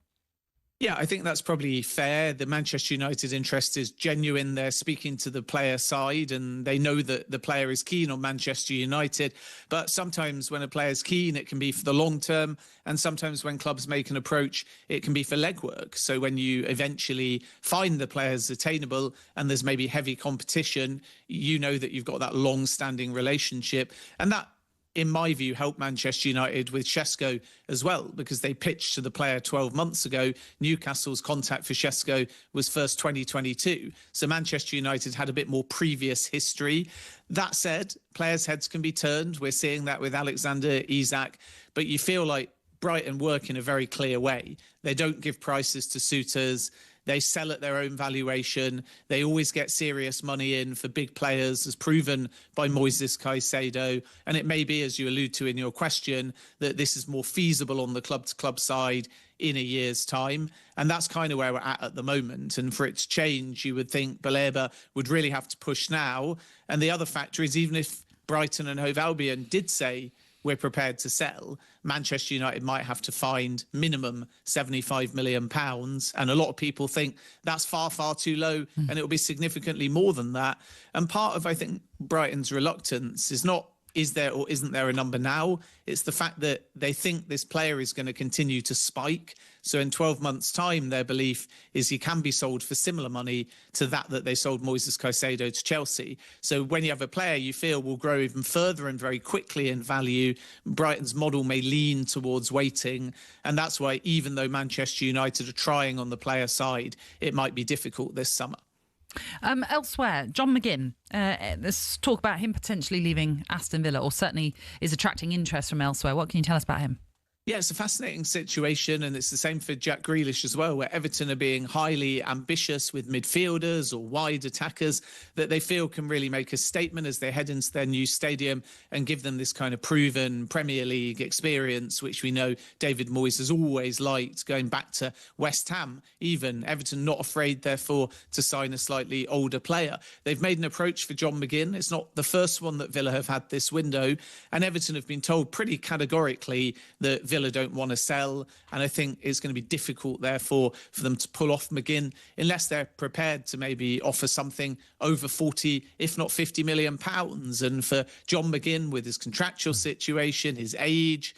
Speaker 13: Yeah, I think that's probably fair. The Manchester United interest is genuine. They're speaking to the player side and they know that the player is keen on Manchester United. But sometimes when a player's keen, it can be for the long term. And sometimes when clubs make an approach, it can be for legwork. So when you eventually find the players attainable and there's maybe heavy competition, you know that you've got that long-standing relationship. And that, in my view, helped Manchester United with Sesko as well, because they pitched to the player 12 months ago. Newcastle's contact for Sesko was first 2022. So Manchester United had a bit more previous history. That said, players' heads can be turned. We're seeing that with Alexander Isak. But you feel like Brighton work in a very clear way. They don't give prices to suitors. They sell at their own valuation. They always get serious money in for big players, as proven by Moises Caicedo. And it may be, as you allude to in your question, that this is more feasible on the club-to-club side in a year's time. And that's kind of where we're at the moment. And for it to change, you would think Baleba would really have to push now. And the other factor is, even if Brighton and Hove Albion did say we're prepared to sell, Manchester United might have to find minimum £75 million. And a lot of people think that's far, far too low, and it will be significantly more than that. And part of, I think, Brighton's reluctance is not, is there or isn't there a number now? It's the fact that they think this player is going to continue to spike. So in 12 months' time, their belief is he can be sold for similar money to that they sold Moises Caicedo to Chelsea. So when you have a player you feel will grow even further and very quickly in value, Brighton's model may lean towards waiting. And that's why, even though Manchester United are trying on the player side, it might be difficult this summer.
Speaker 2: Elsewhere, John McGinn, let's talk about him potentially leaving Aston Villa, or certainly is attracting interest from elsewhere. What can you tell us about him?
Speaker 13: Yeah, it's a fascinating situation, and it's the same for Jack Grealish as well, where Everton are being highly ambitious with midfielders or wide attackers that they feel can really make a statement as they head into their new stadium and give them this kind of proven Premier League experience, which we know David Moyes has always liked, going back to West Ham. Even Everton not afraid, therefore, to sign a slightly older player. They've made an approach for John McGinn. It's not the first one that Villa have had this window, and Everton have been told pretty categorically that Villa don't want to sell, and I think it's going to be difficult, therefore, for them to pull off McGinn unless they're prepared to maybe offer something over 40, if not 50 million pounds. And for John McGinn, with his contractual situation, his age,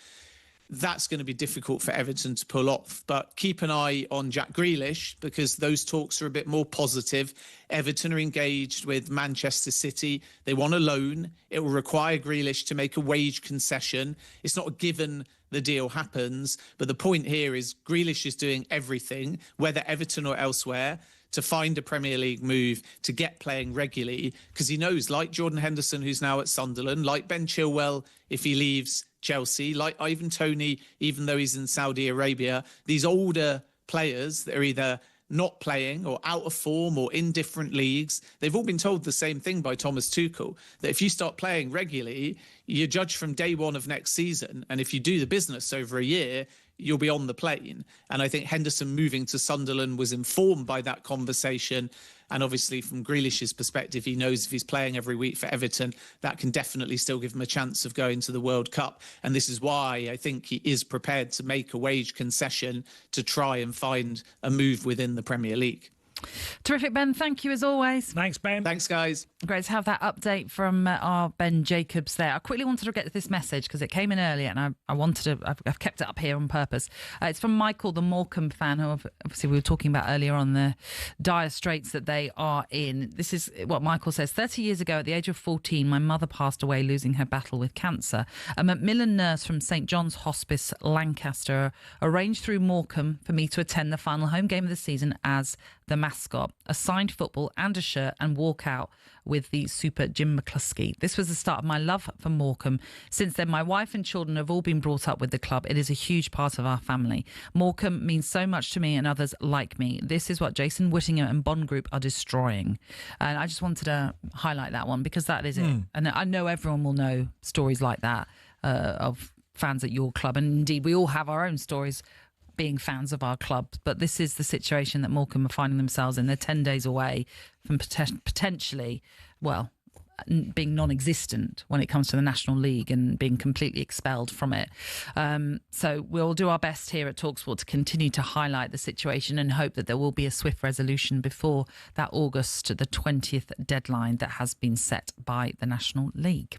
Speaker 13: that's going to be difficult for Everton to pull off. But keep an eye on Jack Grealish, because those talks are a bit more positive. Everton are engaged with Manchester City. They want a loan. It will require Grealish to make a wage concession. It's not a given the deal happens, but the point here is Grealish is doing everything, whether Everton or elsewhere, to find a Premier League move, to get playing regularly, because he knows, like Jordan Henderson, who's now at Sunderland, like Ben Chilwell, if he leaves Chelsea, like Ivan Toney, even though he's in Saudi Arabia, these older players that are either not playing or out of form or in different leagues, they've all been told the same thing by Thomas Tuchel, that if you start playing regularly, you're judged from day one of next season. And if you do the business over a year, you'll be on the plane. And I think Henderson moving to Sunderland was informed by that conversation. And obviously, from Grealish's perspective, he knows if he's playing every week for Everton, that can definitely still give him a chance of going to the World Cup. And this is why I think he is prepared to make a wage concession to try and find a move within the Premier League.
Speaker 2: Terrific, Ben. Thank you as always.
Speaker 3: Thanks, Ben.
Speaker 13: Thanks, guys.
Speaker 2: Great to have that update from our Ben Jacobs there. I quickly wanted to get to this message because it came in earlier, and I've kept it up here on purpose. It's from Michael, the Morecambe fan, who obviously we were talking about earlier on the dire straits that they are in. This is what Michael says. 30 years ago, at the age of 14, my mother passed away, losing her battle with cancer. A Macmillan nurse from St John's Hospice, Lancaster, arranged through Morecambe for me to attend the final home game of the season as the mascot, a signed football and a shirt, and walk out with the super Jim McCluskey. This was the start of my love for Morecambe. Since then, my wife and children have all been brought up with the club. It is a huge part of our family. Morecambe means so much to me and others like me. This is what Jason Whittingham and Bond Group are destroying. And I just wanted to highlight that one because that is it. And I know everyone will know stories like that of fans at your club. And indeed, we all have our own stories being fans of our club, but this is the situation that Morecambe are finding themselves in. They're 10 days away from potentially, being non-existent when it comes to the National League and being completely expelled from it. So we'll do our best here at TalkSport to continue to highlight the situation and hope that there will be a swift resolution before that August the 20th deadline that has been set by the National League.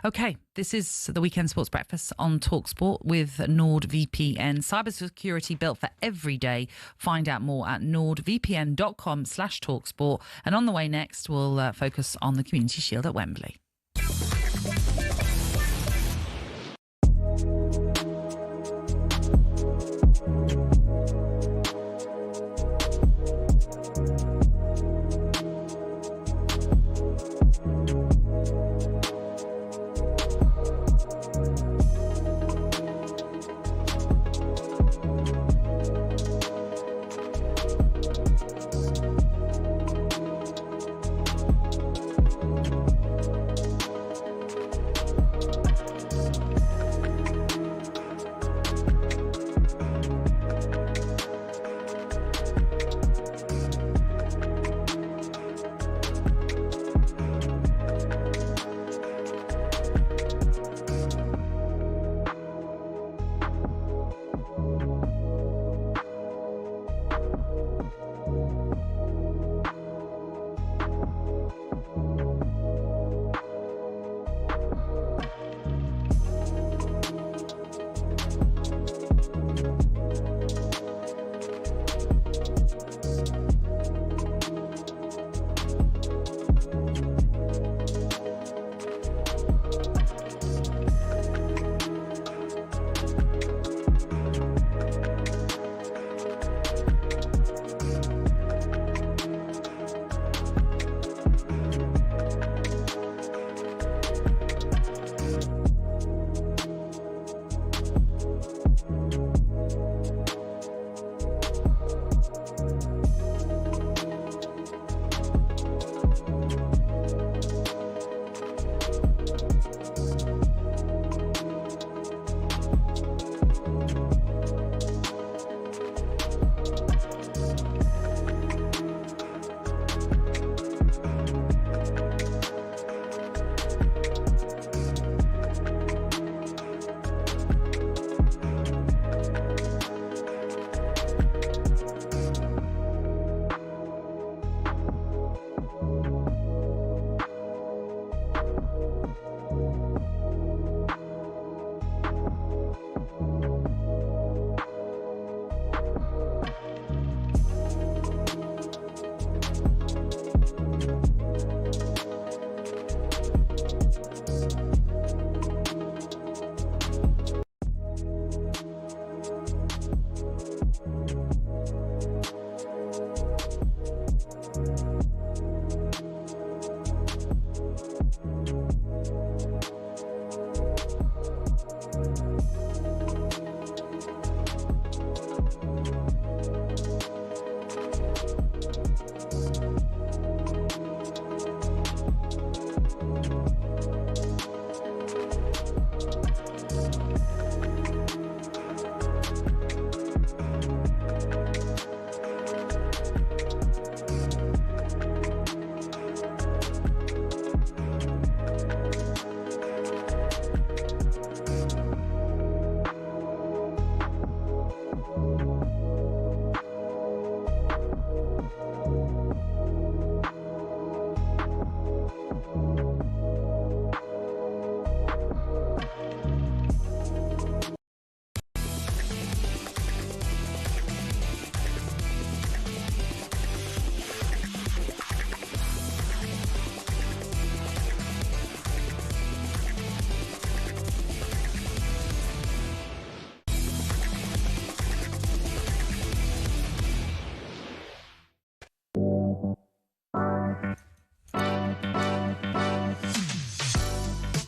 Speaker 2: OK, this is the Weekend Sports Breakfast on TalkSport with NordVPN. Cybersecurity built for every day. Find out more at nordvpn.com/TalkSport. And on the way next, we'll focus on the Community Shield at Wembley.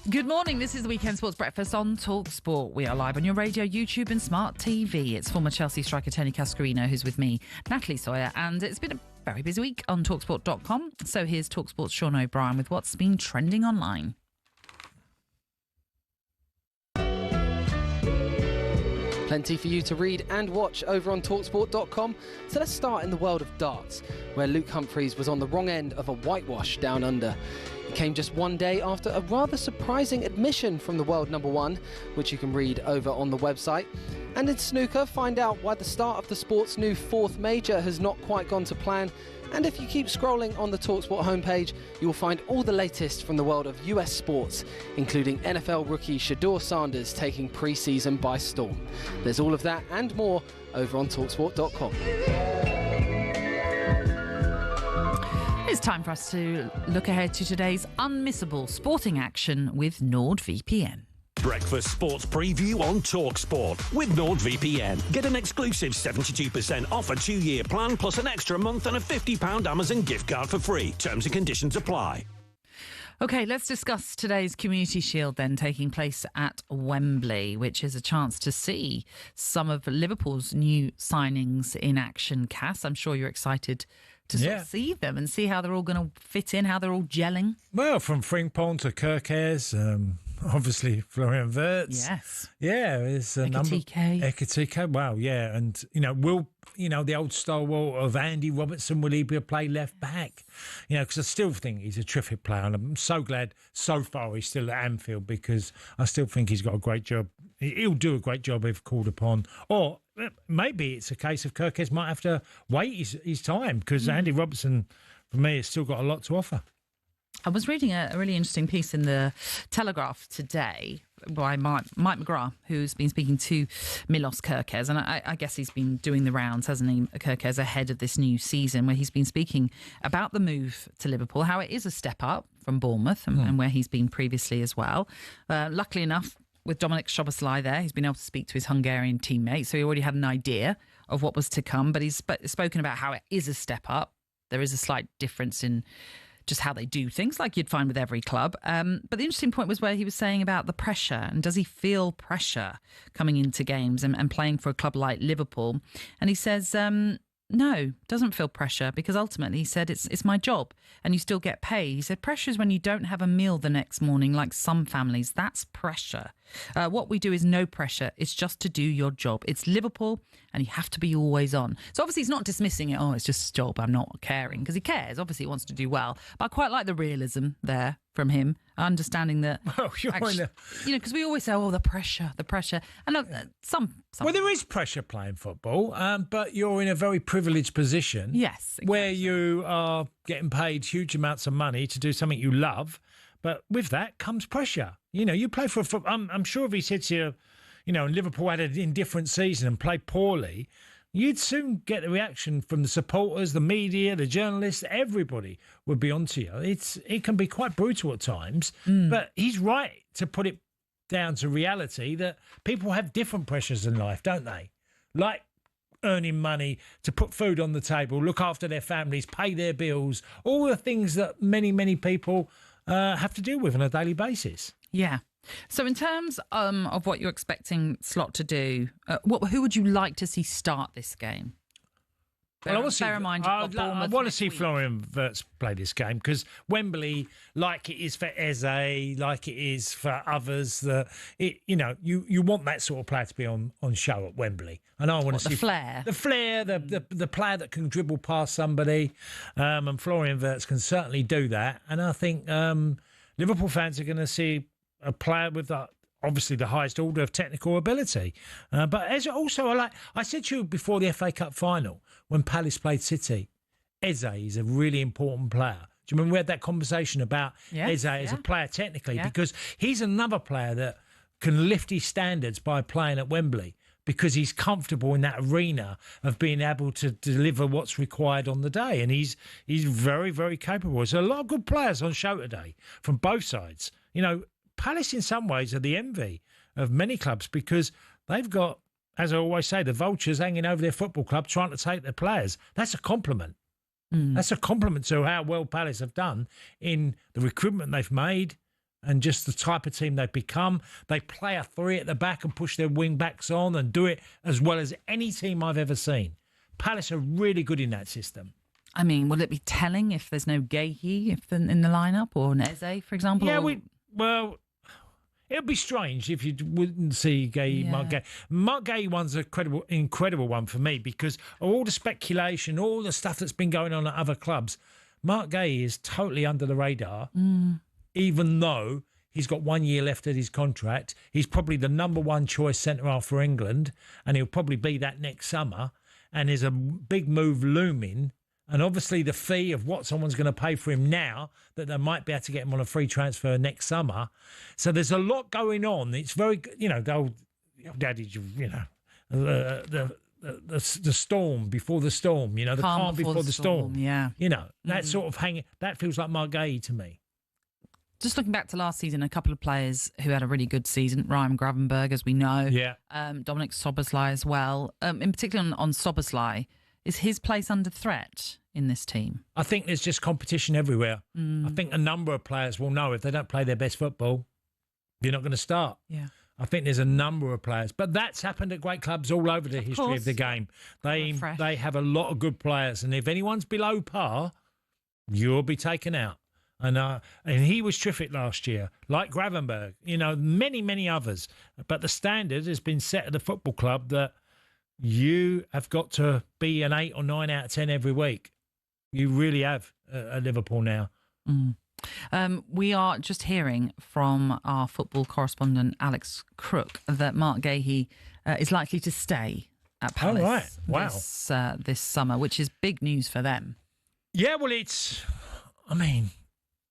Speaker 2: Good morning, this is the Weekend Sports Breakfast on TalkSport. We are live on your radio, YouTube and smart TV. It's former Chelsea striker Tony Cascarino who's with me, Natalie Sawyer, and it's been a very busy week on TalkSport.com. So here's TalkSport's Sean O'Brien with what's been trending online.
Speaker 19: Plenty for you to read and watch over on TalkSport.com. So let's start in the world of darts, where Luke Humphries was on the wrong end of a whitewash down under. It came just one day after a rather surprising admission from the world number one, which you can read over on the website. And in snooker, find out why the start of the sport's new fourth major has not quite gone to plan. And if you keep scrolling on the TalkSport homepage, you'll find all the latest from the world of US sports, including NFL rookie Shedeur Sanders taking pre-season by storm. There's all of that and more over on TalkSport.com.
Speaker 2: It's time for us to look ahead to today's unmissable sporting action with NordVPN.
Speaker 20: Breakfast Sports Preview on TalkSport with NordVPN. Get an exclusive 72% off a 2-year plan plus an extra month and a £50 Amazon gift card for free. Terms and conditions apply.
Speaker 2: OK, let's discuss today's Community Shield then, taking place at Wembley, which is a chance to see some of Liverpool's new signings in action. Cass, I'm sure you're excited to sort of see them and see how they're all going to fit in, how they're all gelling.
Speaker 3: Well, from Frimpong to Kirkes, obviously Florian Wirtz.
Speaker 2: Yes.
Speaker 3: Yeah, there's a number. Ekitike. Wow, yeah. And, the old stalwart of Andy Robertson, will he be a play left back? Because I still think he's a terrific player. And I'm so glad so far he's still at Anfield, because I still think he's got a great job. He'll do a great job if called upon. Or maybe it's a case of Kirkes might have to wait his time, because Andy Robertson, for me, has still got a lot to offer.
Speaker 2: I was reading a really interesting piece in the Telegraph today by Mike McGrath, who's been speaking to Milos Kirkes, and I guess he's been doing the rounds, hasn't he, Kirkes, ahead of this new season, where he's been speaking about the move to Liverpool, how it is a step up from Bournemouth and where he's been previously as well. Luckily enough, with Dominic Szoboszlai there, he's been able to speak to his Hungarian teammate, so he already had an idea of what was to come, but he's spoken about how it is a step up. There is a slight difference in just how they do things, like you'd find with every club. But the interesting point was where he was saying about the pressure, and does he feel pressure coming into games and playing for a club like Liverpool? And he says, no, doesn't feel pressure, because ultimately, he said, it's my job and you still get paid. He said pressure is when you don't have a meal the next morning, like some families. That's pressure. What we do is no pressure. It's just to do your job. It's Liverpool and you have to be always on. So obviously he's not dismissing it. Oh, it's just his job, I'm not caring, because he cares. Obviously he wants to do well. But I quite like the realism there from him, understanding that, because we always say, oh, the pressure. And look,
Speaker 3: well, there is pressure playing football, but you're in a very privileged position.
Speaker 2: Yes. Exactly.
Speaker 3: Where you are getting paid huge amounts of money to do something you love. But with that comes pressure. You play for a football. I'm sure if he said to you, Liverpool had an indifferent season and played poorly, you'd soon get the reaction from the supporters, the media, the journalists. Everybody would be onto you. It can be quite brutal at times, but he's right to put it down to reality that people have different pressures in life, don't they? Like earning money to put food on the table, look after their families, pay their bills, all the things that many, many people have to deal with on a daily basis.
Speaker 2: Yeah. So in terms of what you're expecting Slot to do, who would you like to see start this game? I want
Speaker 3: to see Florian Wirtz play this game, because Wembley, like it is for Eze, like it is for others, you want that sort of player to be on show at Wembley. And I want to see the flair, the player that can dribble past somebody, and Florian Wirtz can certainly do that. And I think Liverpool fans are going to see a player with obviously the highest order of technical ability. But as also, I said to you before the FA Cup final, when Palace played City, Eze is a really important player Do you remember we had that conversation about Eze as a player technically?
Speaker 2: Yeah.
Speaker 3: Because he's another player that can lift his standards by playing at Wembley because he's comfortable in that arena of being able to deliver what's required on the day. And he's very, very capable. There's a lot of good players on show today from both sides. You know, Palace in some ways are the envy of many clubs because they've got, as I always say, the vultures hanging over their football club trying to take their players. That's a compliment. That's a compliment to how well Palace have done in the recruitment they've made and just the type of team they've become. They play a three at the back and push their wing backs on and do it as well as any team I've ever seen. Palace are really good in that system.
Speaker 2: I mean, will it be telling if there's no Gahey in the lineup or an Eze, for example?
Speaker 3: Yeah, well, it would be strange if you wouldn't see Gahey, Mark Gahey. Mark Gahey one's an incredible one for me because of all the speculation, all the stuff that's been going on at other clubs. Mark Gahey is totally under the radar, even though he's got 1 year left of his contract. He's probably the number one choice centre-half for England, and he'll probably be that next summer. And there's a big move looming. And obviously the fee of what someone's going to pay for him now, that they might be able to get him on a free transfer next summer. So there's a lot going on. It's very, you know, the old adage, you know, the storm before the storm, you know, the calm before the storm.
Speaker 2: Yeah.
Speaker 3: You know, that sort of that feels like Mark Gahey to me.
Speaker 2: Just looking back to last season, a couple of players who had a really good season. Ryan Gravenberg, as we know.
Speaker 3: Yeah.
Speaker 2: Dominic Szoboszlai as well. In particular on Szoboszlai, is his place under threat in this team?
Speaker 3: I think there's just competition everywhere. I think a number of players will know if they don't play their best football, you're not going to start.
Speaker 2: Yeah.
Speaker 3: I think there's a number of players, but that's happened at great clubs all over the history of the game. They have a lot of good players, and if anyone's below par, you'll be taken out. And he was terrific last year, like Gravenberg, you know, many others. But the standard has been set at the football club that you have got to be an 8 or 9 out of 10 every week. You really have at Liverpool now.
Speaker 2: We are just hearing from our football correspondent Alex Crook that Mark Gahey is likely to stay at Palace.
Speaker 3: Oh, right. Wow.
Speaker 2: This summer, which is big news for them.
Speaker 3: Yeah, well, I mean,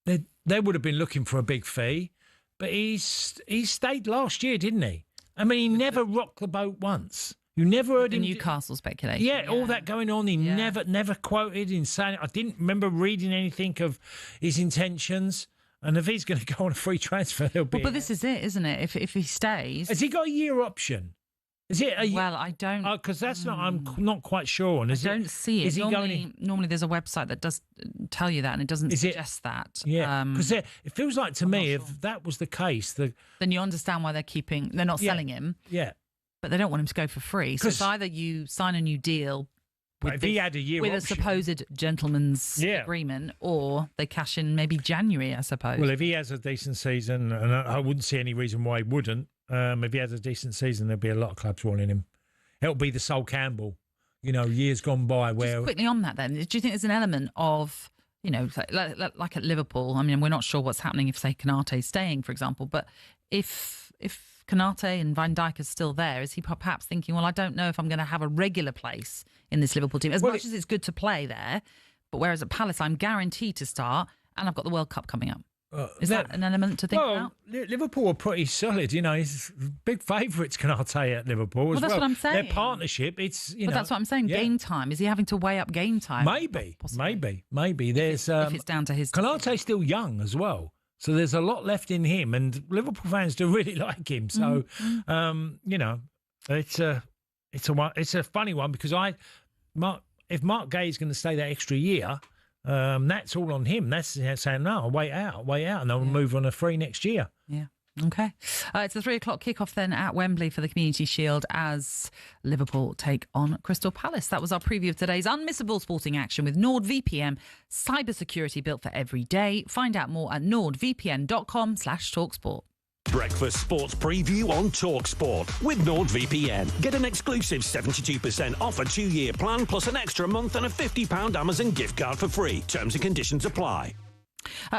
Speaker 3: they would have been looking for a big fee, but he stayed last year, didn't he? I mean, he never rocked the boat once. You never heard him.
Speaker 2: Newcastle speculation.
Speaker 3: Yeah, all that going on. He never quoted in saying. I didn't remember reading anything of his intentions. And if he's going to go on a free transfer, he'll be.
Speaker 2: Well, but this is it, isn't it? If he stays,
Speaker 3: has he got a year option? Is it?
Speaker 2: Well, I don't.
Speaker 3: Because that's not. I'm not quite sure. And
Speaker 2: I don't see it.
Speaker 3: Is he going?
Speaker 2: Normally, there's a website that does tell you that, and it doesn't suggest that.
Speaker 3: Yeah, because it feels like to me, if that was the case,
Speaker 2: then you understand why they're not selling him.
Speaker 3: Yeah.
Speaker 2: But they don't want him to go for free. So it's either you sign a new deal with
Speaker 3: he had a year
Speaker 2: with
Speaker 3: option,
Speaker 2: a supposed gentleman's agreement, or they cash in maybe January, I suppose.
Speaker 3: Well, if he has a decent season, and I wouldn't see any reason why he wouldn't, if he has a decent season, there'll be a lot of clubs wanting him. It'll be the Sol Campbell, you know, years gone by where...
Speaker 2: Just quickly on that then, do you think there's an element of, you know, like at Liverpool, I mean, we're not sure what's happening if, say, Konate's staying, for example, but if Konate and Van Dijk is still there, is he perhaps thinking, well, I don't know if I'm going to have a regular place in this Liverpool team, as much as it's good to play there, but whereas at Palace, I'm guaranteed to start, and I've got the World Cup coming up. Is that an element to think about?
Speaker 3: Liverpool are pretty solid, you know. He's big favourites, Konate at Liverpool as well.
Speaker 2: That's what I'm saying.
Speaker 3: Their partnership, it's, you know.
Speaker 2: But that's what I'm saying, game time. Is he having to weigh up game time?
Speaker 3: Maybe. There's...
Speaker 2: if it's down to his...
Speaker 3: Konate's still young as well. So there's a lot left in him, and Liverpool fans do really like him. So, you know, it's a funny one because if Mark Gahey's going to stay that extra year, that's all on him. That's saying, no, wait out, and they'll move on a free next year.
Speaker 2: Yeah. Okay. It's the 3:00 kickoff then at Wembley for the Community Shield as Liverpool take on Crystal Palace. That was our preview of today's unmissable sporting action with NordVPN, cybersecurity built for every day. Find out more at nordvpn.com/talksport.
Speaker 20: Breakfast Sports Preview on TalkSport with NordVPN. Get an exclusive 72% off a 2-year plan plus an extra month and a £50 Amazon gift card for free. Terms and conditions apply.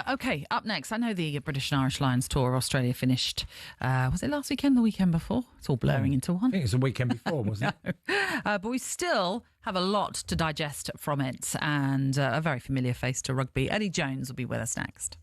Speaker 2: OK, up next, I know the British and Irish Lions tour of Australia finished, was it last weekend, the weekend before? It's all blurring into one.
Speaker 3: I think it's the weekend before, wasn't it?
Speaker 2: But we still have a lot to digest from it, and a very familiar face to rugby. Eddie Jones will be with us next.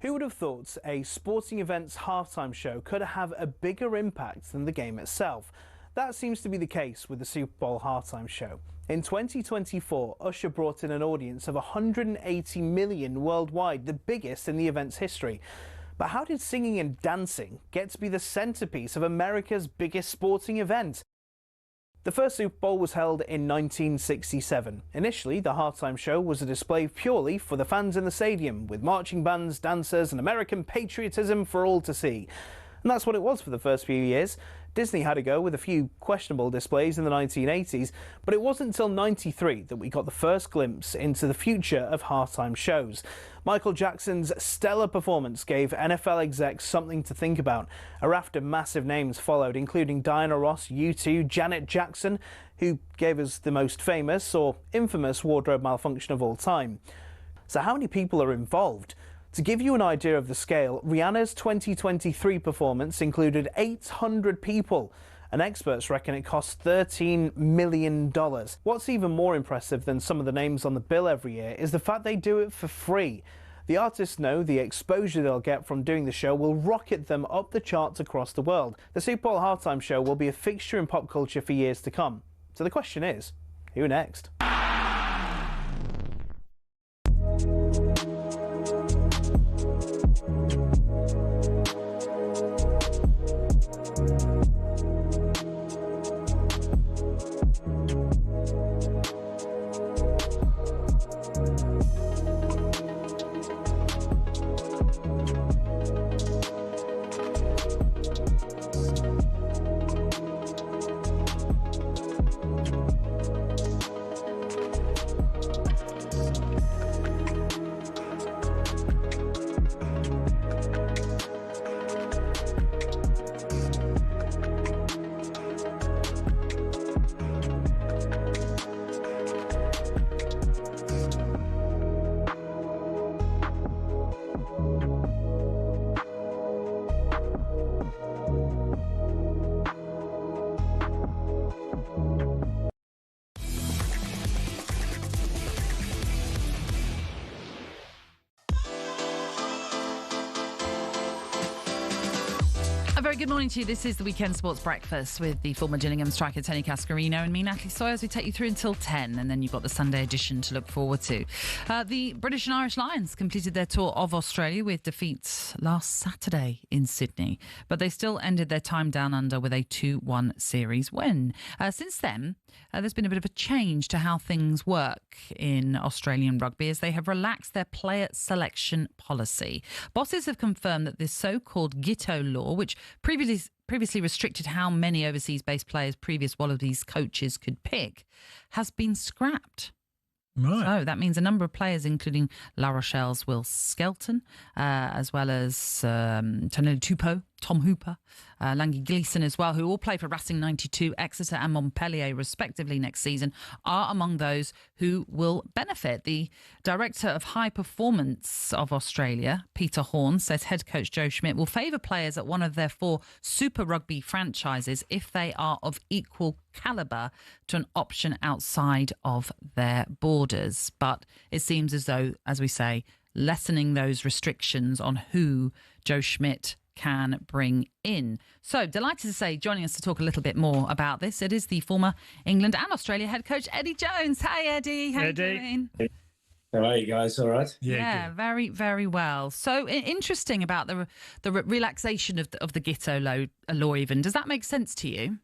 Speaker 7: Who would have thought a sporting events halftime show could have a bigger impact than the game itself? That seems to be the case with the Super Bowl halftime show. In 2024, Usher brought in an audience of 180 million worldwide, the biggest in the event's history. But how did singing and dancing get to be the centrepiece of America's biggest sporting event? The first Super Bowl was held in 1967. Initially, the halftime show was a display purely for the fans in the stadium, with marching bands, dancers and American patriotism for all to see. And that's what it was for the first few years. Disney had a go with a few questionable displays in the 1980s, but it wasn't until '93 that we got the first glimpse into the future of halftime shows. Michael Jackson's stellar performance gave NFL execs something to think about. A raft of massive names followed, including Diana Ross, U2, Janet Jackson, who gave us the most famous or infamous wardrobe malfunction of all time. So how many people are involved? To give you an idea of the scale, Rihanna's 2023 performance included 800 people, and experts reckon it cost $13 million. What's even more impressive than some of the names on the bill every year is the fact they do it for free. The artists know the exposure they'll get from doing the show will rocket them up the charts across the world. The Super Bowl halftime show will be a fixture in pop culture for years to come. So the question is, who next?
Speaker 2: A very good morning to you. This is the Weekend Sports Breakfast with the former Gillingham striker Tony Cascarino and me, Natalie Sawyer, as we take you through until 10, and then you've got the Sunday edition to look forward to. The British and Irish Lions completed their tour of Australia with defeats last Saturday in Sydney, but they still ended their time down under with a 2-1 series win. Since then, there's been a bit of a change to how things work in Australian rugby as they have relaxed their player selection policy. Bosses have confirmed that this so-called Giteau law, which previously restricted how many overseas-based players previous Wallabies coaches could pick, has been scrapped.
Speaker 3: Right.
Speaker 2: So that means a number of players, including La Rochelle's Will Skelton, as well as Tonelli Tupou, Tom Hooper, Langi Gleeson as well, who all play for Racing 92, Exeter and Montpellier respectively next season, are among those who will benefit. The Director of High Performance of Australia, Peter Horn, says head coach Joe Schmidt will favour players at one of their 4 Super Rugby franchises if they are of equal calibre to an option outside of their borders. But it seems as though, as we say, lessening those restrictions on who Joe Schmidt can bring in. So delighted to say, joining us to talk a little bit more about this, it is the former England and Australia head coach Eddie Jones. Hey Eddie, how you doing?
Speaker 11: How are you guys? All right?
Speaker 2: Yeah, very, very well. So interesting about the relaxation of the Giteau law even. Does that make sense to you?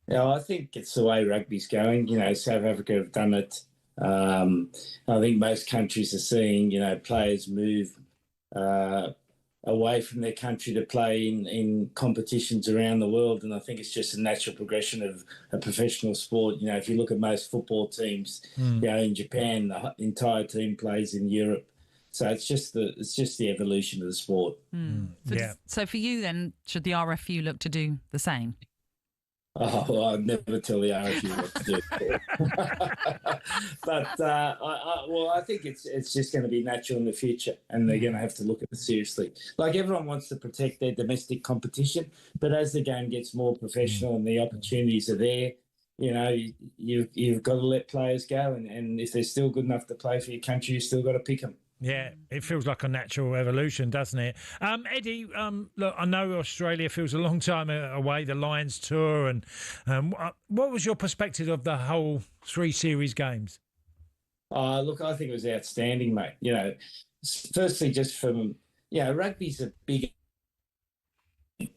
Speaker 11: Yeah, I think it's the way rugby's going. You know, South Africa have done it. I think most countries are seeing, players move away from their country to play in competitions around the world. And I think it's just a natural progression of a professional sport. You know, if you look at most football teams, in Japan, the entire team plays in Europe. So it's just the evolution of the sport.
Speaker 2: So for you then, should the RFU look to do the same?
Speaker 11: Oh, well, I'd never tell the RFU what to do. But I think it's just going to be natural in the future, and they're going to have to look at it seriously. Like, everyone wants to protect their domestic competition, but as the game gets more professional and the opportunities are there, you've got to let players go, and if they're still good enough to play for your country, you've still got to pick them.
Speaker 3: Yeah, it feels like a natural evolution, doesn't it? Eddie, look, I know Australia feels a long time away, the Lions tour, and what was your perspective of the whole 3 series games?
Speaker 11: Look, I think it was outstanding, mate. Firstly, just from, rugby's a big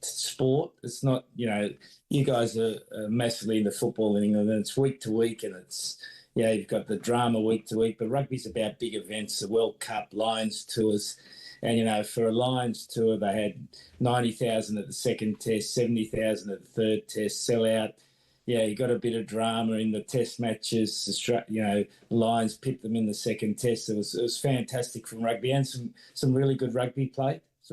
Speaker 11: sport. It's not, you guys are massively into football in England, and it's week to week, and it's, you've got the drama week to week, but rugby's about big events, the World Cup, Lions tours. And, for a Lions tour, they had 90,000 at the second test, 70,000 at the third test, sellout. Yeah, you got a bit of drama in the test matches. Lions pipped them in the second test. It was fantastic from rugby, and some really good rugby play.
Speaker 2: I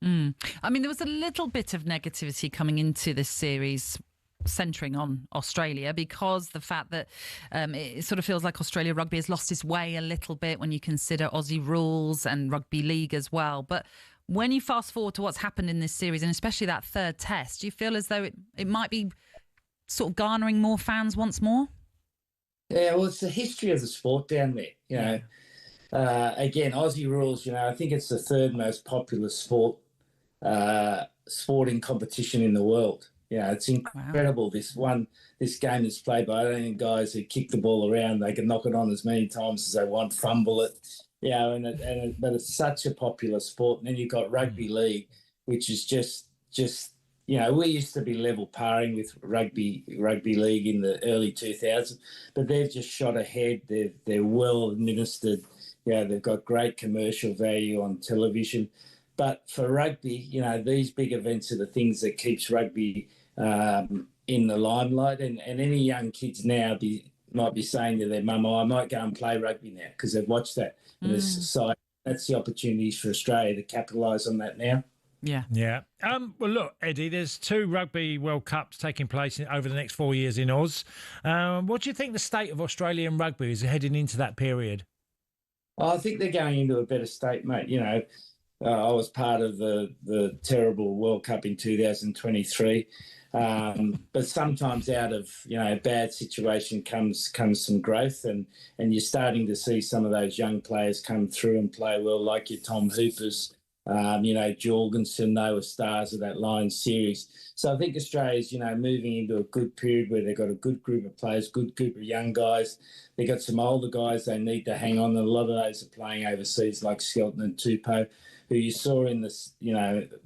Speaker 2: mean, there was a little bit of negativity coming into this series centering on Australia because the fact that it sort of feels like Australia rugby has lost its way a little bit when you consider Aussie rules and rugby league as well. But when you fast forward to what's happened in this series, and especially that third test, do you feel as though it might be sort of garnering more fans once more?
Speaker 11: Yeah, well, it's the history of the sport down there. Again, Aussie rules, I think it's the 3rd most popular sporting competition in the world. It's incredible. Wow. This game is played by only guys who kick the ball around. They can knock it on as many times as they want, fumble it. But it's such a popular sport. And then you've got rugby league, which is just we used to be level paring with rugby league in the early 2000s, but they've just shot ahead. They're well administered. They've got great commercial value on television. But for rugby, these big events are the things that keeps rugby in the limelight. And any young kids now might be saying to their mum, I might go and play rugby now because they've watched that. And that's the opportunities for Australia to capitalise on that now.
Speaker 2: Yeah.
Speaker 3: Well, look, Eddie, there's 2 Rugby World Cups taking place over the next 4 years in Oz. What do you think the state of Australian rugby is heading into that period?
Speaker 11: I think they're going into a better state, mate. I was part of the terrible World Cup in 2023, but sometimes out of a bad situation comes some growth, and you're starting to see some of those young players come through and play well, like your Tom Hoopers, Jorgensen, they were stars of that Lions series. So I think Australia's, moving into a good period where they've got a good group of players, good group of young guys. They've got some older guys they need to hang on. And a lot of those are playing overseas, like Skelton and Tupou, who you saw in this,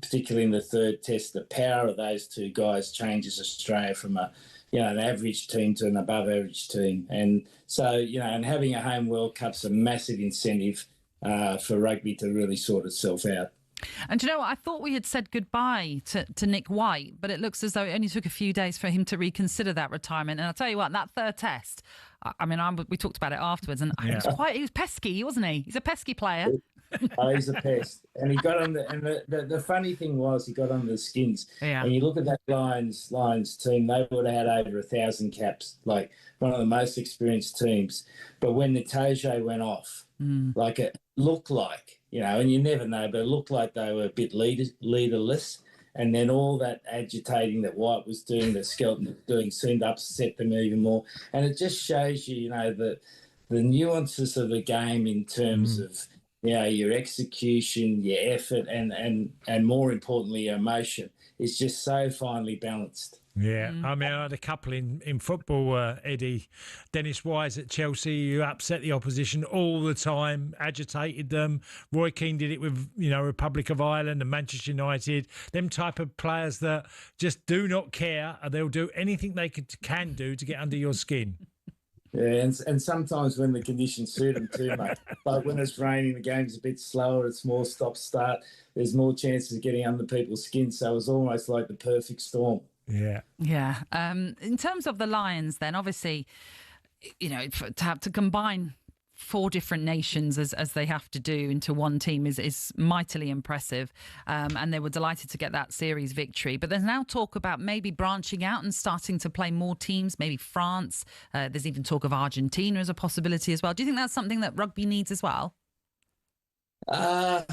Speaker 11: particularly in the third test. The power of those two guys changes Australia from an average team to an above average team. And so, and having a home World Cup's a massive incentive for rugby to really sort itself out.
Speaker 2: And do you know what? I thought we had said goodbye to Nick White, but it looks as though it only took a few days for him to reconsider that retirement. And I'll tell you what, that third test, we talked about it afterwards, and he was pesky, wasn't he? He's a pesky player.
Speaker 11: He's a pest. And he got on the funny thing was he got on the skins.
Speaker 2: Yeah.
Speaker 11: And you look at that Lions team, they would have had over 1,000 caps, like one of the most experienced teams. But when Natoge went off, like it looked like, and you never know, but it looked like they were a bit leaderless. And then all that agitating that White was doing, that Skelton was doing, seemed to upset them even more. And it just shows you, the nuances of the game in terms of, your execution, your effort, and more importantly, your emotion is just so finely balanced.
Speaker 3: Yeah, I had a couple in football, Eddie. Dennis Wise at Chelsea, who upset the opposition all the time, agitated them. Roy Keane did it with, Republic of Ireland and Manchester United. Them type of players that just do not care, and they'll do anything they can do to get under your skin.
Speaker 11: Yeah, and sometimes when the conditions suit them too much. Like when it's raining, the game's a bit slower, it's more stop-start, there's more chances of getting under people's skin, so it's almost like the perfect storm.
Speaker 3: Yeah.
Speaker 2: Yeah. In terms of the Lions, then, obviously, to combine 4 different nations as they have to do into one team is mightily impressive. And they were delighted to get that series victory. But there's now talk about maybe branching out and starting to play more teams, maybe France. There's even talk of Argentina as a possibility as well. Do you think that's something that rugby needs as well?
Speaker 11: It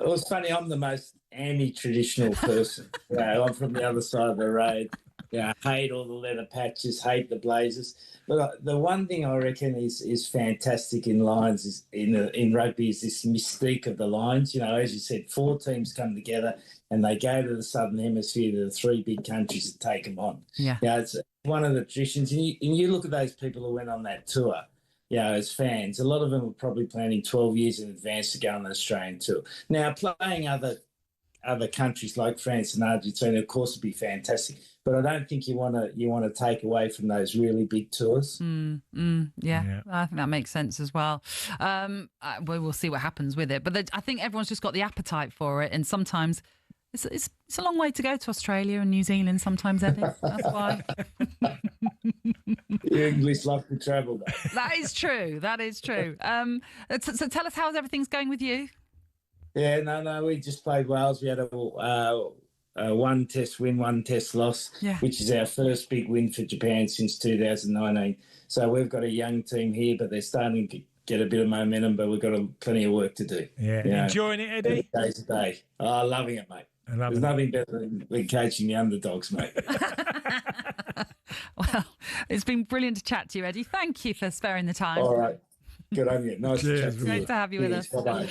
Speaker 11: was funny. I'm the most anti-traditional person. I'm from the other side of the road. I hate all the leather patches, hate the blazers. But the one thing I reckon is fantastic in Lions is in rugby is this mystique of the Lions. As you said, 4 teams come together and they go to the Southern Hemisphere to the 3 big countries to take them on.
Speaker 2: Yeah,
Speaker 11: it's one of the traditions. And you look at those people who went on that tour. As fans, a lot of them were probably planning 12 years in advance to go on the Australian tour. Now, playing other countries like France and Argentina, of course, would be fantastic. But I don't think you want to take away from those really big tours.
Speaker 2: Yeah, I think that makes sense as well. We'll see what happens with it. But I think everyone's just got the appetite for it, and sometimes it's a long way to go to Australia and New Zealand. Sometimes, Eddie. That's why.
Speaker 11: You English love to travel, though.
Speaker 2: That is true. So tell us how everything's going with you.
Speaker 11: Yeah, no, we just played Wales. We had a 1 test win, 1 test loss, which is our first big win for Japan since 2019. So we've got a young team here, but they're starting to get a bit of momentum, but we've got plenty of work to do.
Speaker 3: Yeah, enjoying it, Eddie?
Speaker 11: Days a day. Oh, loving it, mate. There's nothing better than coaching the underdogs, mate.
Speaker 2: Well, it's been brilliant to chat to you, Eddie. Thank you for sparing the time.
Speaker 11: All right. Good on you. Nice to chat to you.
Speaker 2: Great to have you with us.
Speaker 11: Bye-bye.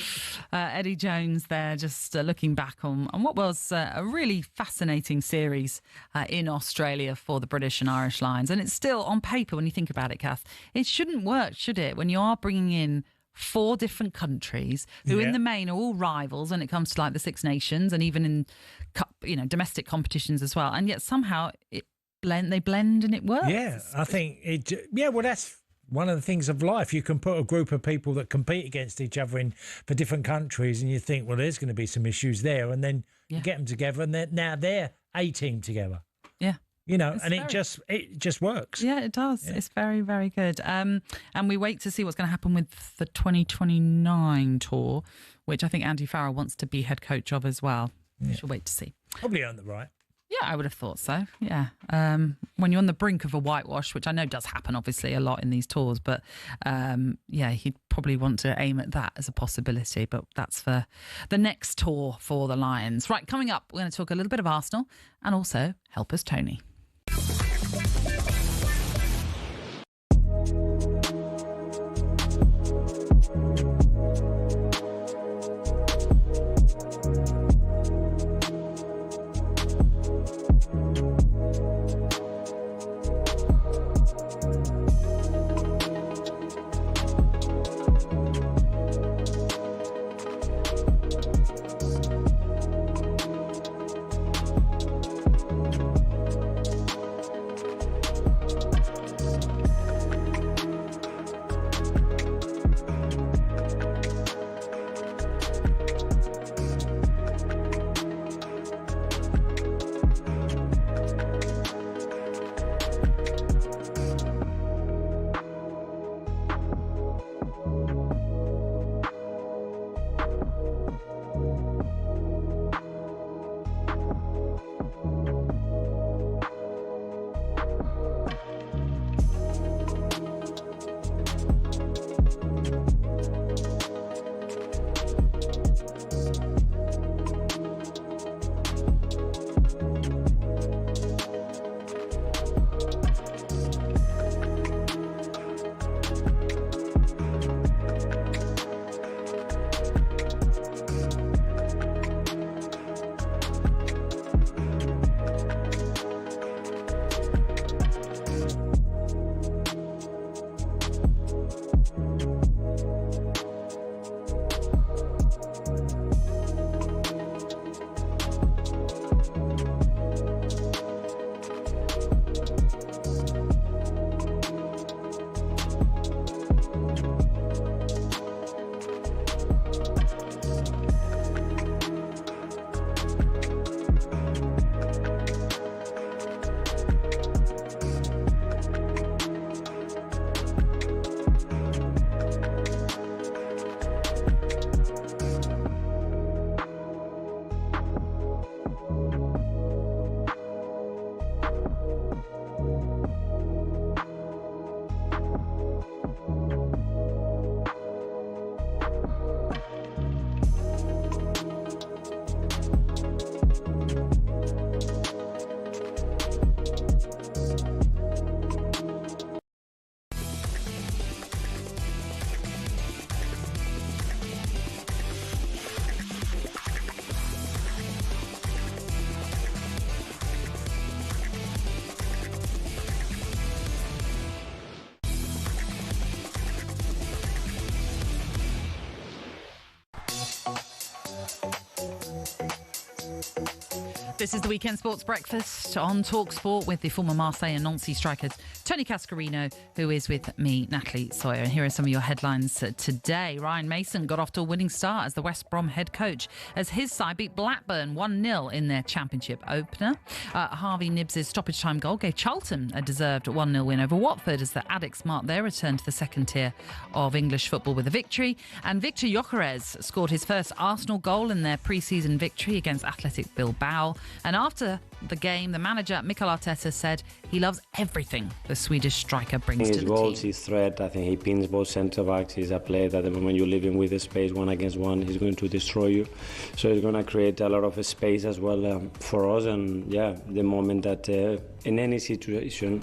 Speaker 2: Eddie Jones there, just looking back on what was a really fascinating series in Australia for the British and Irish Lions. And it's still, on paper, when you think about it, Kath, it shouldn't work, should it, when you are bringing in 4 different countries who in the main are all rivals when it comes to like the Six Nations and even in domestic competitions as well. And yet somehow they blend and it works.
Speaker 3: Yeah, I think that's one of the things of life. You can put a group of people that compete against each other for different countries, and you think, well, there's going to be some issues there, and then you get them together, and they're a team together.
Speaker 2: Yeah.
Speaker 3: And it just works.
Speaker 2: Yeah, it does. Yeah. It's very, very good. And we wait to see what's going to happen with the 2029 tour, which I think Andy Farrell wants to be head coach of as well. Yeah. We shall wait to see.
Speaker 3: Probably earned the right.
Speaker 2: Yeah, I would have thought so. Yeah. When you're on the brink of a whitewash, which I know does happen obviously a lot in these tours, but he'd probably want to aim at that as a possibility. But that's for the next tour for the Lions. Right, coming up, we're going to talk a little bit of Arsenal and also Help Us Tony. This is the Weekend Sports Breakfast on TalkSport with the former Marseille and Nancy strikers Tony Cascarino, who is with me, Natalie Sawyer. And here are some of your headlines today. Ryan Mason got off to a winning start as the West Brom head coach as his side beat Blackburn 1-0 in their championship opener. Harvey Nibbs' stoppage time goal gave Charlton a deserved 1-0 win over Watford as the Addicts marked their return to the second tier of English football with a victory. And Victor Gyökeres scored his first Arsenal goal in their pre-season victory against Athletic Bilbao. And after the game, the manager, Mikel Arteta, said he loves everything the Swedish striker brings to the team.
Speaker 14: His goals, his threat, I think he pins both centre-backs. He's a player that at the moment you're living with the space, one against one, he's going to destroy you. So he's going to create a lot of space as well for us. And yeah, the moment that in any situation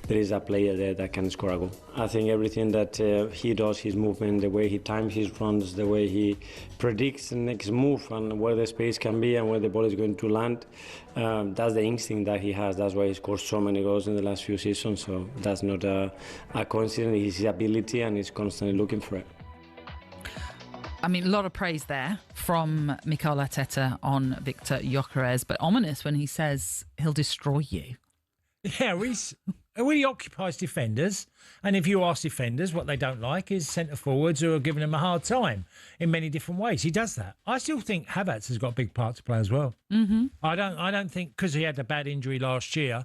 Speaker 14: there is a player there that can score a goal. I think everything that he does, his movement, the way he times his runs, the way he predicts the next move and where the space can be and where the ball is going to land, that's the instinct that he has. That's why he scored so many goals in the last few seasons. So that's not a coincidence. It's his ability and he's constantly looking for it.
Speaker 2: I mean, a lot of praise there from Mikel Arteta on Victor Gyökeres, but ominous when he says he'll destroy you.
Speaker 3: Yeah, he occupies defenders, and if you ask defenders, what they don't like is centre forwards who are giving him a hard time in many different ways. He does that. I still think Havertz has got a big part to play as well.
Speaker 2: Mm-hmm.
Speaker 3: I don't think because he had a bad injury last year.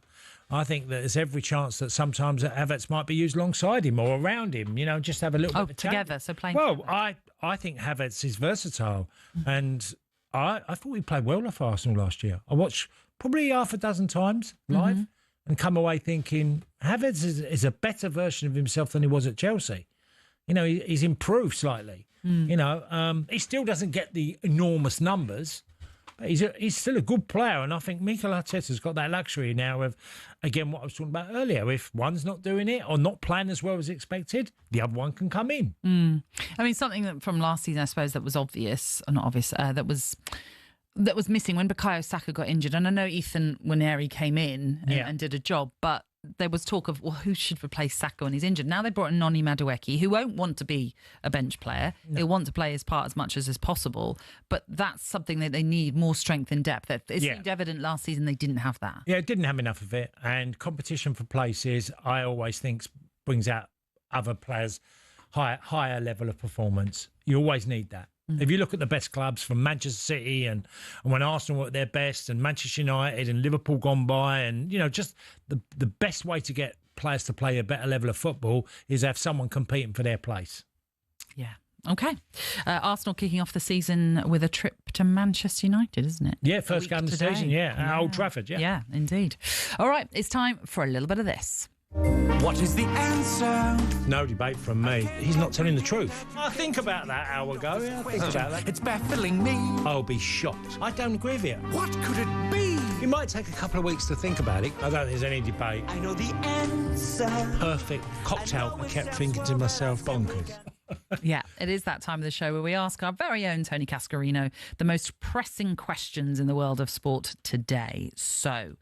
Speaker 3: I think that there's every chance that sometimes that Havertz might be used alongside him or around him. You know, just have a little bit of
Speaker 2: together. So playing.
Speaker 3: Well, I think Havertz is versatile, and I thought he played well for Arsenal last year. I watched probably half a dozen times live. Mm-hmm. And come away thinking Havertz is a better version of himself than he was at Chelsea. You know, he's improved slightly. You know, he still doesn't get the enormous numbers, but he's still a good player. And I think Mikel Arteta's got that luxury now of, again, what I was talking about earlier. If one's not doing it or not playing as well as expected, the other one can come in.
Speaker 2: I mean, something that from last season, I suppose, that was obvious, or not obvious, that was missing when Bukayo Saka got injured. And I know Ethan Nwaneri came in and did a job, but there was talk of, well, who should replace Saka when he's injured? Now they brought in Noni Madueke, who won't want to be a bench player. No. He'll want to play his part as much as possible. But that's something that they need, more strength and depth. It seemed evident last season they didn't have that. Yeah,
Speaker 3: didn't have enough of it. And competition for places, I always think, brings out other players' higher level of performance. You always need that. If you look at the best clubs from Manchester City and when Arsenal were at their best and Manchester United and Liverpool gone by and, you know, just the best way to get players to play a better level of football is have someone competing for their place.
Speaker 2: Yeah. Okay. Arsenal kicking off the season with a trip to Manchester United, isn't it?
Speaker 3: Yeah, first game of the season, at Old Trafford,
Speaker 2: Yeah, indeed. All right, it's time for a little bit of this.
Speaker 15: What is the answer?
Speaker 3: No debate from me. He's not telling the truth. I think about that hour ago. Yeah, I think about that.
Speaker 15: It's baffling me.
Speaker 3: I'll be shocked. I don't agree with you.
Speaker 15: What could it be?
Speaker 3: It might take a couple of weeks to think about it. I don't think there's any debate.
Speaker 15: I know the answer.
Speaker 3: Perfect cocktail. I kept thinking to myself, bonkers.
Speaker 2: Yeah, it is that time of the show where we ask our very own Tony Cascarino the most pressing questions in the world of sport today. So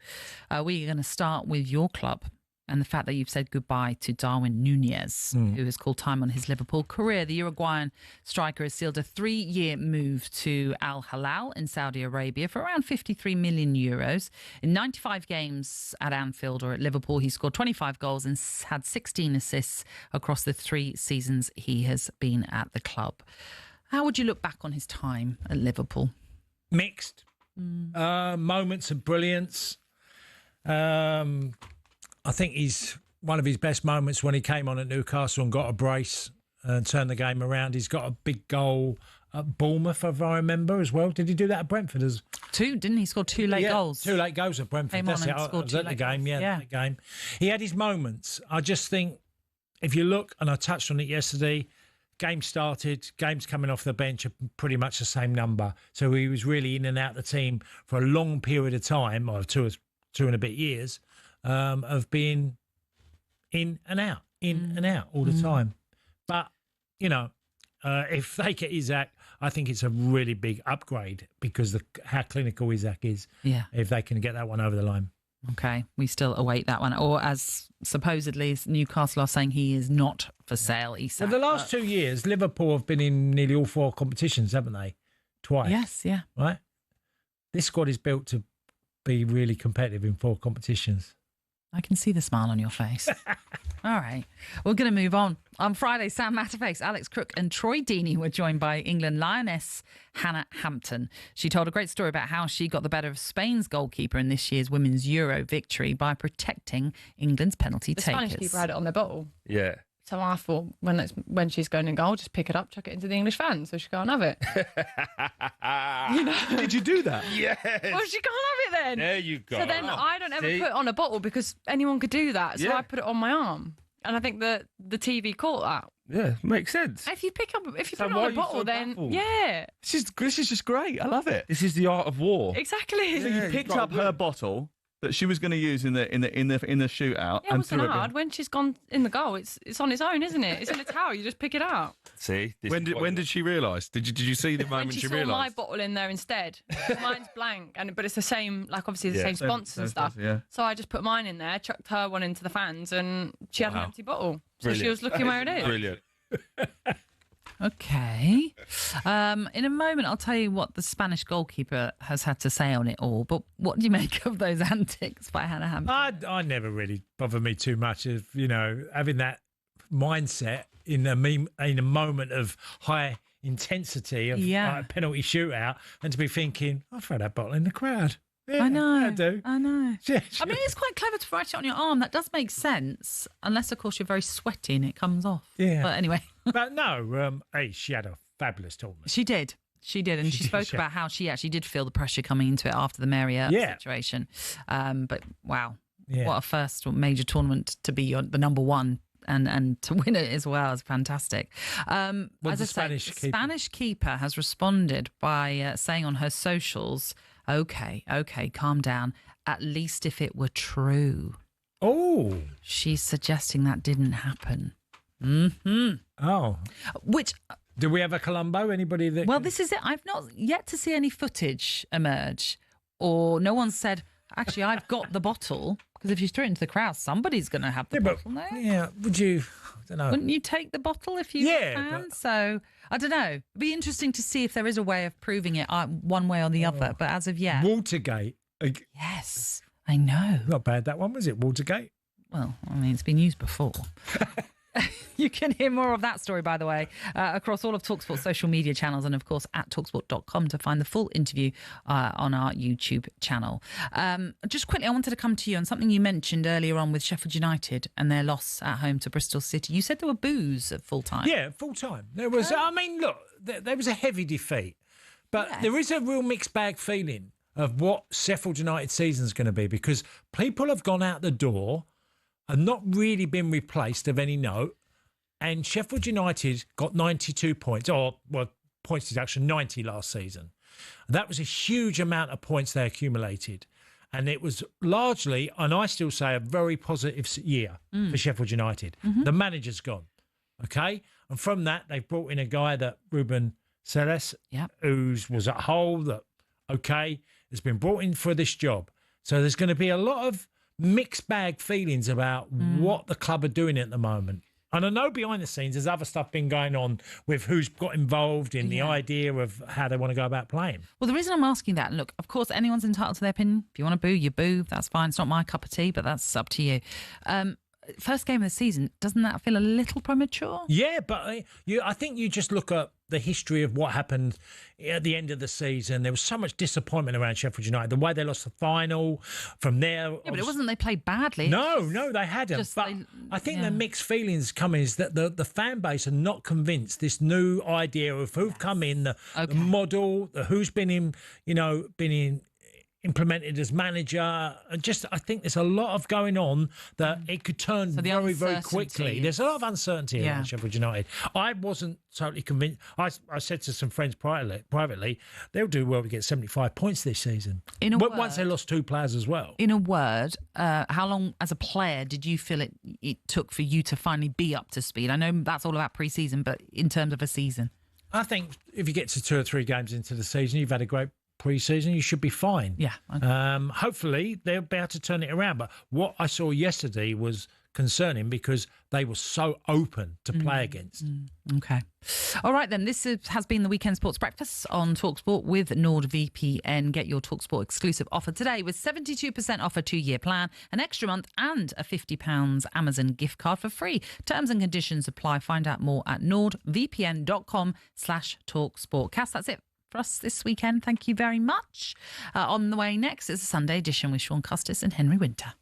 Speaker 2: we're going to start with your club and the fact that you've said goodbye to Darwin Núñez, who has called time on his Liverpool career. The Uruguayan striker has sealed a 3-year move to Al Hilal in Saudi Arabia for around €53 million. In 95 games at Anfield or at Liverpool, he scored 25 goals and had 16 assists across the 3 seasons he has been at the club. How would you look back on his time at Liverpool?
Speaker 3: Mixed. Moments of brilliance. I think he's one of his best moments when he came on at Newcastle and got a brace and turned the game around. He's got a big goal at Bournemouth, if I remember, as well. Did he do that at Brentford?
Speaker 2: Two, didn't he? Scored 2 late goals.
Speaker 3: 2 late goals at Brentford.
Speaker 2: Came
Speaker 3: That's
Speaker 2: on
Speaker 3: it.
Speaker 2: and
Speaker 3: I
Speaker 2: scored
Speaker 3: was
Speaker 2: 2
Speaker 3: at the
Speaker 2: late
Speaker 3: game.
Speaker 2: goals.
Speaker 3: Yeah, that game. He had his moments. I just think if you look, and I touched on it yesterday, game started, games coming off the bench are pretty much the same number. So he was really in and out of the team for a long period of time, or two and a bit years, of being in and out all the time. But, you know, if they get Isak, I think it's a really big upgrade because how clinical Isak is.
Speaker 2: Yeah.
Speaker 3: If they can get that one over the line.
Speaker 2: Okay, we still await that one. Or as supposedly Newcastle are saying, he is not for sale, Isak.
Speaker 3: For the last 2 years, Liverpool have been in nearly all 4 competitions, haven't they? Twice.
Speaker 2: Yes, yeah.
Speaker 3: Right? This squad is built to be really competitive in 4 competitions.
Speaker 2: I can see the smile on your face. All right. We're going to move on. On Friday, Sam Matterface, Alex Crook and Troy Deeney were joined by England lioness Hannah Hampton. She told a great story about how she got the better of Spain's goalkeeper in this year's Women's Euro victory by protecting England's penalty
Speaker 16: The
Speaker 2: takers.
Speaker 16: Spanish keeper had it on their bottle.
Speaker 6: Yeah.
Speaker 16: So I thought when she's going in goal, just pick it up, chuck it into the English fans so she can't have it.
Speaker 6: Did you do that? Yes.
Speaker 16: Well, she can't have it then.
Speaker 6: There you go.
Speaker 16: So then I don't ever put it on a bottle because anyone could do that. So I put it on my arm. And I think the TV caught that.
Speaker 6: Yeah, makes sense.
Speaker 16: If you put
Speaker 6: So
Speaker 16: it
Speaker 6: why
Speaker 16: on
Speaker 6: are
Speaker 16: a
Speaker 6: you
Speaker 16: bottle,
Speaker 6: so
Speaker 16: then
Speaker 6: baffled?
Speaker 16: yeah,
Speaker 17: This is just great. I love it.
Speaker 6: This is the art of war.
Speaker 16: exactly.
Speaker 17: So you picked up her bottle that she was going to use in the shootout.
Speaker 16: Yeah, it wasn't hard. When she's gone in the goal, it's on its own, isn't it? It's in a towel. You just pick it up.
Speaker 6: See,
Speaker 17: When did she realise? Did you see the
Speaker 16: When
Speaker 17: moment
Speaker 16: she
Speaker 17: she
Speaker 16: saw my
Speaker 17: realised?
Speaker 16: bottle in there instead, mine's blank, but it's the same. Like obviously the same sponsors and stuff.
Speaker 17: Yeah.
Speaker 16: So I just put mine in there, chucked her one into the fans, and she had an empty bottle. So she was looking where it is.
Speaker 6: Brilliant.
Speaker 2: Okay. In a moment, I'll tell you what the Spanish goalkeeper has had to say on it all. But what do you make of those antics by Hannah Hampton?
Speaker 3: I never really bothered me too much of, having that mindset in a moment of high intensity of like a penalty shootout and to be thinking, I'll throw that bottle in the crowd. Yeah,
Speaker 2: I know.
Speaker 3: I do.
Speaker 2: I know.
Speaker 3: Yeah,
Speaker 2: I mean, it's quite clever to write it on your arm. That does make sense. Unless, of course, you're very sweaty and it comes off.
Speaker 3: Yeah.
Speaker 2: But anyway.
Speaker 3: But no, hey, she had a fabulous tournament.
Speaker 2: She did. And she spoke about how she actually did feel the pressure coming into it after the Mary Earp situation. But wow, what a first major tournament to be the number one and to win it as well is fantastic. As I say, Spanish keeper has responded by saying on her socials, okay, calm down. At least if it were true.
Speaker 3: Oh.
Speaker 2: She's suggesting that didn't happen. Mm-hmm.
Speaker 3: Oh.
Speaker 2: Which...
Speaker 3: Do we have a Colombo? Anybody that...
Speaker 2: Well, this is it. I've not yet to see any footage emerge. Or no one said, actually, I've got the bottle. Because if you throw it into the crowd, somebody's going to have the bottle there.
Speaker 3: Yeah, would you... I don't know.
Speaker 2: Wouldn't you take the bottle if you can? So, I don't know. It'd be interesting to see if there is a way of proving it one way or the other. But as of yet...
Speaker 3: Watergate.
Speaker 2: Yes, I know.
Speaker 3: Not bad, that one, was it? Watergate?
Speaker 2: Well, I mean, it's been used before. You can hear more of that story, by the way, across all of TalkSport's social media channels and, of course, at TalkSport.com to find the full interview on our YouTube channel. Just quickly, I wanted to come to you on something you mentioned earlier on with Sheffield United and their loss at home to Bristol City. You said there were boos at full time.
Speaker 3: Yeah, full time. There was, I mean, look, there was a heavy defeat, but there is a real mixed bag feeling of what Sheffield United season's going to be because people have gone out the door and not really been replaced of any note. And Sheffield United got 92 points, points deduction, 90 last season. That was a huge amount of points they accumulated. And it was largely, and I still say, a very positive year for Sheffield United. Mm-hmm. The manager's gone, okay? And from that, they've brought in a guy that Ruben Celes, who was at Hull, that, okay, has been brought in for this job. So there's going to be a lot of mixed bag feelings about what the club are doing at the moment. And I know behind the scenes there's other stuff been going on with who's got involved in the idea of how they want to go about playing.
Speaker 2: Well, the reason I'm asking that, look, of course, anyone's entitled to their opinion. If you want to boo, you boo. That's fine. It's not my cup of tea, but that's up to you. First game of the season, doesn't that feel a little premature?
Speaker 3: Yeah, but I think you just look at the history of what happened at the end of the season. There was so much disappointment around Sheffield United. The way they lost the final, from there...
Speaker 2: Yeah, but it wasn't they played badly.
Speaker 3: No, they hadn't. But I think the mixed feelings coming is that the fan base are not convinced this new idea of who've come in, the model, who's been implemented as manager. I think there's a lot of going on that it could turn very, very quickly. There's a lot of uncertainty around Sheffield United. I wasn't totally convinced. I said to some friends privately, they'll do well to get 75 points this season. Once they lost 2 players as well.
Speaker 2: In a word, how long as a player did you feel it took for you to finally be up to speed? I know that's all about pre-season, but in terms of a season?
Speaker 3: I think if you get to 2 or 3 games into the season, you've had a great pre-season, you should be fine.
Speaker 2: Yeah. Okay.
Speaker 3: Hopefully they'll be able to turn it around. But what I saw yesterday was concerning because they were so open to play against.
Speaker 2: Okay. All right, then. This has been the Weekend Sports Breakfast on TalkSport with NordVPN. Get your TalkSport exclusive offer today with 72% off a 2-year plan, an extra month and a £50 Amazon gift card for free. Terms and conditions apply. Find out more at nordvpn.com/TalkSport. Cass, that's it for us this weekend. Thank you very much. On the way next is a Sunday edition with Sean Custis and Henry Winter.